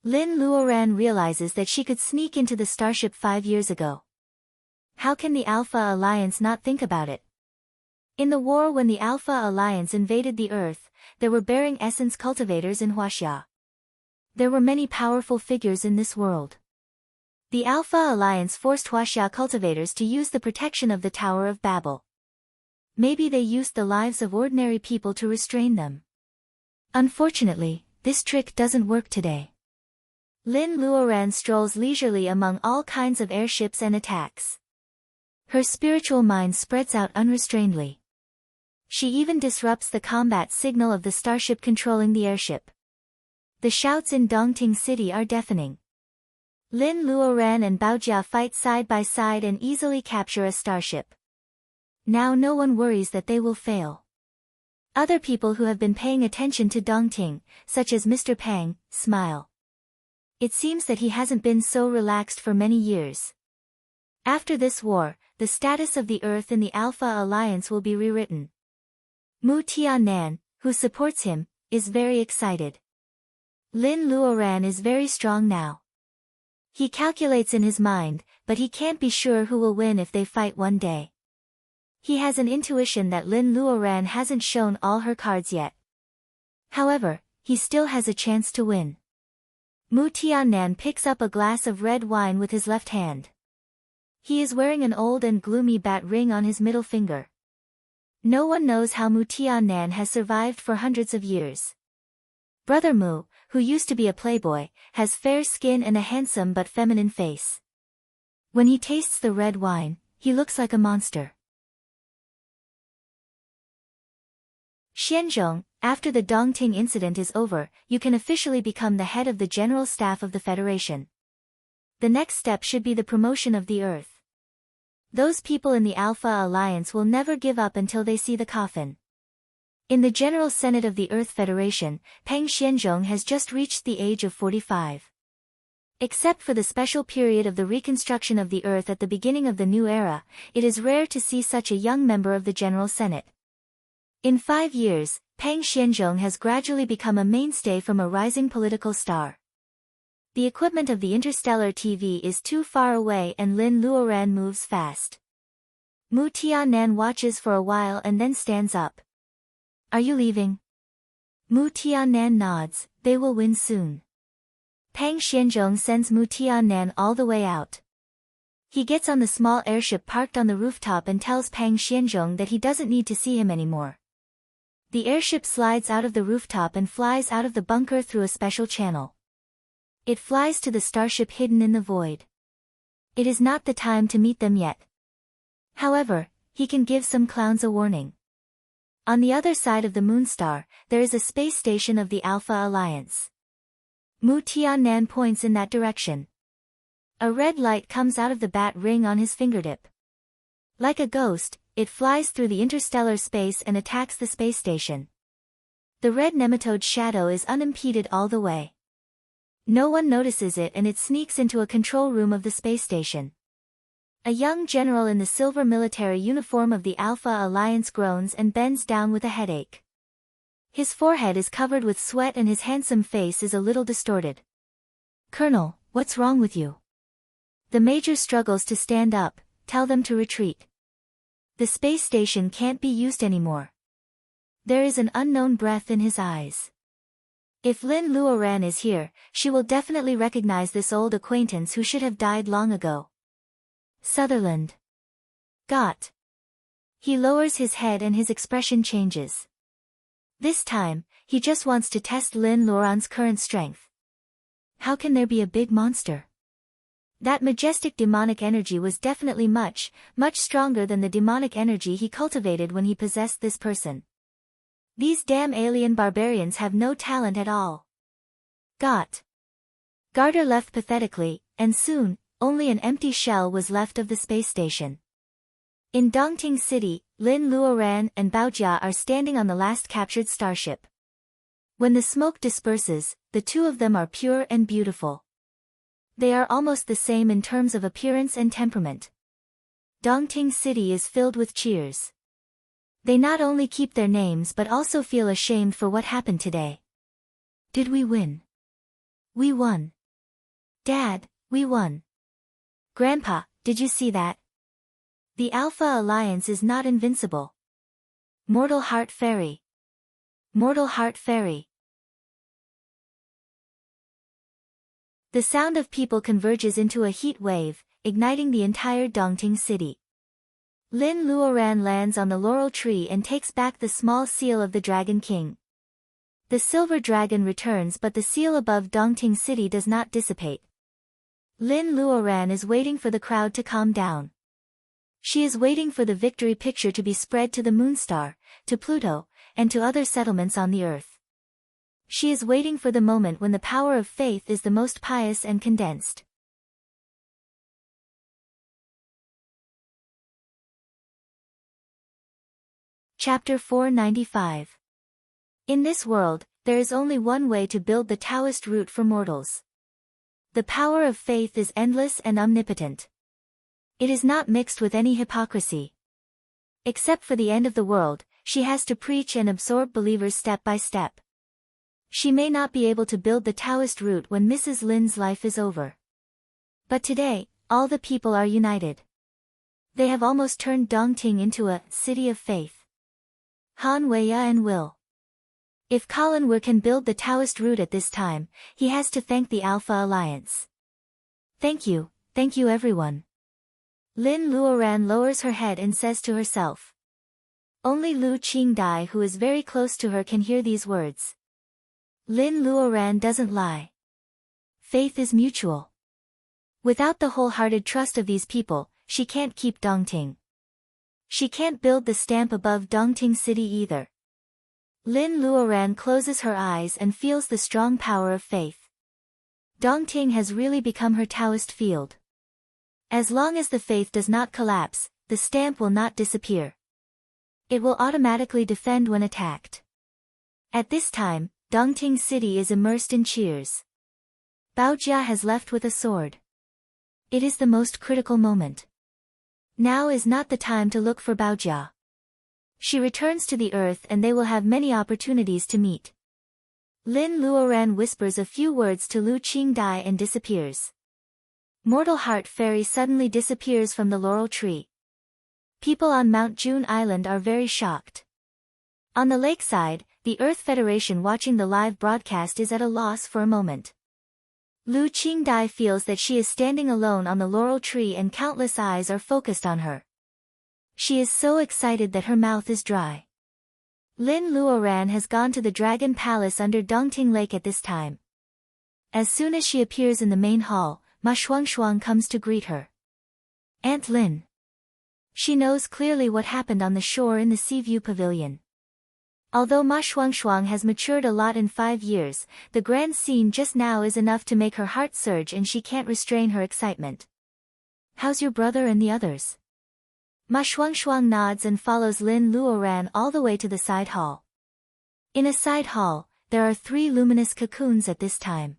A: Lin Luoran realizes that she could sneak into the starship 5 years ago. How can the Alpha Alliance not think about it? In the war when the Alpha Alliance invaded the Earth, there were bearing essence cultivators in Huaxia. There were many powerful figures in this world. The Alpha Alliance forced Huaxia cultivators to use the protection of the Tower of Babel. Maybe they used the lives of ordinary people to restrain them. Unfortunately, this trick doesn't work today. Lin Luoran strolls leisurely among all kinds of airships and attacks. Her spiritual mind spreads out unrestrainedly. She even disrupts the combat signal of the starship controlling the airship. The shouts in Dongting City are deafening. Lin Luoran and Baojia fight side by side and easily capture a starship. Now no one worries that they will fail. Other people who have been paying attention to Dongting, such as Mr. Pang, smile. It seems that he hasn't been so relaxed for many years. After this war, the status of the Earth in the Alpha Alliance will be rewritten. Mu Tiannan, who supports him, is very excited. Lin Luoran is very strong now. He calculates in his mind, but he can't be sure who will win if they fight one day. He has an intuition that Lin Luoran hasn't shown all her cards yet. However, he still has a chance to win. Mu Tiannan picks up a glass of red wine with his left hand. He is wearing an old and gloomy bat ring on his middle finger. No one knows how Mu Tiannan has survived for hundreds of years. Brother Mu, who used to be a playboy, has fair skin and a handsome but feminine face. When he tastes the red wine, he looks like a monster. Xianzhong, after the Dongting incident is over, you can officially become the head of the General Staff of the Federation. The next step should be the promotion of the Earth. Those people in the Alpha Alliance will never give up until they see the coffin. In the General Senate of the Earth Federation, Peng Xianzhong has just reached the age of 45. Except for the special period of the reconstruction of the Earth at the beginning of the new era, it is rare to see such a young member of the General Senate. In 5 years, Peng Xianzhong has gradually become a mainstay from a rising political star. The equipment of the interstellar TV is too far away and Lin Luoran moves fast. Mu Tiannan watches for a while and then stands up. Are you leaving? Mu Tiannan nods, they will win soon. Peng Xianzhong sends Mu Tiannan all the way out. He gets on the small airship parked on the rooftop and tells Peng Xianzhong that he doesn't need to see him anymore. The airship slides out of the rooftop and flies out of the bunker through a special channel. It flies to the starship hidden in the void. It is not the time to meet them yet. However, he can give some clowns a warning. On the other side of the Moonstar, there is a space station of the Alpha Alliance. Mu Tiannan points in that direction. A red light comes out of the bat ring on his fingertip. Like a ghost, it flies through the interstellar space and attacks the space station. The red nematode shadow is unimpeded all the way. No one notices it and it sneaks into a control room of the space station. A young general in the silver military uniform of the Alpha Alliance groans and bends down with a headache. His forehead is covered with sweat and his handsome face is a little distorted. "Colonel, what's wrong with you?" The major struggles to stand up. Tell them to retreat. The space station can't be used anymore. There is an unknown breath in his eyes. If Lin Luoran is here, she will definitely recognize this old acquaintance who should have died long ago. Sutherland. Got. He lowers his head and his expression changes. This time, he just wants to test Lin Luoran's current strength. How can there be a big monster? That majestic demonic energy was definitely much stronger than the demonic energy he cultivated when he possessed this person. These damn alien barbarians have no talent at all. Got. Garter left pathetically, and soon, only an empty shell was left of the space station. In Dongting City, Lin Luoran and Baojia are standing on the last captured starship. When the smoke disperses, the two of them are pure and beautiful. They are almost the same in terms of appearance and temperament. Dongting City is filled with cheers. They not only keep their names but also feel ashamed for what happened today. Did we win? We won. Dad, we won. Grandpa, did you see that? The Alpha Alliance is not invincible. Mortal Heart Fairy. Mortal Heart Fairy. The sound of people converges into a heat wave, igniting the entire Dongting City. Lin Luoran lands on the laurel tree and takes back the small seal of the Dragon King. The silver dragon returns but the seal above Dongting City does not dissipate. Lin Luoran is waiting for the crowd to calm down. She is waiting for the victory picture to be spread to the Moonstar, to Pluto, and to other settlements on the Earth. She is waiting for the moment when the power of faith is the most pious and condensed. Chapter 495. In this world, there is only one way to build the Taoist root for mortals. The power of faith is endless and omnipotent. It is not mixed with any hypocrisy. Except for the end of the world, she has to preach and absorb believers step by step. She may not be able to build the Taoist root when Mrs. Lin's life is over. But today, all the people are united. They have almost turned Dongting into a city of faith. Han Weiya and Will. If Colin Wu can build the Taoist root at this time, he has to thank the Alpha Alliance. Thank you everyone. Lin Luoran lowers her head and says to herself. Only Lu Qingdai, who is very close to her, can hear these words. Lin Luoran doesn't lie. Faith is mutual. Without the wholehearted trust of these people, she can't keep Dongting. She can't build the stamp above Dongting City either. Lin Luoran closes her eyes and feels the strong power of faith. Dongting has really become her Taoist field. As long as the faith does not collapse, the stamp will not disappear. It will automatically defend when attacked. At this time, Dongting City is immersed in cheers. Baojia has left with a sword. It is the most critical moment. Now is not the time to look for Baojia. She returns to the earth and they will have many opportunities to meet. Lin Luoran whispers a few words to Lu Qingdai and disappears. Mortal Heart Fairy suddenly disappears from the laurel tree. People on Mount June Island are very shocked. On the lakeside, the Earth Federation watching the live broadcast is at a loss for a moment. Lu Qingdai feels that she is standing alone on the laurel tree and countless eyes are focused on her. She is so excited that her mouth is dry. Lin Luoran has gone to the Dragon Palace under Dongting Lake at this time. As soon as she appears in the main hall, Ma Shuangshuang comes to greet her. Aunt Lin. She knows clearly what happened on the shore in the Seaview Pavilion. Although Ma Shuangshuang has matured a lot in 5 years, the grand scene just now is enough to make her heart surge and she can't restrain her excitement. How's your brother and the others? Ma Shuangshuang nods and follows Lin Luoran all the way to the side hall. In a side hall, there are 3 luminous cocoons at this time.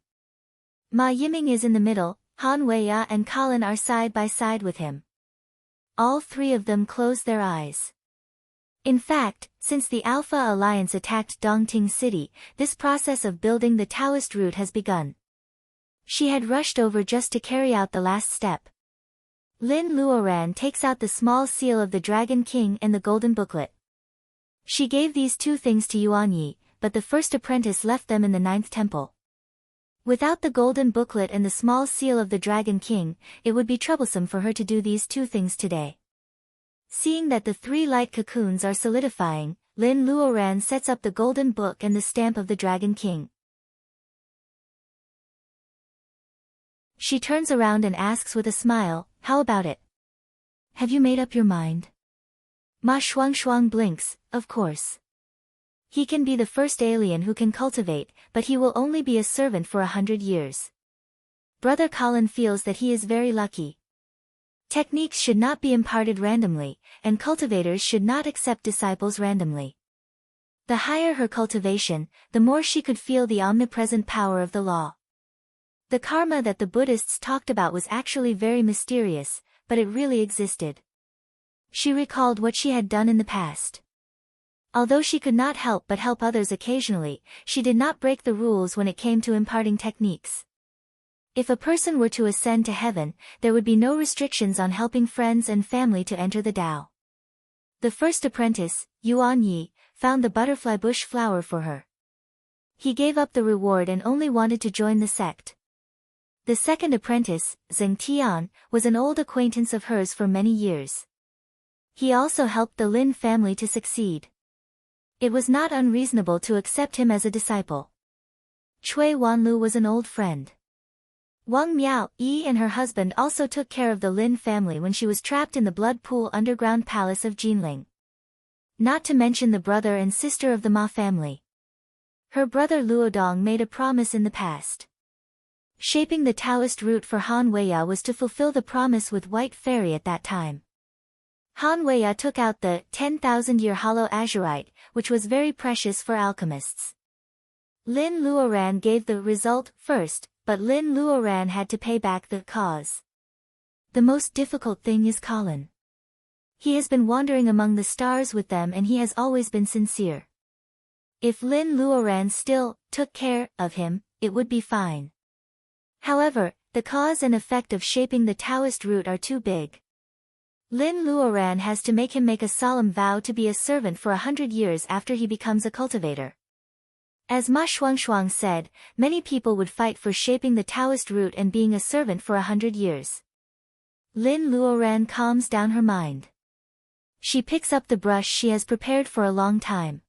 A: Ma Yiming is in the middle, Han Weiya and Colin are side by side with him. All 3 of them close their eyes. In fact, since the Alpha Alliance attacked Dongting City, this process of building the Taoist root has begun. She had rushed over just to carry out the last step. Lin Luoran takes out the small seal of the Dragon King and the golden booklet. She gave these 2 things to Yuan Yi, but the first apprentice left them in the 9th temple. Without the golden booklet and the small seal of the Dragon King, it would be troublesome for her to do these 2 things today. Seeing that the 3 light cocoons are solidifying, Lin Luoran sets up the golden book and the stamp of the Dragon King. She turns around and asks with a smile, how about it? Have you made up your mind? Ma Shuangshuang blinks, of course. He can be the first alien who can cultivate, but he will only be a servant for 100 years. Brother Colin feels that he is very lucky. Techniques should not be imparted randomly, and cultivators should not accept disciples randomly. The higher her cultivation, the more she could feel the omnipresent power of the law. The karma that the Buddhists talked about was actually very mysterious, but it really existed. She recalled what she had done in the past. Although she could not help but help others occasionally, she did not break the rules when it came to imparting techniques. If a person were to ascend to heaven, there would be no restrictions on helping friends and family to enter the Tao. The first apprentice, Yuan Yi, found the butterfly bush flower for her. He gave up the reward and only wanted to join the sect. The second apprentice, Zheng Tian, was an old acquaintance of hers for many years. He also helped the Lin family to succeed. It was not unreasonable to accept him as a disciple. Cui Wanlu was an old friend. Wang Miao Yi and her husband also took care of the Lin family when she was trapped in the blood pool underground palace of Jinling. Not to mention the brother and sister of the Ma family. Her brother Luodong made a promise in the past. Shaping the Taoist root for Han Weiya was to fulfill the promise with White Fairy at that time. Han Weiya took out the 10,000-year hollow azurite, which was very precious for alchemists. Lin Luoran gave the result first, but Lin Luoran had to pay back the cause. The most difficult thing is Colin. He has been wandering among the stars with them and he has always been sincere. If Lin Luoran still took care of him, it would be fine. However, the cause and effect of shaping the Taoist root are too big. Lin Luoran has to make him make a solemn vow to be a servant for 100 years after he becomes a cultivator. As Ma Shuangshuang said, many people would fight for shaping the Taoist root and being a servant for 100 years. Lin Luoran calms down her mind. She picks up the brush she has prepared for a long time.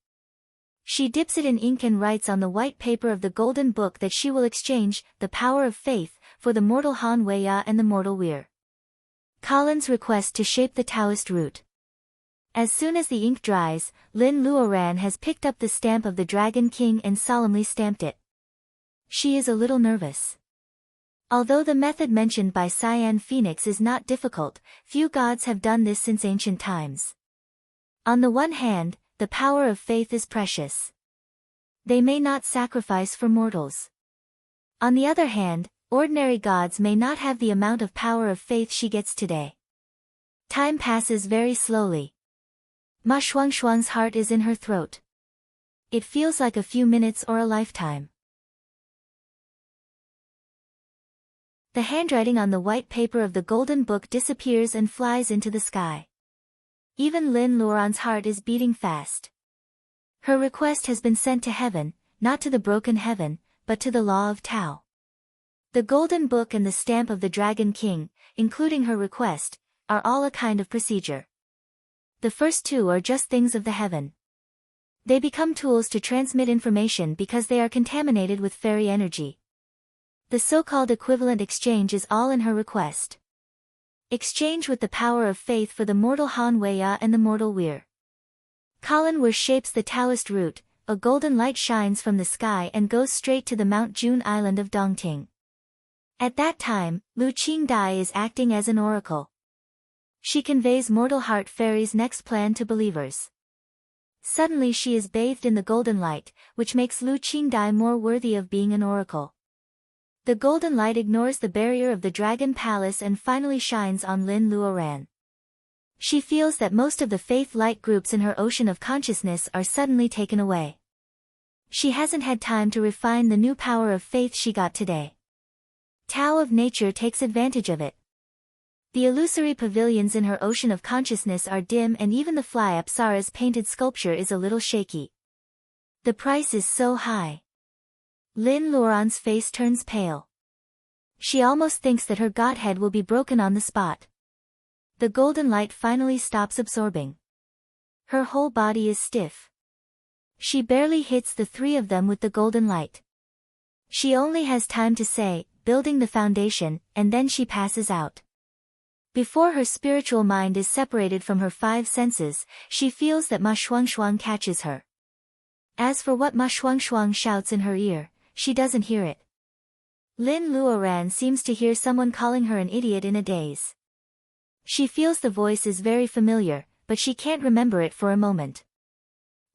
A: She dips it in ink and writes on the white paper of the golden book that she will exchange the power of faith for the mortal Han Weiya and the mortal Weir. Colin's request to shape the Taoist root. As soon as the ink dries, Lin Luoran has picked up the stamp of the Dragon King and solemnly stamped it. She is a little nervous. Although the method mentioned by Cyan Phoenix is not difficult, few gods have done this since ancient times. On the one hand, the power of faith is precious. They may not sacrifice for mortals. On the other hand, ordinary gods may not have the amount of power of faith she gets today. Time passes very slowly. Ma Shuangshuang's heart is in her throat. It feels like a few minutes or a lifetime. The handwriting on the white paper of the golden book disappears and flies into the sky. Even Lin Luoran's heart is beating fast. Her request has been sent to heaven, not to the broken heaven, but to the law of Tao. The golden book and the stamp of the Dragon King, including her request, are all a kind of procedure. The first two are just things of the heaven. They become tools to transmit information because they are contaminated with fairy energy. The so-called equivalent exchange is all in her request. Exchange with the power of faith for the mortal Han Weiya and the mortal Weir. Colin Weir shapes the Taoist root, a golden light shines from the sky and goes straight to the Mount June island of Dongting. At that time, Lu Qingdai is acting as an oracle. She conveys Mortal Heart Fairy's next plan to believers. Suddenly she is bathed in the golden light, which makes Lu Qingdai more worthy of being an oracle. The golden light ignores the barrier of the Dragon Palace and finally shines on Lin Luoran. She feels that most of the faith light groups in her ocean of consciousness are suddenly taken away. She hasn't had time to refine the new power of faith she got today. Tao of nature takes advantage of it. The illusory pavilions in her ocean of consciousness are dim and even the fly Apsara's painted sculpture is a little shaky. The price is so high. Lin Luoran's face turns pale. She almost thinks that her godhead will be broken on the spot. The golden light finally stops absorbing. Her whole body is stiff. She barely hits the three of them with the golden light. She only has time to say, building the foundation, and then she passes out. Before her spiritual mind is separated from her five senses, she feels that Ma Shuangshuang catches her. As for what Ma Shuangshuang shouts in her ear, she doesn't hear it. Lin Luoran seems to hear someone calling her an idiot in a daze. She feels the voice is very familiar, but she can't remember it for a moment.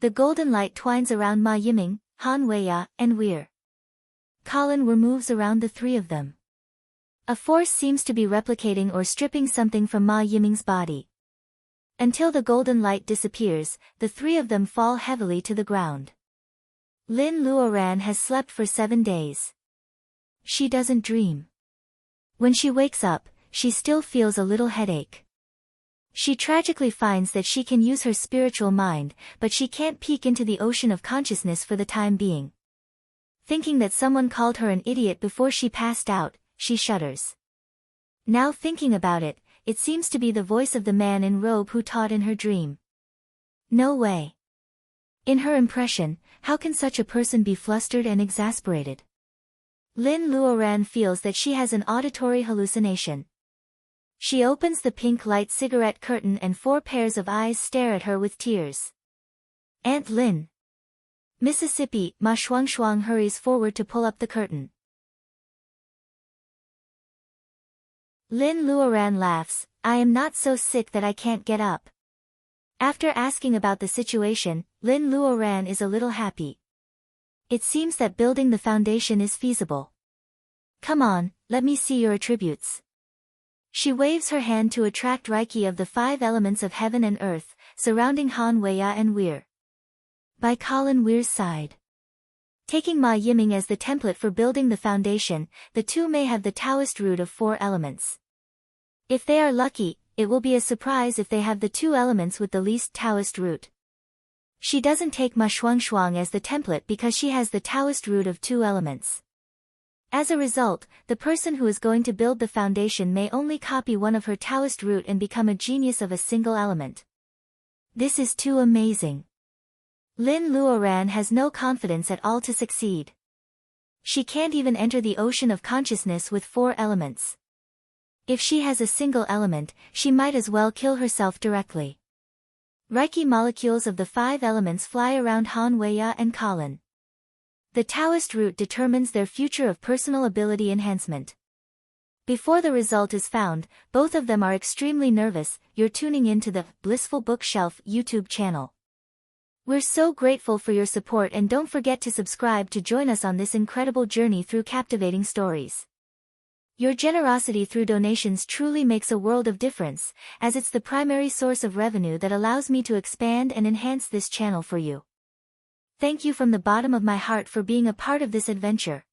A: The golden light twines around Ma Yiming, Han Weiya, and Weir. Colin Weir moves around the three of them. A force seems to be replicating or stripping something from Ma Yiming's body. Until the golden light disappears, the three of them fall heavily to the ground. Lin Luoran has slept for 7 days. She doesn't dream. When she wakes up, she still feels a little headache. She tragically finds that she can use her spiritual mind, but she can't peek into the ocean of consciousness for the time being. Thinking that someone called her an idiot before she passed out, she shudders. Now thinking about it, it seems to be the voice of the man in robe who taught in her dream. No way. In her impression, how can such a person be flustered and exasperated? Lin Luoran feels that she has an auditory hallucination. She opens the pink light cigarette curtain and 4 pairs of eyes stare at her with tears. Aunt Lin. Mississippi, Ma Shuangshuang hurries forward to pull up the curtain. Lin Luoran laughs, I am not so sick that I can't get up. After asking about the situation, Lin Luoran is a little happy. It seems that building the foundation is feasible. Come on, let me see your attributes. She waves her hand to attract Reiki of the 5 elements of heaven and earth, surrounding Han Weya and Weir. By Colin Weir's side. Taking Ma Yiming as the template for building the foundation, the two may have the Taoist root of 4 elements. If they are lucky, it will be a surprise if they have the 2 elements with the least Taoist root. She doesn't take Ma Shuang as the template because she has the Taoist root of 2 elements. As a result, the person who is going to build the foundation may only copy one of her Taoist root and become a genius of a single element. This is too amazing. Lin Luoran has no confidence at all to succeed. She can't even enter the ocean of consciousness with 4 elements. If she has a single element, she might as well kill herself directly. Reiki molecules of the 5 elements fly around Han Weya and Colin. The Taoist root determines their future of personal ability enhancement. Before the result is found, both of them are extremely nervous. You're tuning into the Blissful Bookshelf YouTube channel. We're so grateful for your support, and don't forget to subscribe to join us on this incredible journey through captivating stories. Your generosity through donations truly makes a world of difference, as it's the primary source of revenue that allows me to expand and enhance this channel for you. Thank you from the bottom of my heart for being a part of this adventure.